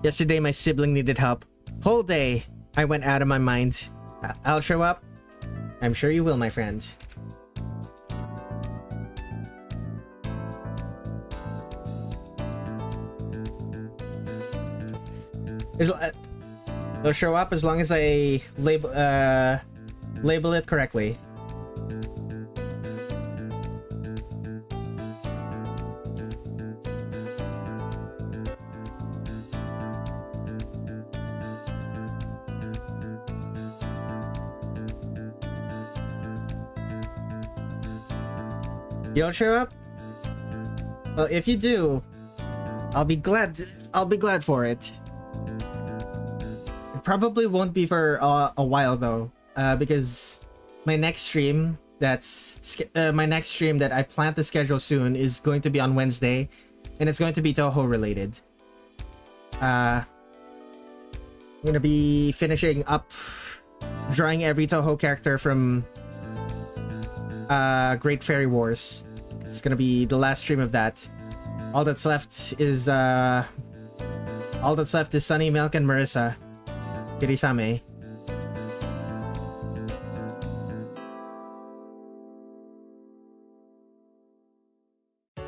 Yesterday my sibling needed help. Whole day I went out of my mind. I'll show up. I'm sure you will, my friend. They'll show up as long as I label it correctly. You'll show up? Well, if you do, I'll be glad for it. Probably won't be for a while though, because my next stream that I plan to schedule soon is going to be on Wednesday, and it's going to be Toho related. I'm gonna be finishing up drawing every Toho character from Great Fairy Wars. It's gonna be the last stream of that. All that's left is Sunny, Milk, and Marissa. Kirisame. I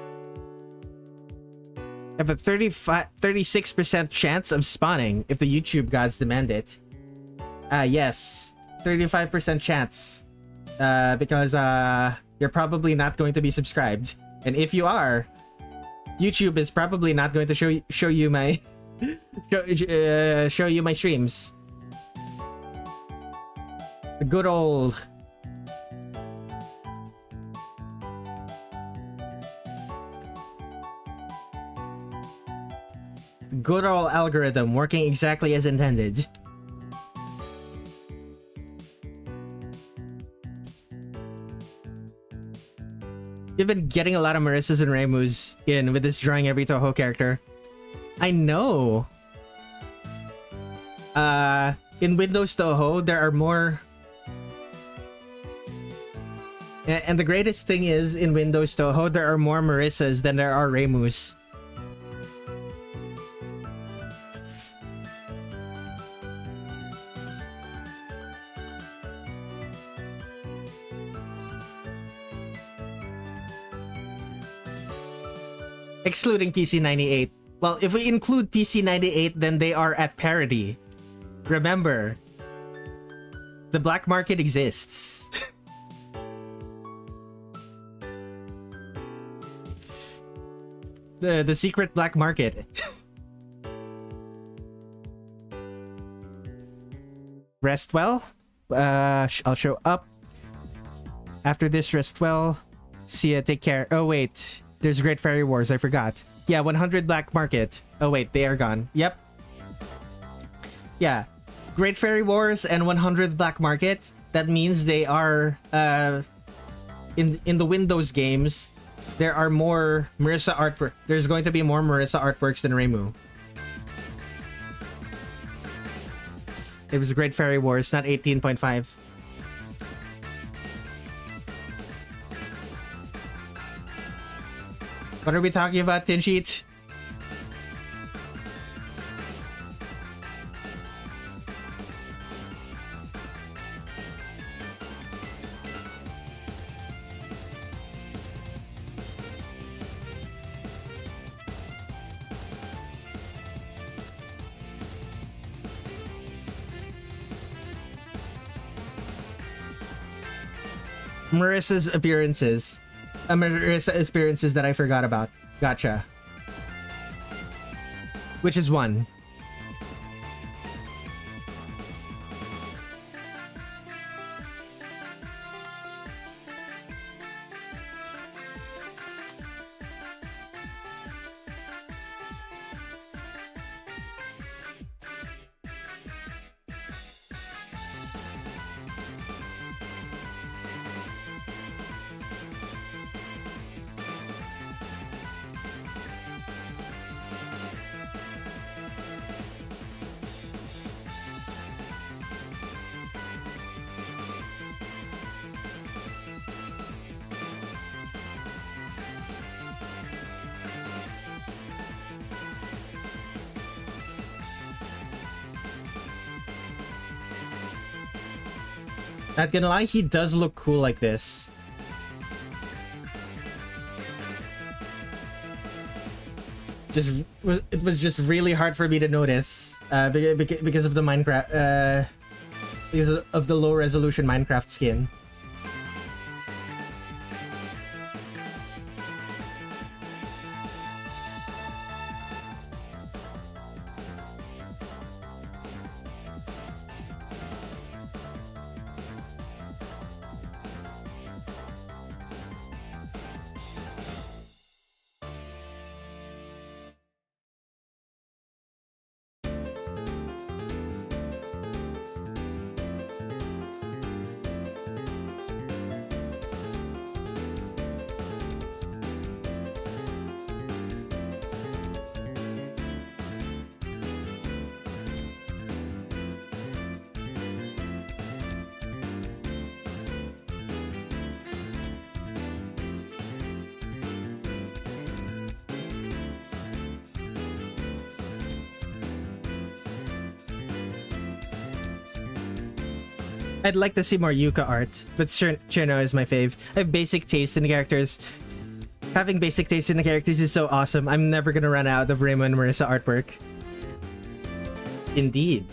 have a 36% chance of spawning if the YouTube gods demand it. Yes. 35% chance. Because you're probably not going to be subscribed. And if you are, YouTube is probably not going to show you my show you my streams. The good old algorithm working exactly as intended. You've been getting a lot of Marissas and Reimus in with this drawing every Toho character. I know. In Windows Toho, there are more. And the greatest thing is, in Windows Toho, there are more Marissas than there are Reimus. Excluding PC98. Well, if we include PC98, then they are at parity. Remember, the black market exists. The secret black market. Rest well? I'll show up. After this, rest well. See ya, take care. Oh, wait. There's Great Fairy Wars, I forgot. Yeah, 100 Black Market. Oh, wait, they are gone. Yep. Yeah. Great Fairy Wars and 100 Black Market. That means they are, in the Windows games, there are more Marissa artwork. There's going to be more Marissa artworks than Reimu. It was Great Fairy Wars, not 18.5. What are we talking about, Tin Sheet? Marissa's appearances. Marissa's appearances that I forgot about. Gotcha. Which is one. Not gonna lie, he does look cool like this. It was just really hard for me to notice because of the Minecraft, because of the low resolution Minecraft skin. I'd like to see more Yuka art, but Cherno is my fave. I have basic taste in the characters. Having basic taste in the characters is so awesome. I'm never gonna run out of Reimu and Marissa artwork. Indeed.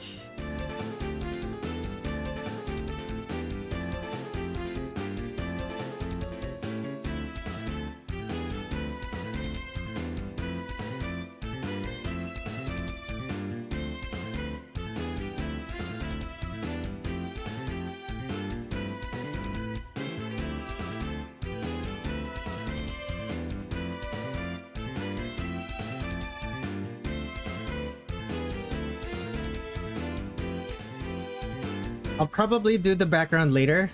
I'll probably do the background later.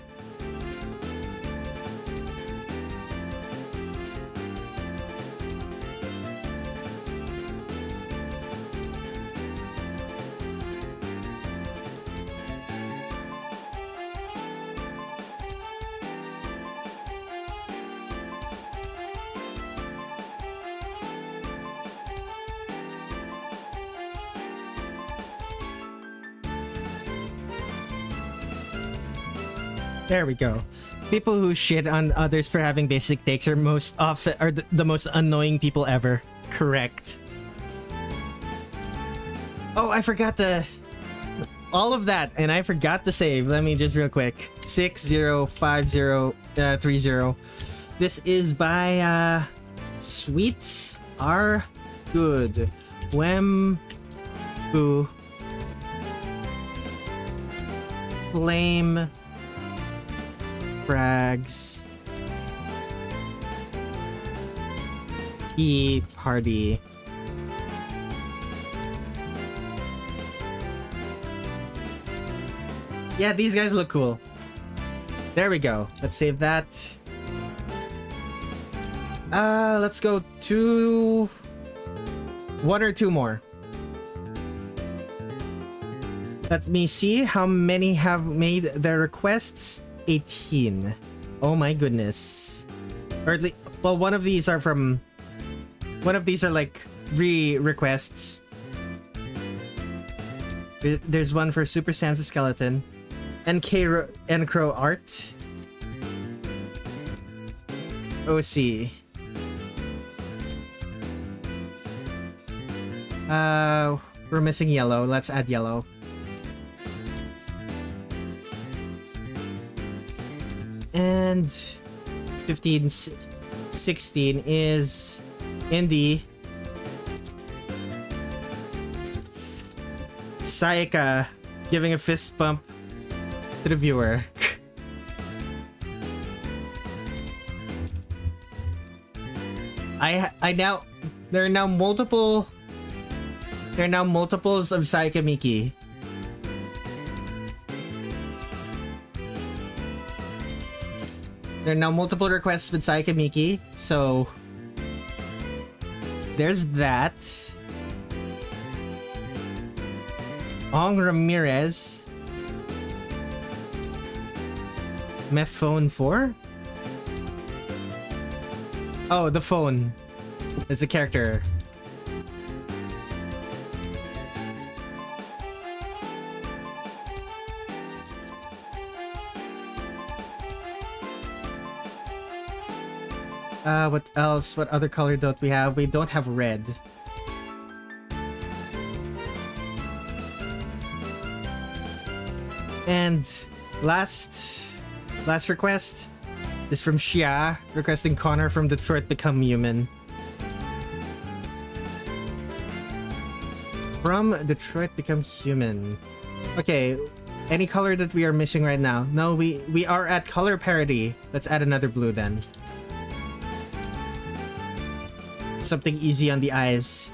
There we go. People who shit on others for having basic takes are the most annoying people ever. Correct. Oh, I forgot to... all of that, and I forgot to save. Let me just real quick. 605030. This is by Sweets Are Good. Wem Boo. Flame. Frags. Tea party. Yeah, these guys look cool. There we go. Let's save that. Let's go to 1 or 2 more. Let me see how many have made their requests. 18. Oh my goodness. Or at least, well, one of these are like requests. There's one for Super Sansa Skeleton. Crow Art. OC. We're missing yellow. Let's add yellow. And 15, 16 is Indie. Sayaka giving a fist bump to the viewer. There are now multiples of Sayaka Miki. There are now multiple requests with Sayaka Miki, so there's that. Ong Ramirez. Phone 4? Oh, the phone. It's a character. What else? What other color don't we have? We don't have red. And last request is from Xia, requesting Connor from Detroit become human. From Detroit become human. Okay, any color that we are missing right now? No, we are at color parity. Let's add another blue then. Something easy on the eyes.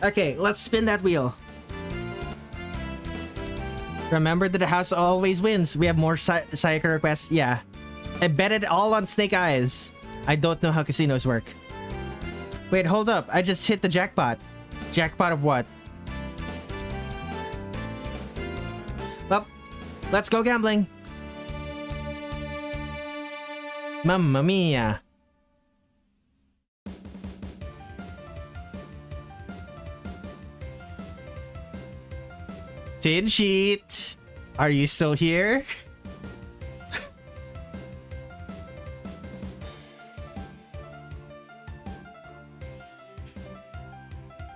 Okay, let's spin that wheel. Remember that the house always wins. We have more Sayaka requests. Yeah. I bet it all on Snake Eyes. I don't know how casinos work. Wait, hold up. I just hit the jackpot. Jackpot of what? Well, let's go gambling. Mamma mia. Tin Sheet, are you still here?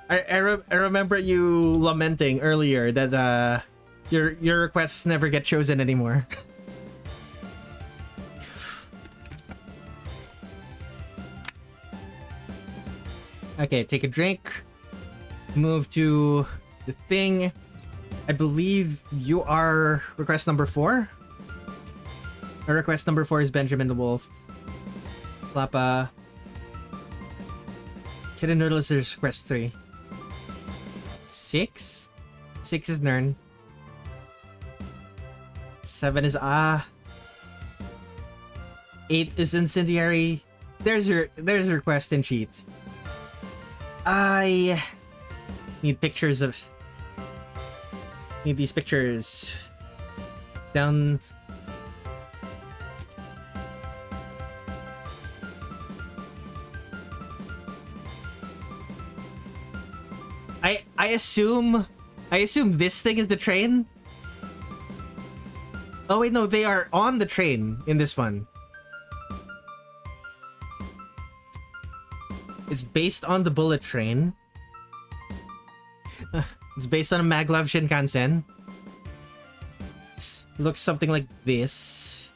I remember you lamenting earlier that your requests never get chosen anymore. Okay, take a drink. Move to the thing. I believe you are request number 4. Our request number 4 is Benjamin the Wolf. Lapa. Kid Noodle is request 3. 6? 6 is Nern. 7 is 8 is Incendiary. There's your request and cheat. I need pictures of... Need these pictures. Down... I assume this thing is the train? Oh wait, no, they are on the train in this one. It's based on the bullet train. It's based on a Maglev Shinkansen. Looks something like this.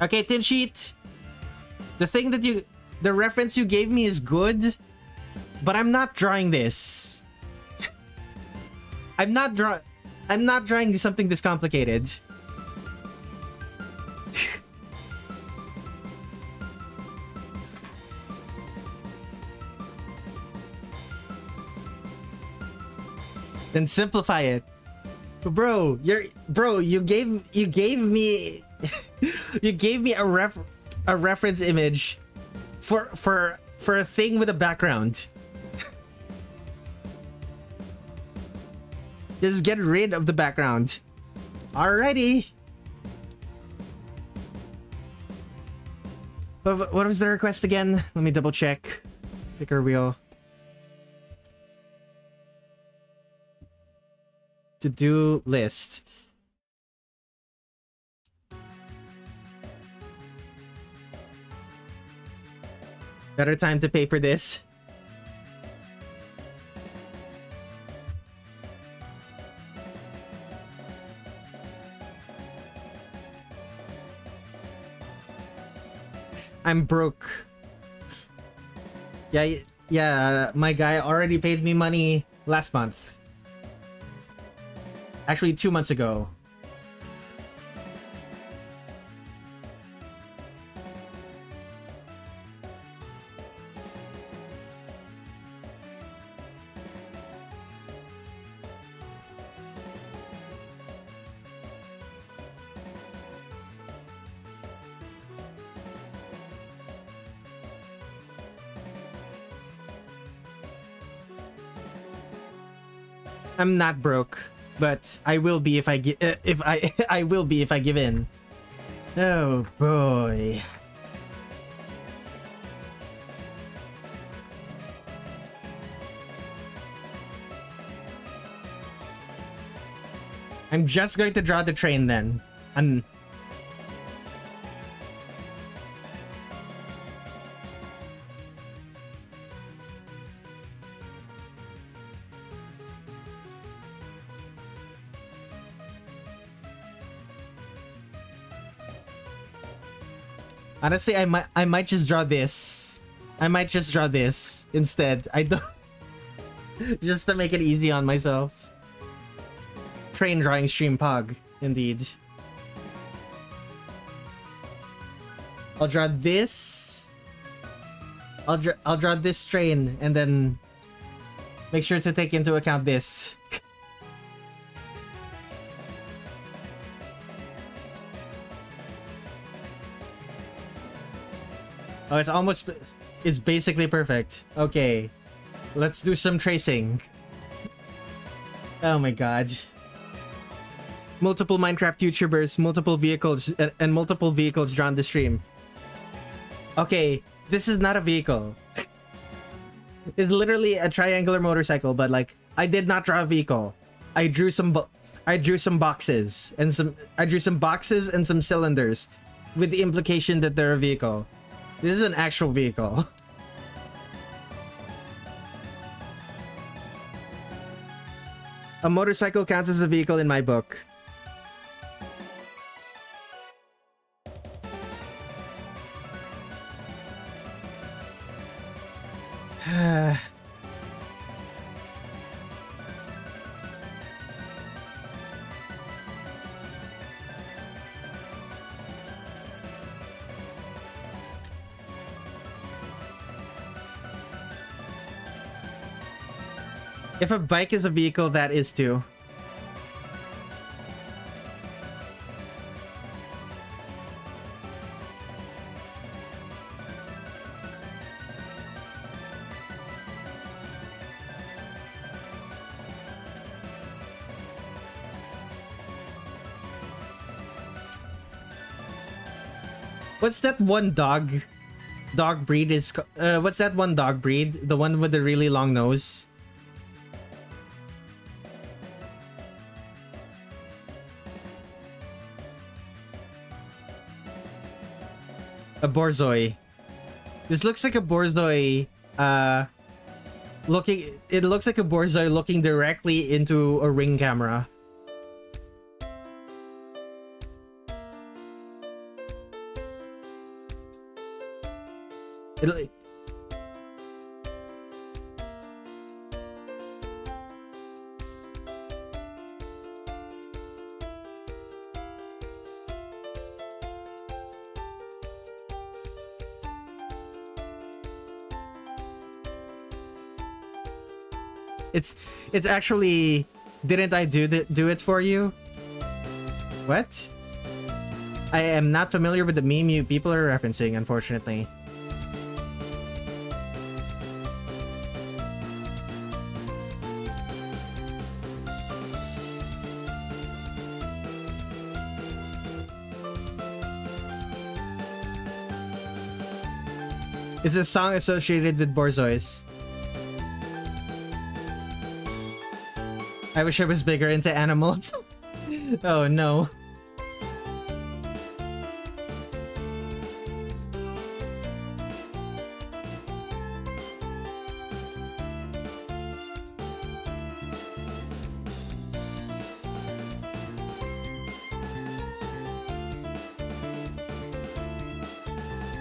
Okay, Tin Sheet. The reference you gave me is good, but I'm not drawing this. I'm not drawing something this complicated. Then simplify it. Bro, you gave me you gave me a reference image for a thing with a background. Just get rid of the background. Alrighty. What was the request again? Let me double check. Picker wheel. To-do list. Better time to pay for this. I'm broke. Yeah, my guy already paid me money last month. Actually, 2 months ago. I'm not broke, but I will be if I I will be if I give in. Oh boy. I'm just going to draw the train then. Honestly, I might just draw this. I might just draw this instead. I don't just to make it easy on myself. Train drawing stream pog, indeed. I'll draw this. I'll draw this train and then make sure to take into account this. Oh, it's basically perfect. Okay, let's do some tracing. Oh my god. Multiple Minecraft YouTubers, multiple vehicles, and multiple vehicles drawn the stream. Okay, this is not a vehicle. It's literally a triangular motorcycle, but like, I did not draw a vehicle. I drew some boxes and some cylinders with the implication that they're a vehicle. This is an actual vehicle. A motorcycle counts as a vehicle in my book. If a bike is a vehicle, that is too. What's that one dog breed is? What's that one dog breed? The one with the really long nose? A Borzoi. This looks like a Borzoi, it looks like a Borzoi looking directly into a Ring camera. It'll... It's actually... Didn't I do it for you? What? I am not familiar with the meme you people are referencing, unfortunately. Is this song associated with Borzois? I wish I was bigger into animals. Oh no.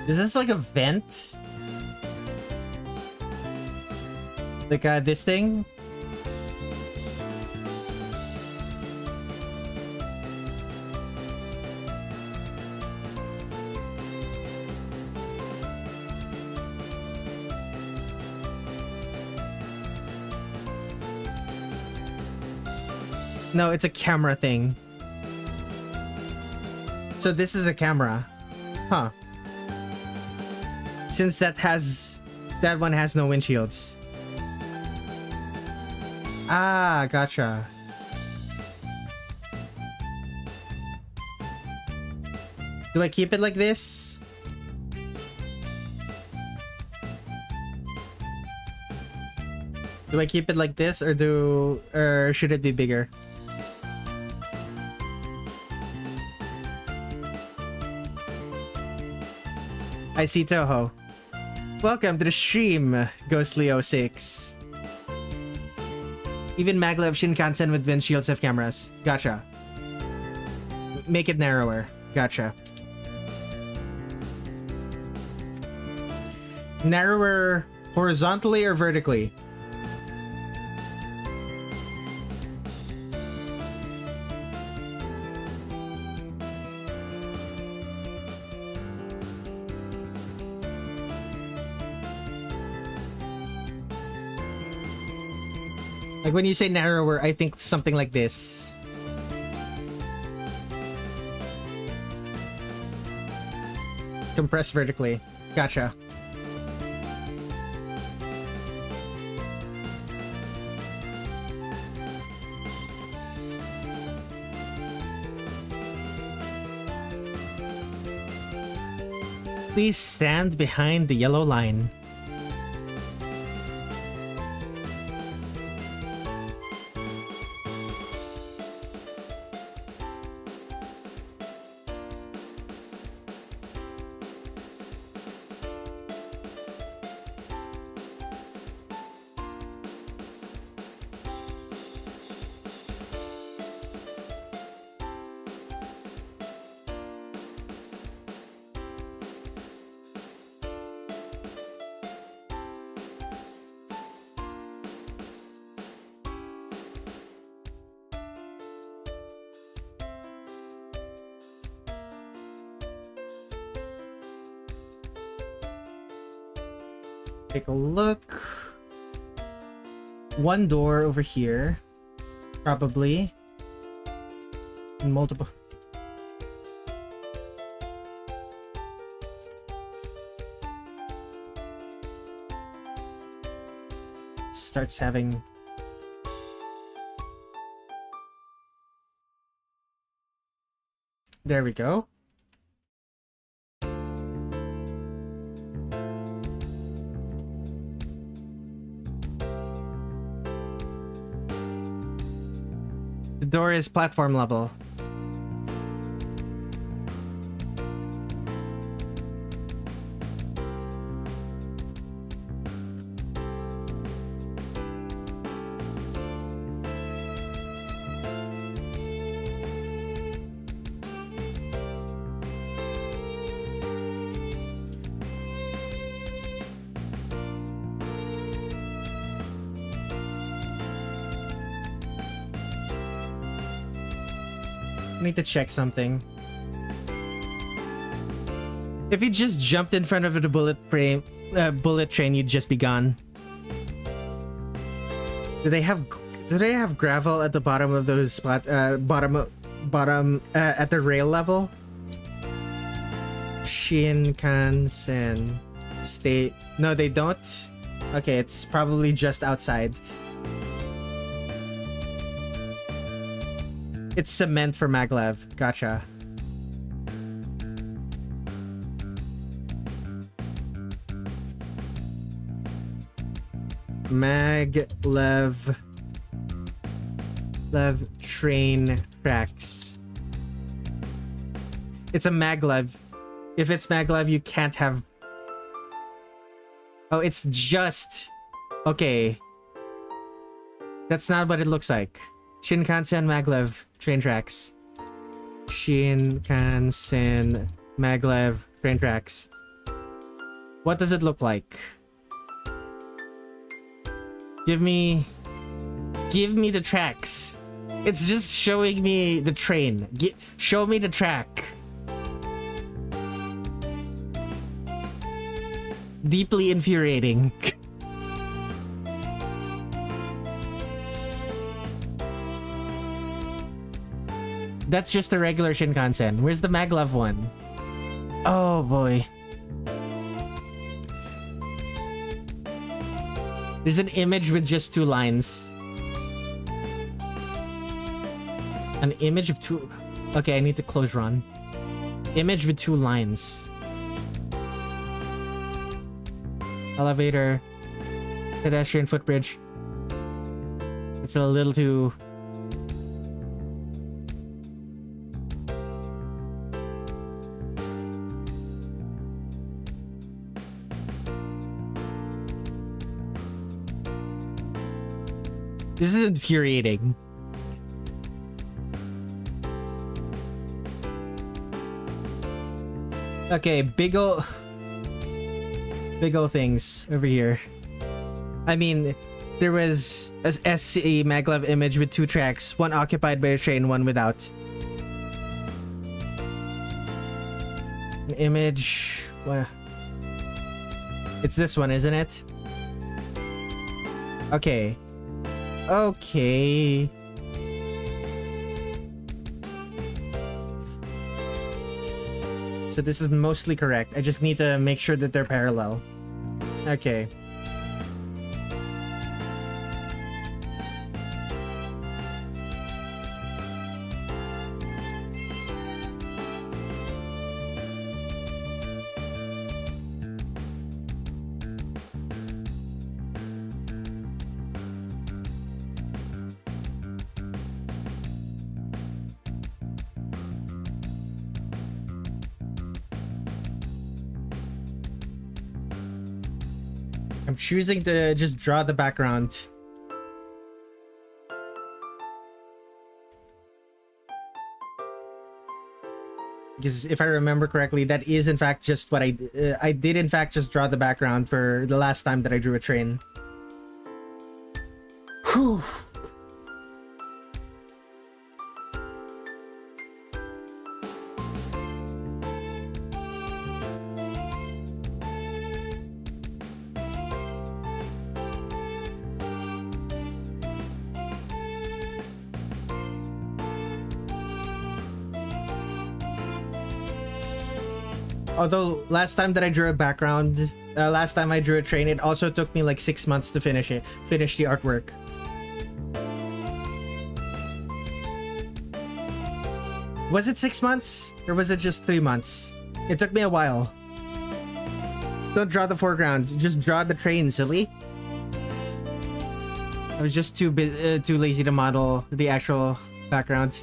Is this like a vent? Like this thing? No, it's a camera thing. So this is a camera. Huh. Since that one has no windshields. Ah, gotcha. Do I keep it like this? Do I keep it like this or should it be bigger? I see Toho. Welcome to the stream, Ghostly06. Even maglev Shinkansen with windshields have cameras. Gotcha. Make it narrower. Gotcha. Narrower horizontally or vertically? Like when you say narrower, I think something like this. Compress vertically. Gotcha. Please stand behind the yellow line. Take a look. One door over here. Probably. And multiple. Starts having... There we go. The door is platform level. I need to check something. If you just jumped in front of the bullet train, you'd just be gone. Do they have gravel at the bottom of those spot? Bottom at the rail level? Shinkansen state. No, they don't. Okay, it's probably just outside. It's cement for maglev. Gotcha. Maglev train tracks. It's a maglev. If it's maglev, you can't have... Oh, it's just... Okay. That's not what it looks like. Shinkansen maglev train tracks. Shinkansen maglev train tracks. What does it look like? Give me the tracks. It's just showing me the train. Show me the track. Deeply infuriating. That's just a regular Shinkansen. Where's the maglev one? Oh boy. There's an image with just 2 lines. An image of 2... Okay, I need to close run. Image with 2 lines. Elevator. Pedestrian footbridge. It's a little too... This is infuriating. Okay, big ol' things over here. I mean, there was a SCE maglev image with 2 tracks, one occupied by a train, one without. An image... What? It's this one, isn't it? Okay. Okay. So this is mostly correct. I just need to make sure that they're parallel. Okay. I'm choosing to just draw the background. Because if I remember correctly, that is in fact just what I did in fact just draw the background for the last time that I drew a train. Whew. Although last time that I drew a background, last time I drew a train, it also took me like 6 months to finish the artwork. Was it 6 months? Or was it just 3 months? It took me a while. Don't draw the foreground, just draw the train, silly. I was just too lazy to model the actual background.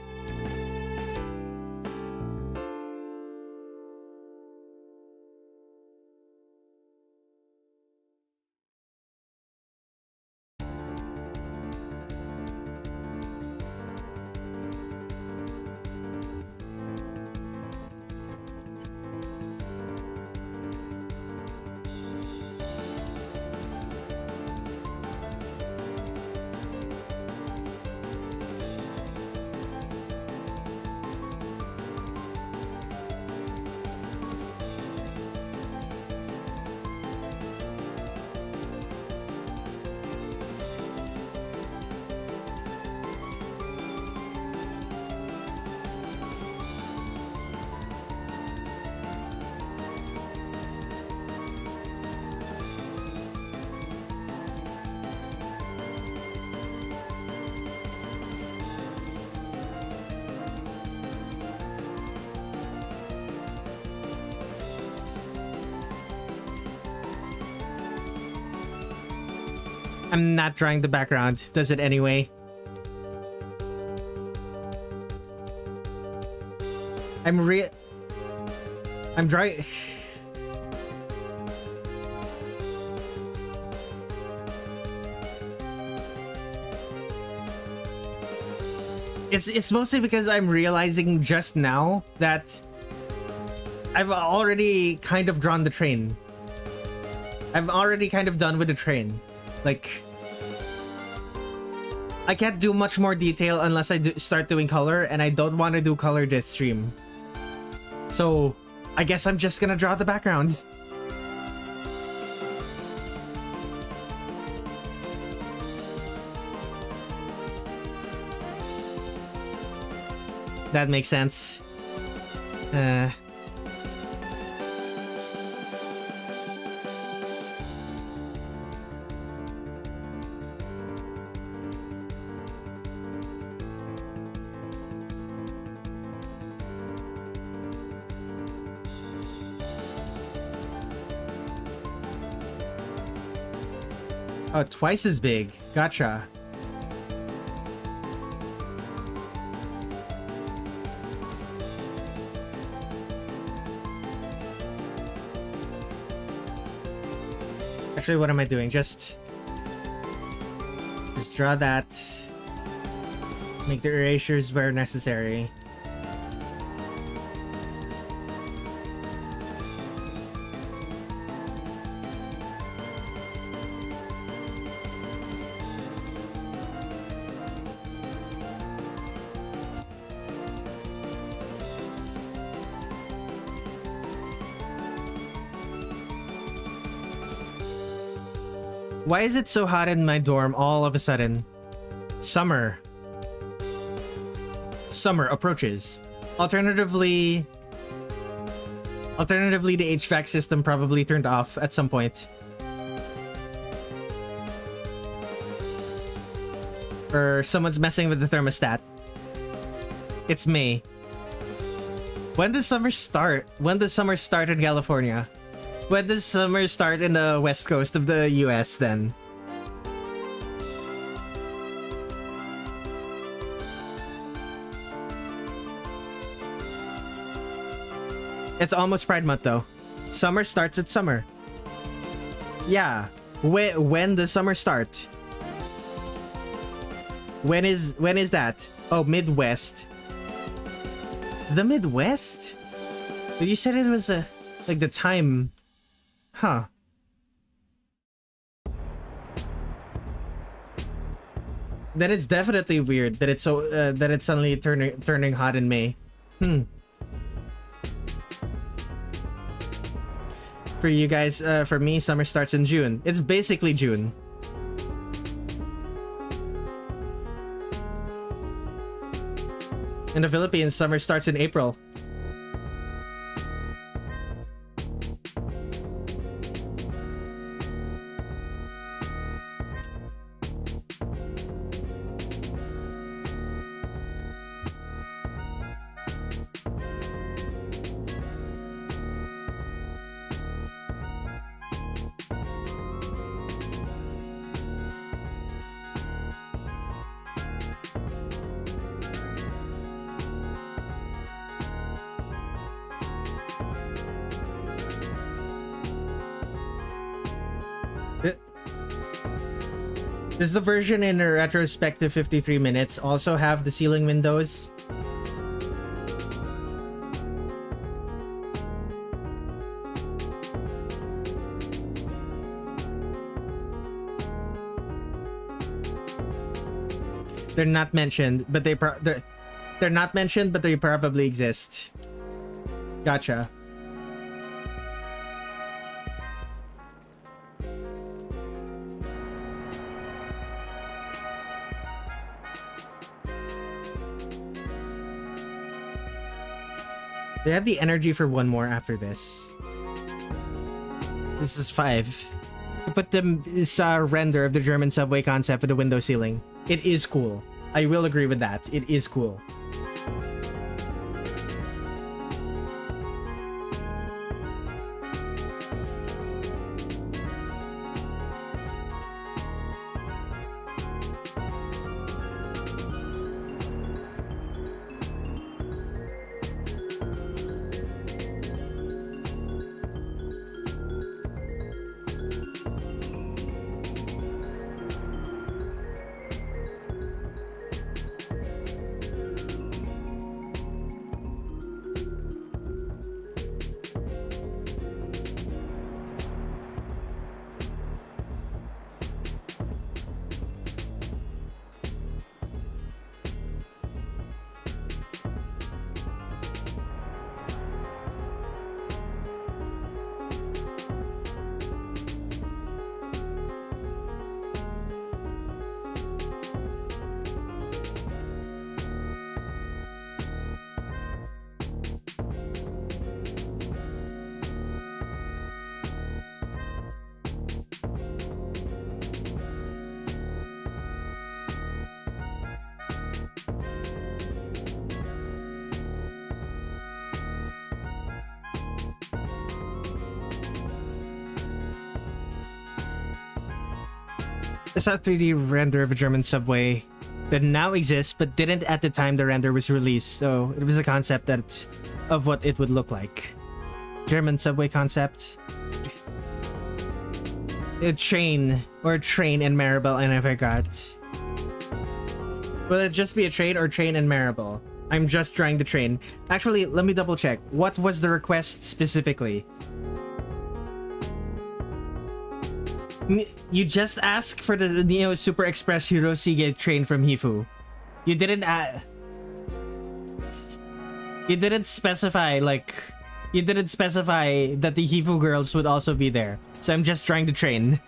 I'm not drawing the background. Does it anyway? I'm drawing... It's mostly because I'm realizing just now that I've already kind of drawn the train. I'm already kind of done with the train. Like, I can't do much more detail unless I start doing color, and I don't want to do color this stream. So, I guess I'm just gonna draw the background. That makes sense. Oh, twice as big. Gotcha. Actually, what am I doing? Just draw that. Make the erasures where necessary. Why is it so hot in my dorm all of a sudden? Summer. Summer approaches. Alternatively, the HVAC system probably turned off at some point. Or someone's messing with the thermostat. It's May. When does summer start? When does summer start in California? When does summer start in the west coast of the US then? It's almost Pride Month though. Summer starts at summer. Yeah. When does summer start? When is that? Oh, Midwest. The Midwest? But you said it was like the time. Huh. Then it's definitely weird that it's so that it's suddenly turning hot in May. For you guys, for me, summer starts in June. It's basically June. In the Philippines, summer starts in April. Does the version in a retrospective 53 minutes also have the ceiling windows? They're not mentioned, but they're not mentioned, but they probably exist. Gotcha. They have the energy for one more after this. This is 5. I put this render of the German subway concept for the window ceiling. It is cool. I will agree with that. It is cool. I saw a 3D render of a German subway that now exists, but didn't at the time the render was released. So it was a concept that of what it would look like. German subway concept. A train in Maribel, and I forgot. Will it just be a train or train in Maribel? I'm just trying to train. Actually, let me double check. What was the request specifically? You just asked for the Neo Super Express Hiroshige train from Hifu. You didn't You didn't specify, like... You didn't specify that the Hifu girls would also be there. So I'm just trying to train.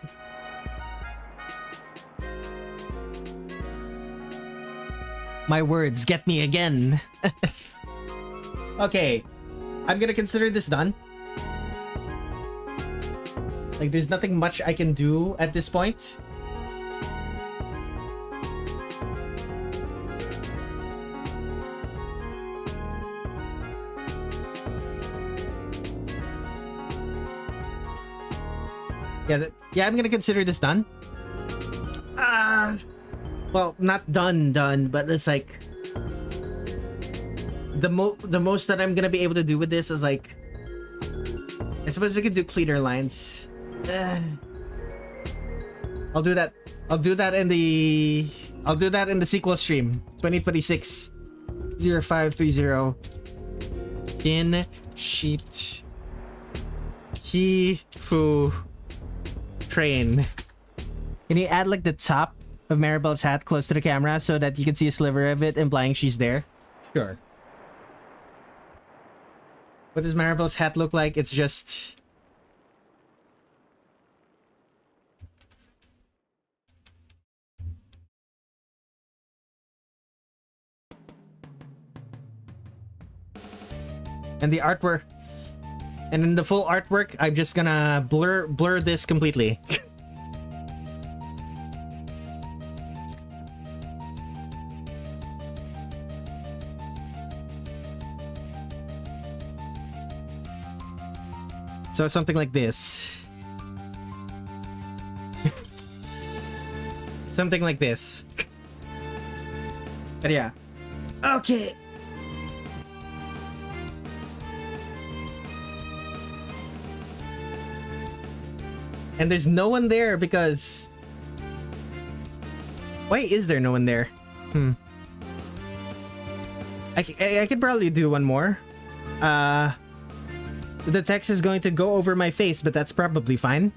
My words get me again. Okay. I'm gonna consider this done. Like, there's nothing much I can do at this point. Yeah, I'm gonna consider this done. Well, not done, but it's like the most that I'm gonna be able to do with this is like, I suppose I could do cleaner lines. I'll do that. I'll do that in the sequel stream. 2026 0530 in sheet Hifu train. Can you add like the top of Maribel's hat close to the camera so that you can see a sliver of it, implying she's there? Sure. What does Maribel's hat look like? It's just... And the artwork... And in the full artwork, I'm just gonna blur this completely. So something like this. Something like this. But yeah. Okay. And there's no one there because... Why is there no one there? I could probably do one more. The text is going to go over my face, but that's probably fine.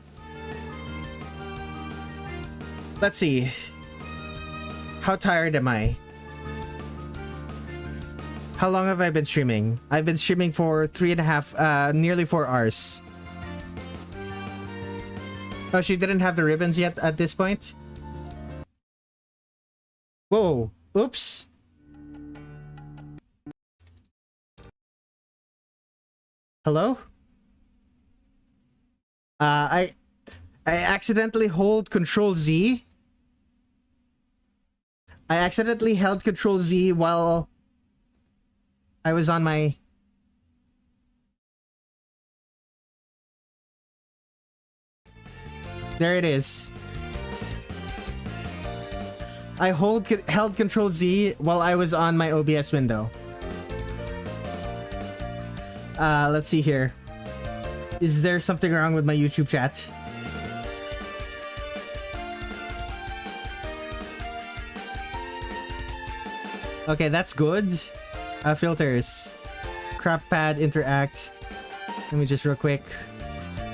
Let's see. How tired am I? How long have I been streaming? I've been streaming for 3.5, nearly 4 hours. Oh, she didn't have the ribbons yet at this point? Whoa. Oops. Hello? I accidentally hold Control Z. I accidentally held Control Z while I was on my... There it is. I held Control Z while I was on my OBS window. Let's see here. Is there something wrong with my YouTube chat? Okay, that's good. Filters. Crop pad, interact. Let me just real quick.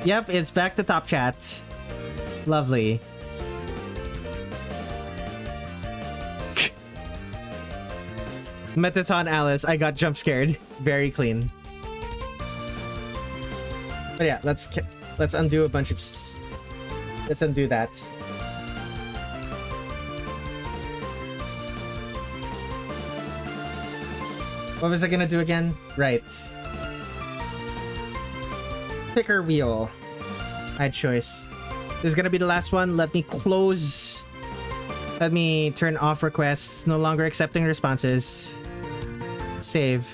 Yep, it's back to top chat. Lovely. Metaton Alice, I got jump scared. Very clean. But yeah, let's undo a bunch of... Let's undo that. What was I gonna do again? Right. Picker wheel. I had choice. This is gonna be the last one. Let me close. Let me turn off requests. No longer accepting responses. Save.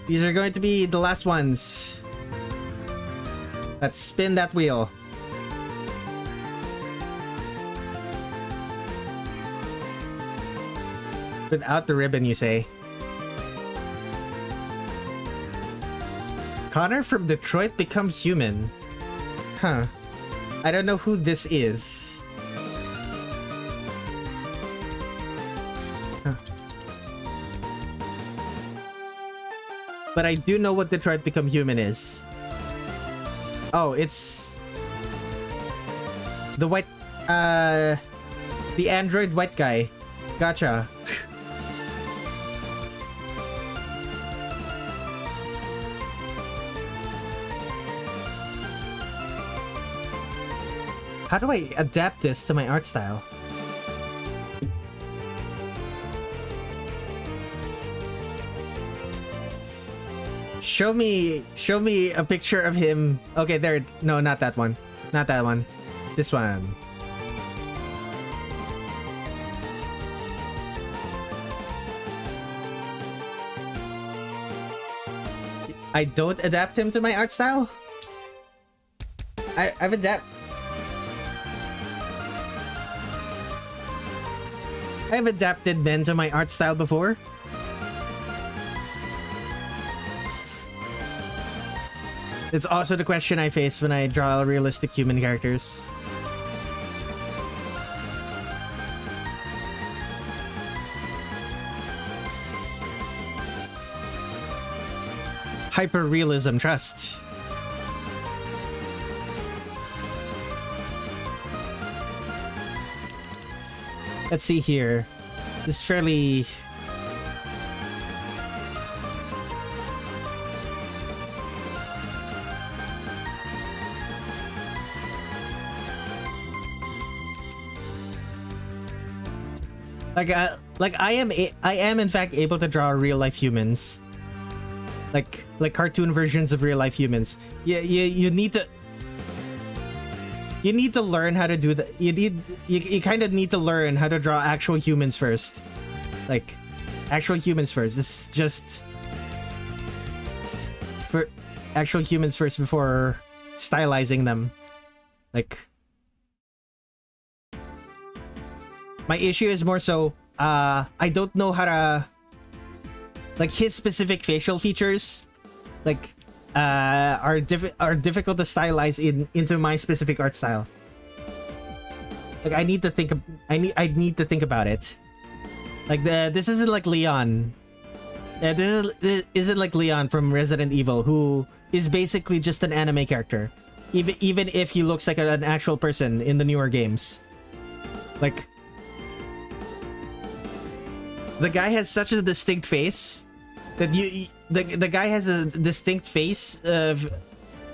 These are going to be the last ones. Let's spin that wheel. Without the ribbon, you say? Connor from Detroit becomes human. Huh. I don't know who this is. Huh. But I do know what Detroit Become Human is. Oh, it's... the white... the android white guy. Gotcha. How do I adapt this to my art style? Show me a picture of him. Okay, there. No, not that one. Not that one. This one. I don't adapt him to my art style? I've adapted men to my art style before. It's also the question I face when I draw realistic human characters. Hyper-realism, trust. Let's see here. This is fairly... Like I am in fact able to draw real life humans. Like cartoon versions of real life humans. You need to learn how to do that. You kind of need to learn how to draw actual humans first. Like actual humans first. It's just for actual humans first before stylizing them. Like my issue is more so I don't know how to, like, his specific facial features like are difficult to stylize into my specific art style. Like I need to think about it. Like this isn't like Leon. This isn't like Leon from Resident Evil, who is basically just an anime character. Even if he looks like an actual person in the newer games. Like the guy has such a distinct face that the guy has a distinct face and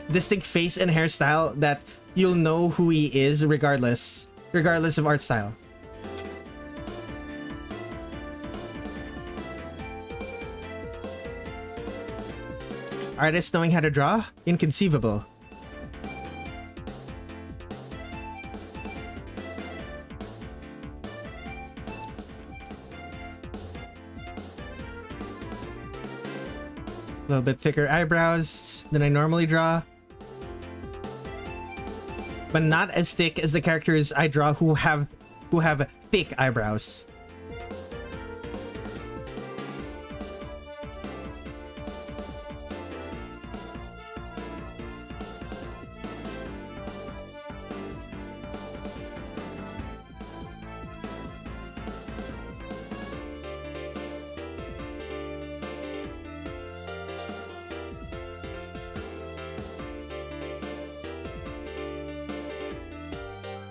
hairstyle that you'll know who he is regardless of art style. Artists knowing how to draw? Inconceivable. A little bit thicker eyebrows than I normally draw, but not as thick as the characters I draw who have thick eyebrows.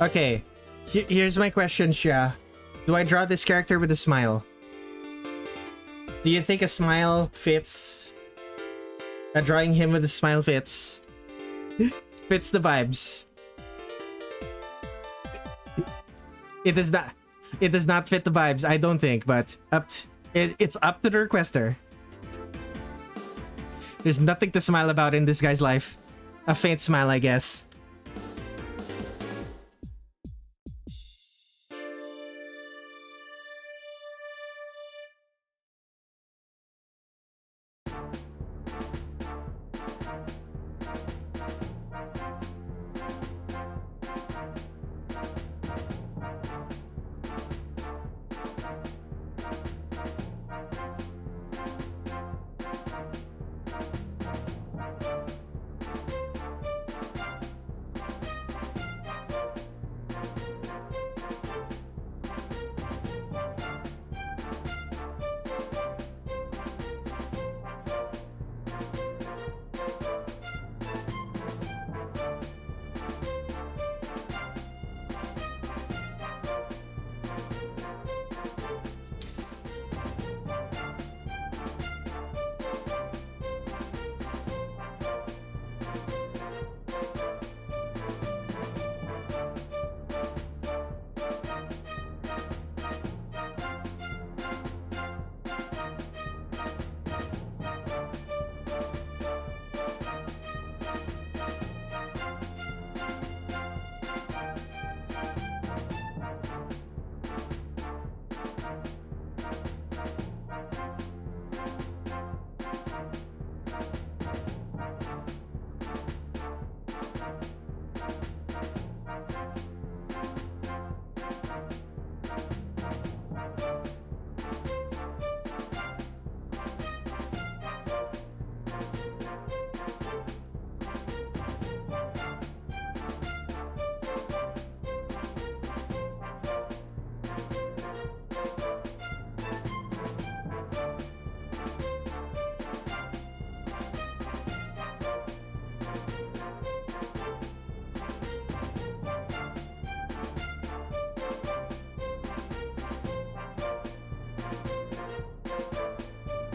Okay, here's my question, Shia. Do I draw this character with a smile? Do you think a smile fits? Drawing him with a smile fits? Fits the vibes. It does not. It does not fit the vibes, I don't think, but it's up to the requester. There's nothing to smile about in this guy's life. A faint smile, I guess.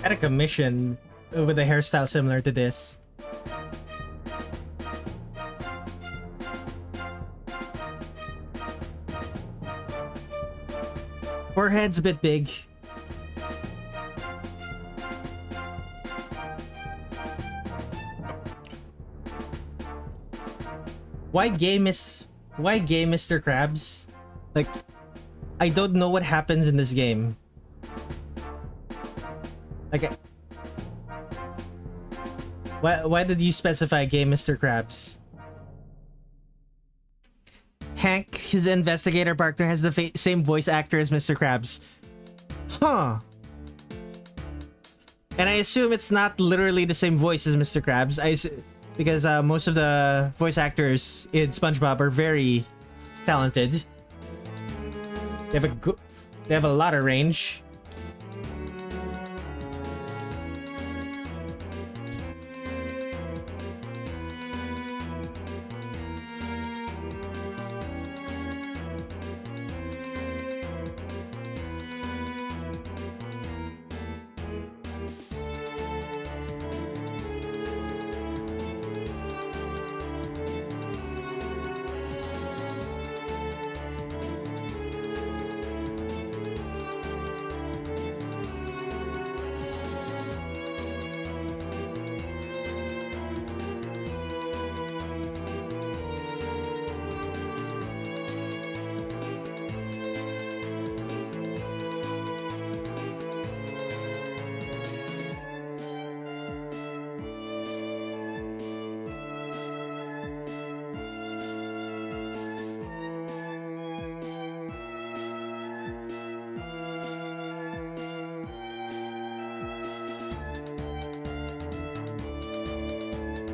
Had a commission with a hairstyle similar to this. Forehead's a bit big. Why gay Mr. Krabs? Like, I don't know what happens in this game. Like, why did you specify gay Mr. Krabs? Hank, his investigator partner, has the same voice actor as Mr. Krabs. Huh. And I assume it's not literally the same voice as Mr. Krabs. Because most of the voice actors in SpongeBob are very talented. They have a lot of range.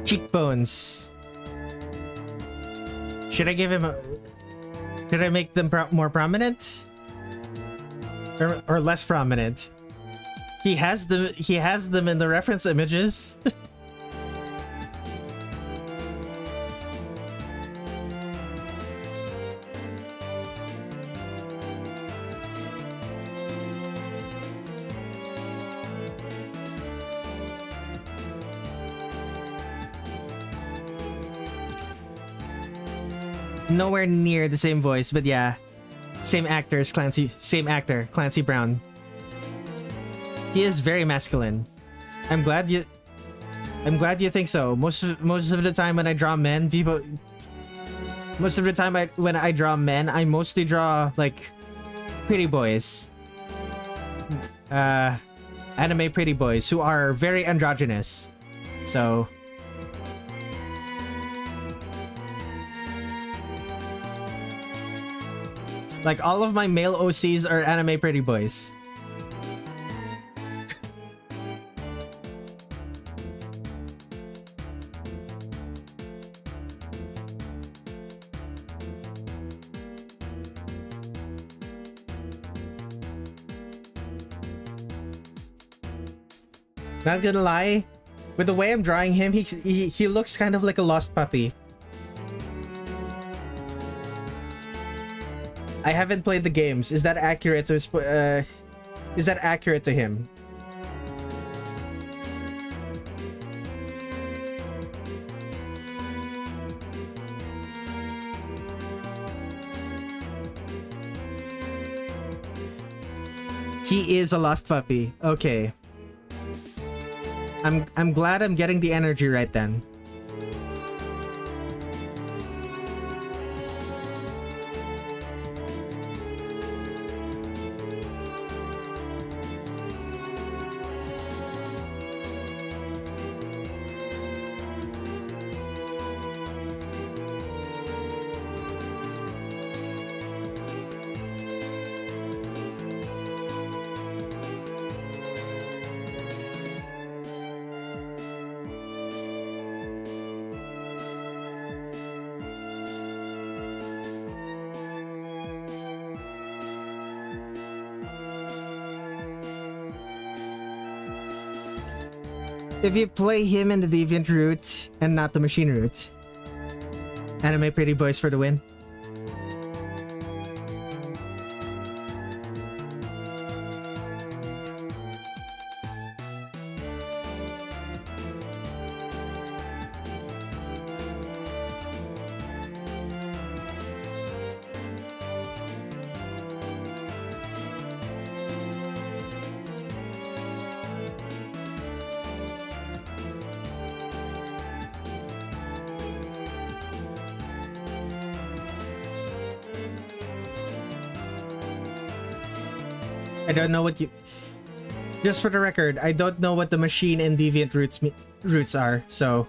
Cheekbones. Should I give him a... Should I make them more prominent? Or less prominent? He has them in the reference images. Nowhere near the same voice, but yeah. Same actor as Clancy. Same actor, Clancy Brown. He is very masculine. I'm glad you think so. Most of the time when I draw men, when I draw men, I mostly draw like pretty boys. Anime pretty boys who are very androgynous. So like all of my male OCs are anime pretty boys. Not gonna lie, with the way I'm drawing him, he looks kind of like a lost puppy. I haven't played the games. Is that accurate to him? He is a lost puppy. Okay. I'm glad I'm getting the energy right then. If you play him in the deviant route and not the machine route. Anime pretty boys for the win. I don't know what you... Just for the record, I don't know what the machine and deviant roots are, so...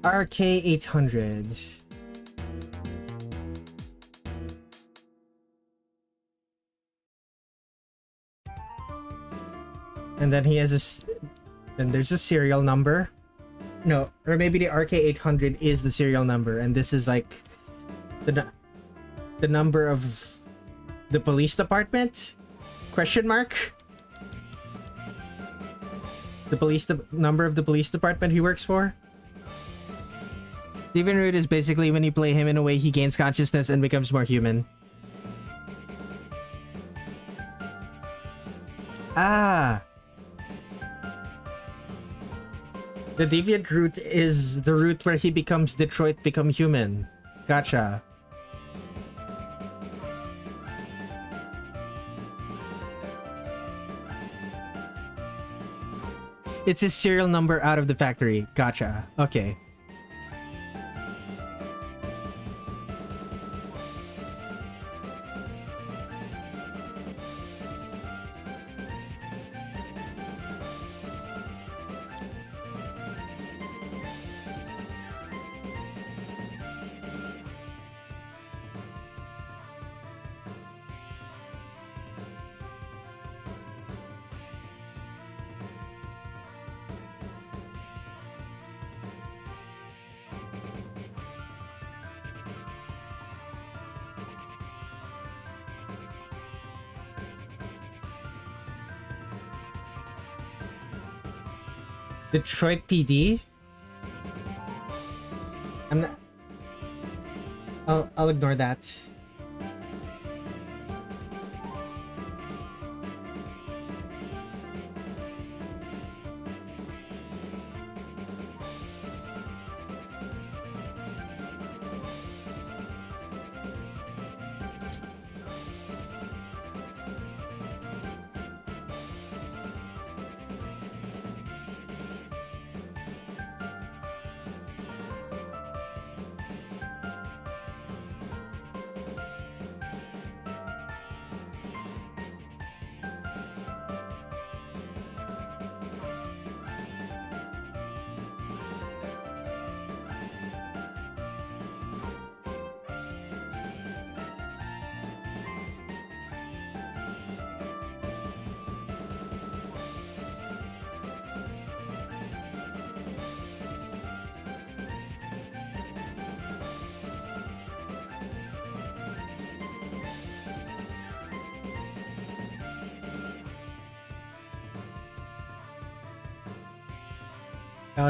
RK800. And then he has then there's a serial number. No, or maybe the RK800 is the serial number, and this is like the number of the police department? Question mark? The number of the police department he works for? Steven Root is basically when you play him in a way he gains consciousness and becomes more human. Ah! The deviant root is the root where he becomes Detroit become human. Gotcha. It's his serial number out of the factory. Gotcha. Okay. Detroit PD? I'm not... I'll ignore that.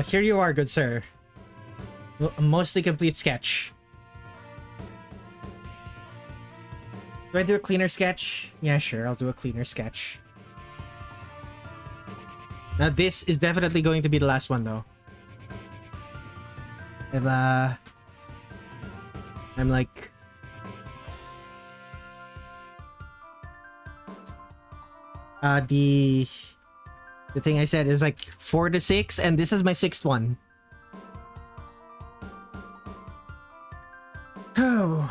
Here you are, good sir. A mostly complete sketch. Do I do a cleaner sketch? Yeah, sure, I'll do a cleaner sketch. Now this is definitely going to be the last one though. And I'm like... The thing I said is like 4 to 6, and this is my 6th one. Oh.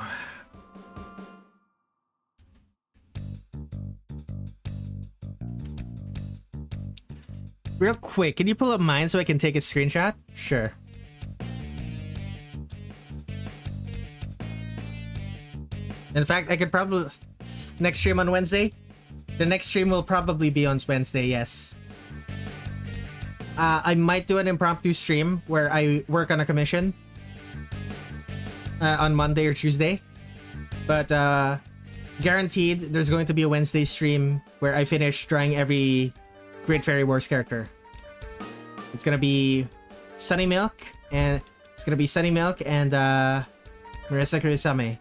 Real quick, can you pull up mine so I can take a screenshot? Sure. In fact, I could probably... Next stream on Wednesday? The next stream will probably be on Wednesday, yes. I might do an impromptu stream where I work on a commission on Monday or Tuesday, but guaranteed there's going to be a Wednesday stream where I finish drawing every Great Fairy Wars character. It's gonna be Sunny Milk and Marissa Kurisame.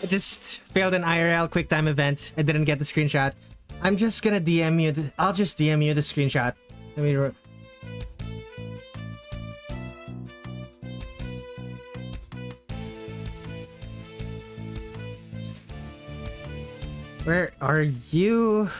I just failed an IRL QuickTime event. I didn't get the screenshot. I'm just gonna DM you. I'll just DM you the screenshot. Let me. Where are you?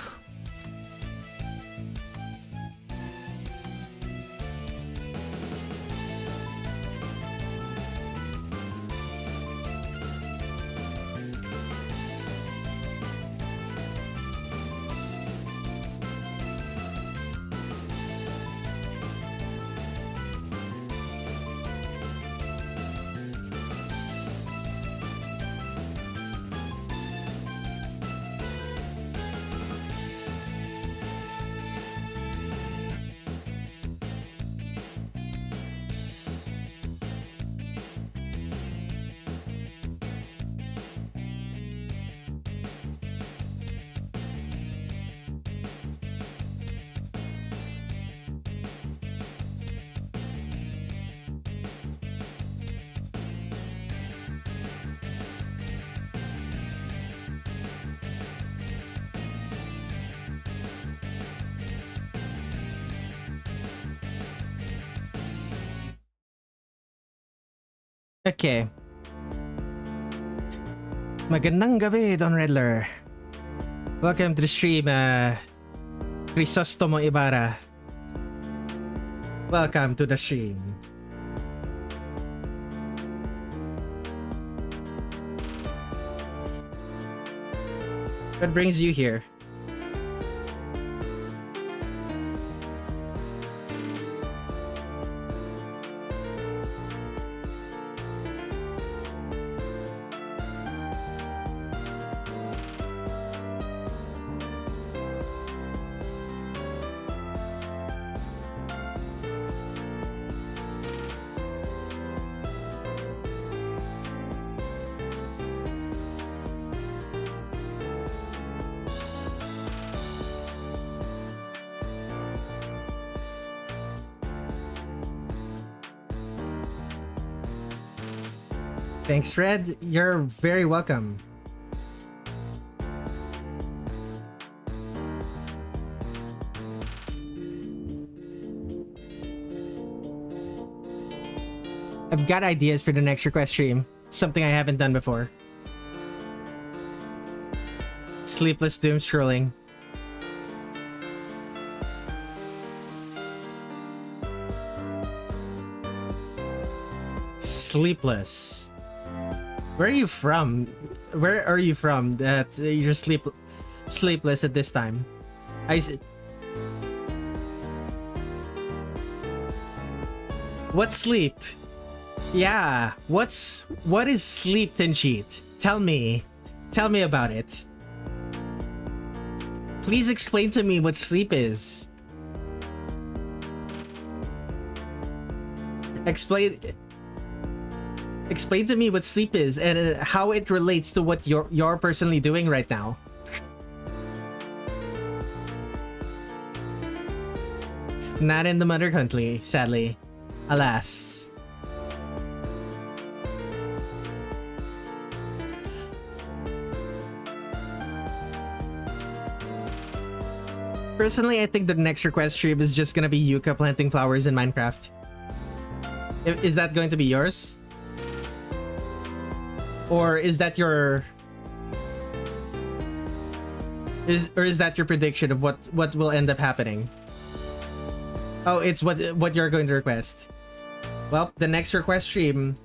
Okay. Magandang gabi, Don Redler. Welcome to the stream, Crisostomo Ibarra. Welcome to the stream. What brings you here? Thanks, Fred. You're very welcome. I've got ideas for the next request stream. Something I haven't done before. Sleepless doom scrolling. Sleepless. Where are you from? Where are you from that you're sleepless at this time? What's sleep? Yeah, what is sleep, Tencheat? Tell me about it. Please explain to me what sleep is. Explain to me what sleep is and how it relates to what you're personally doing right now. Not in the mother country, sadly. Alas. Personally, I think the next request stream is just gonna be Yuka planting flowers in Minecraft. Is that going to be yours? Or is that your... Is that your prediction of what will end up happening? Oh, it's what you're going to request. Well, the next request stream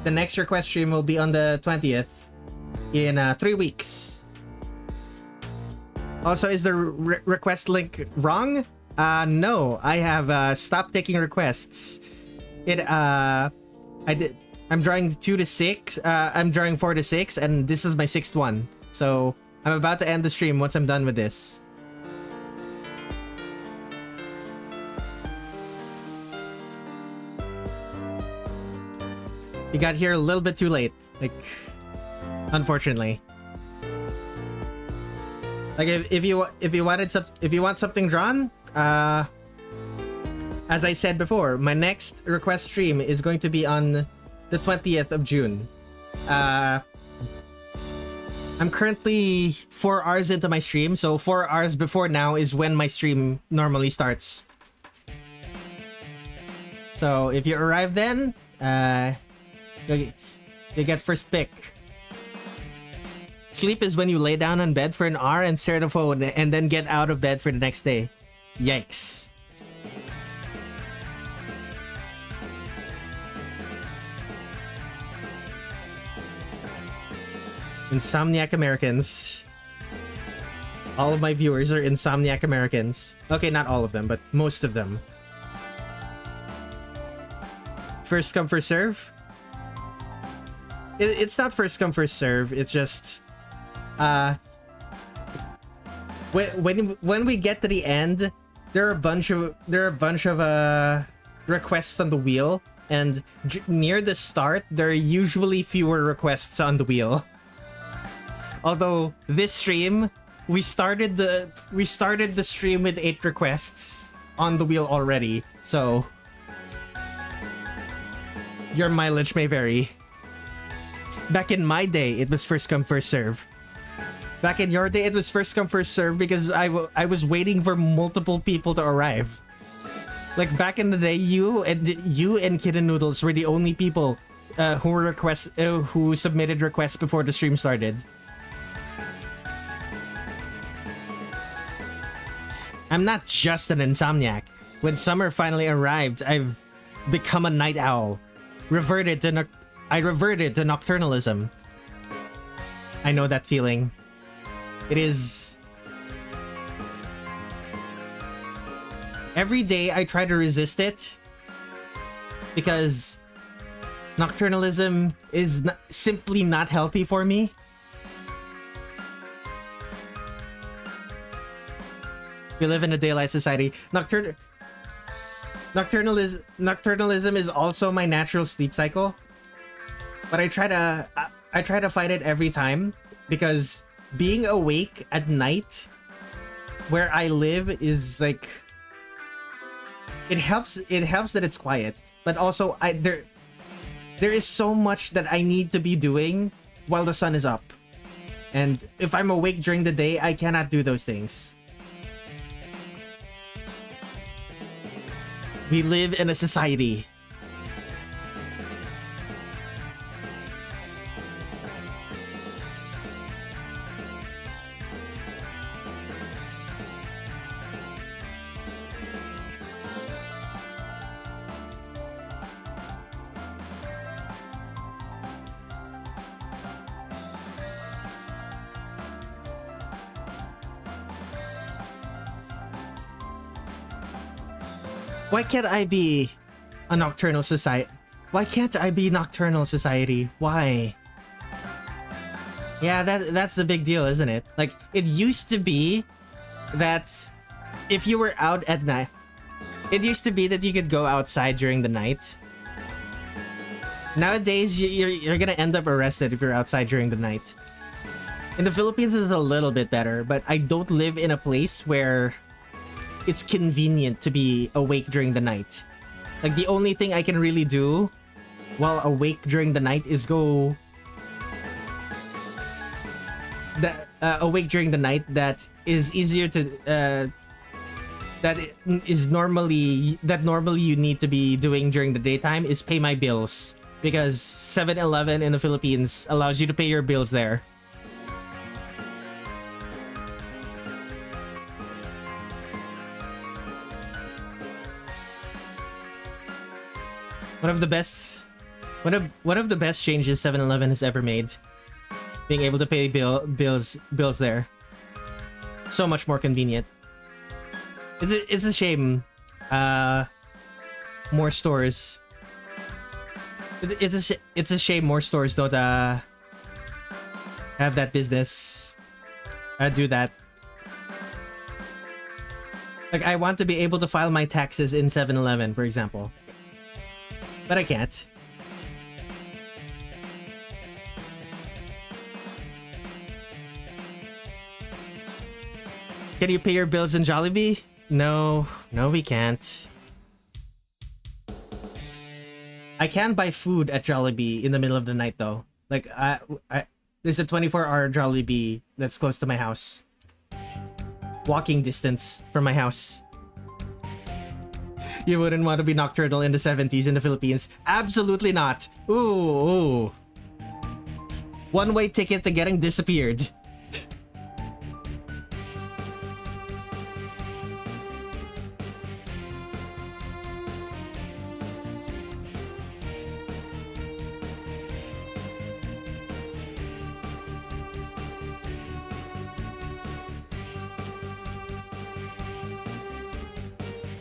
will be on the 20th in 3 weeks. Also, is the request link wrong? No, I have stopped taking requests. I'm drawing 2 to 6. I'm drawing 4 to 6, and this is my 6th one. So I'm about to end the stream once I'm done with this. You got here a little bit too late, like, unfortunately. Like if you want something drawn, as I said before, my next request stream is going to be on the 20th of June. I'm currently 4 hours into my stream, so 4 hours before now is when my stream normally starts. So if you arrive then, you get first pick. Sleep is when you lay down on bed for an hour and stare at the phone and then get out of bed for the next day. Yikes. Insomniac Americans. All of my viewers are Insomniac Americans. Okay, not all of them, but most of them. First come, first serve? It's not first come, first serve. It's just... when we get to the end, there are a bunch of requests on the wheel, and near the start, there are usually fewer requests on the wheel. Although this stream, we started the stream with 8 requests on the wheel already, so your mileage may vary. Back in my day, it was first come, first serve. Back in your day, it was first come, first serve because I was waiting for multiple people to arrive. Like back in the day, you and Kid Noodles were the only people who submitted requests before the stream started. I'm not just an insomniac. When summer finally arrived, I've become a night owl. I reverted to nocturnalism. I know that feeling. It is... Every day I try to resist it because nocturnalism is simply not healthy for me. We live in a daylight society. Nocturnalism is also my natural sleep cycle. But I try to fight it every time because being awake at night where I live is like, it helps that it's quiet, but also there is so much that I need to be doing while the sun is up. And if I'm awake during the day, I cannot do those things. We live in a society. Why can't I be a nocturnal society? Why can't I be nocturnal society? Why? Yeah, that's the big deal, isn't it? Like, it used to be that if you were out at night, it used to be that you could go outside during the night. Nowadays, you're gonna end up arrested if you're outside during the night. In the Philippines, it's a little bit better, but I don't live in a place where it's convenient to be awake during the night. Like, the only thing I can really do while awake during the night is go awake during the night that is easier to normally you need to be doing during the daytime is pay my bills, because 7-Eleven in the Philippines allows you to pay your bills there. One of the best changes 7-Eleven has ever made. Being able to pay bills there. So much more convenient. It's a shame more stores. It's a shame more stores don't have that business do that. Like, I want to be able to file my taxes in 7-Eleven, for example. But I can't. Can you pay your bills in Jollibee? No, we can't. I can buy food at Jollibee in the middle of the night, though. Like, there's a 24-hour Jollibee that's close to my house. Walking distance from my house. You wouldn't want to be nocturnal in the 70s in the Philippines. Absolutely not. Ooh. One-way ticket to getting disappeared.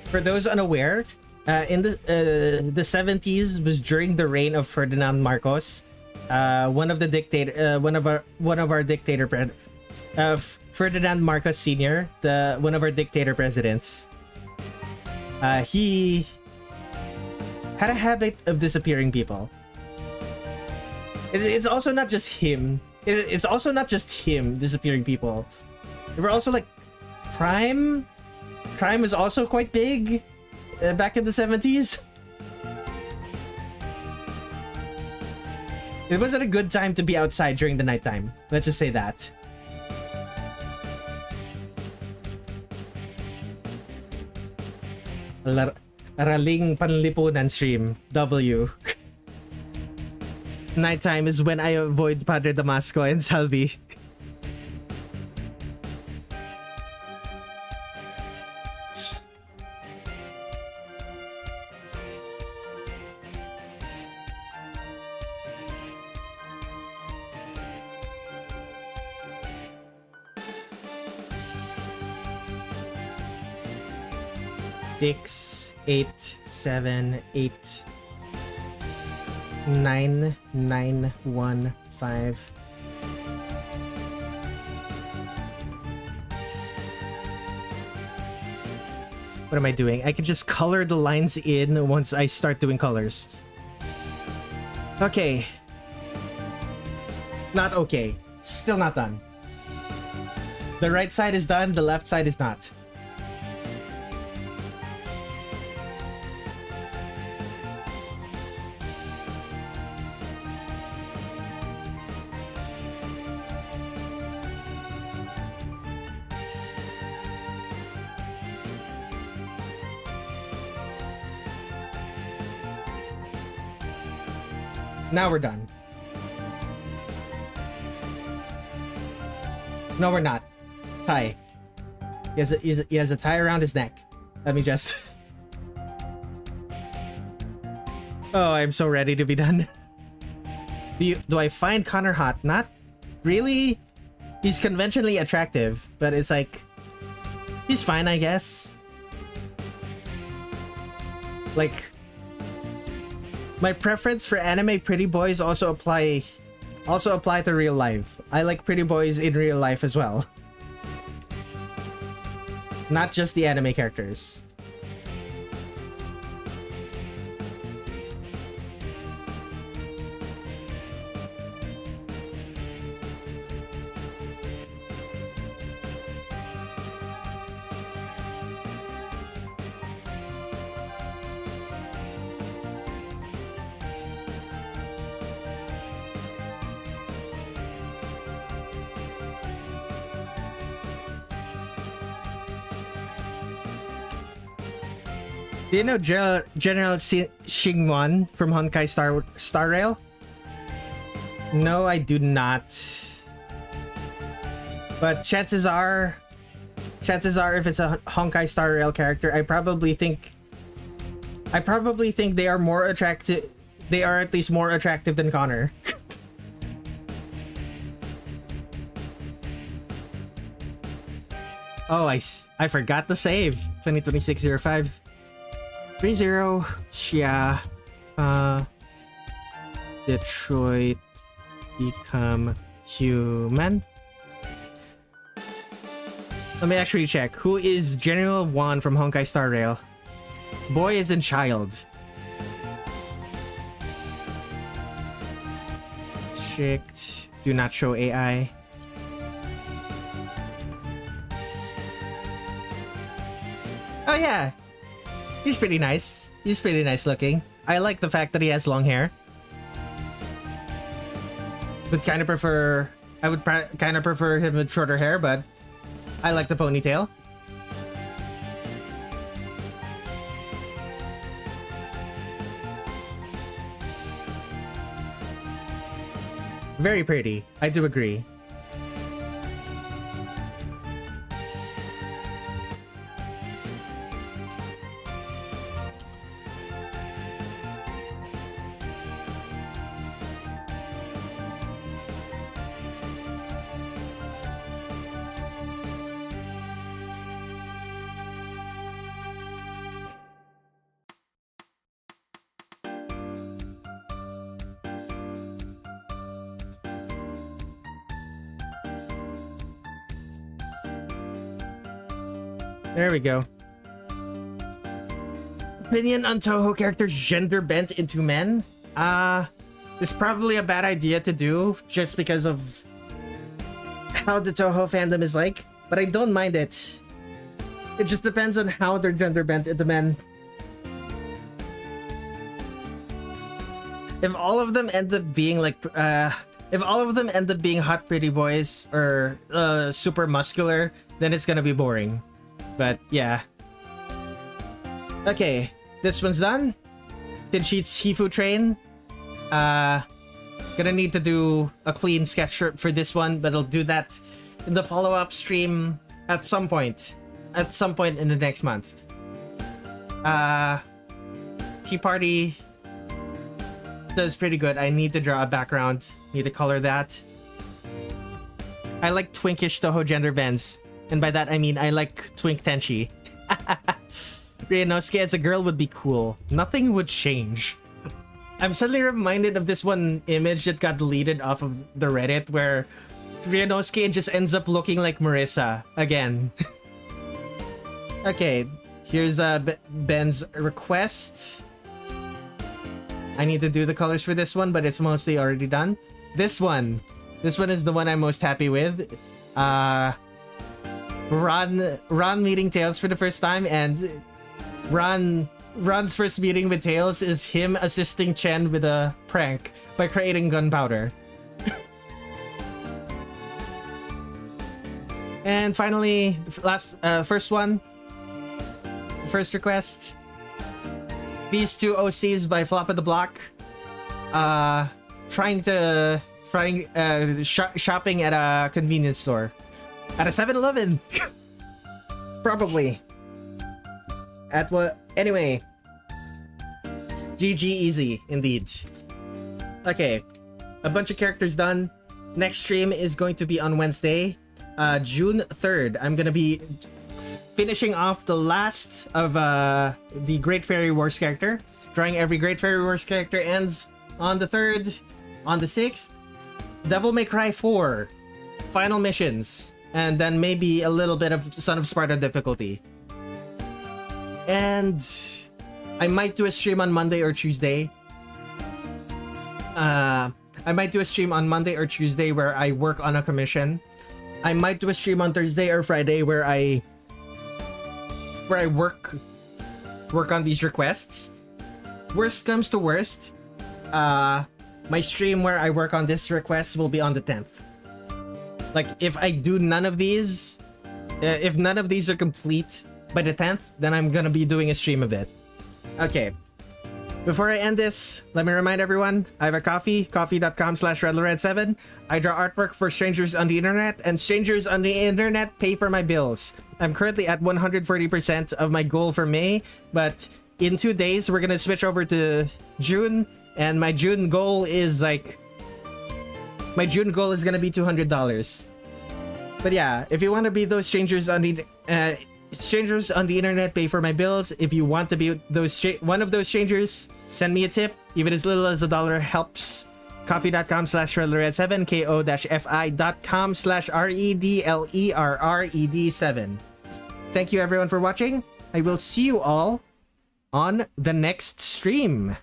For those unaware, in the 70s was during the reign of Ferdinand Marcos, Ferdinand Marcos Sr., one of our dictator presidents. He had a habit of disappearing people. It's also not just him. It's also not just him disappearing people. There were also like crime. Crime is also quite big back in the 70s. It wasn't a good time to be outside during the nighttime. Let's just say that. Raling Panlipunan stream. W. Nighttime is when I avoid Padre Damasco and Salvi. Six, 8, 7, 8, 9, 9, 1, 5. What am I doing? I can just color the lines in once I start doing colors. Okay. Not okay. Still not done. The right side is done, the left side is not. Now we're done. No, we're not. Tie. He has a tie around his neck. Let me just... Oh, I'm so ready to be done. Do I find Connor hot? Not really. He's conventionally attractive, but it's like... He's fine, I guess. Like... My preference for anime pretty boys also apply to real life. I like pretty boys in real life as well. Not just the anime characters. Do you know General Xingwan from Honkai Star Rail? No, I do not. But chances are if it's a Honkai Star Rail character, I probably think they are more attractive. They are at least more attractive than Connor. Oh, I forgot to save. 2026-05. 3-0. Xia. Detroit become human. Let me actually check. Who is General Wan from Honkai Star Rail? Boy isn't child. Checked. Do not show AI. Oh yeah, he's pretty nice. He's pretty nice looking. I like the fact that he has long hair. But kind of prefer... I would kind of prefer him with shorter hair, but I like the ponytail. Very pretty. I do agree. There we go. Opinion on Toho characters gender bent into men? It's probably a bad idea to do just because of how the Toho fandom is like, but I don't mind it. It just depends on how they're gender bent into men. If all of them end up being like, if all of them end up being hot pretty boys or super muscular, then it's gonna be boring. But yeah. Okay, this one's done. Tinshi's Hifu train. Gonna need to do a clean sketch for this one, but I'll do that in the follow-up stream at some point. At some point in the next month. Tea Party does pretty good. I need to draw a background. Need to color that. I like twinkish Toho gender bends. And by that I mean I like twink Tenshi. Ryunosuke as a girl would be cool. Nothing would change. I'm suddenly reminded of this one image that got deleted off of the Reddit where Ryunosuke just ends up looking like Marissa again. Okay, here's Ben's request. I need to do the colors for this one, but it's mostly already done. This one is the one I'm most happy with. Ron meeting Tails for the first time, and Ron's first meeting with Tails is him assisting Chen with a prank by creating gunpowder. And finally, first request. These two OCs by Flop of the Block. Shopping at a convenience store. At a 7-Eleven. Probably. At what? Anyway. GG easy, indeed. Okay. A bunch of characters done. Next stream is going to be on Wednesday, June 3rd. I'm gonna be finishing off the last of the Great Fairy Wars character. Drawing every Great Fairy Wars character ends on the 3rd. On the 6th, Devil May Cry 4. Final missions. And then maybe a little bit of Son of Sparta difficulty. And I might do a stream on Monday or Tuesday. I might do a stream on Monday or Tuesday where I work on a commission. I might do a stream on Thursday or Friday where I work on these requests. Worst comes to worst, my stream where I work on this request will be on the 10th. Like, if I do none of these, if none of these are complete by the 10th, then I'm gonna be doing a stream of it. Okay. Before I end this, let me remind everyone, I have a coffee.com/Redler Red7. I draw artwork for strangers on the internet, and strangers on the internet pay for my bills. I'm currently at 140% of my goal for May, but in 2 days, we're gonna switch over to June, and my June goal is gonna be $200. But yeah, if you want to be those strangers on the internet pay for my bills, if you want to be one of those strangers, send me a tip. Even as little as $1 helps. Coffee.com/Redler7, ko-fi.com/REDLERRED7. Thank you everyone for watching. I will see you all on the next stream.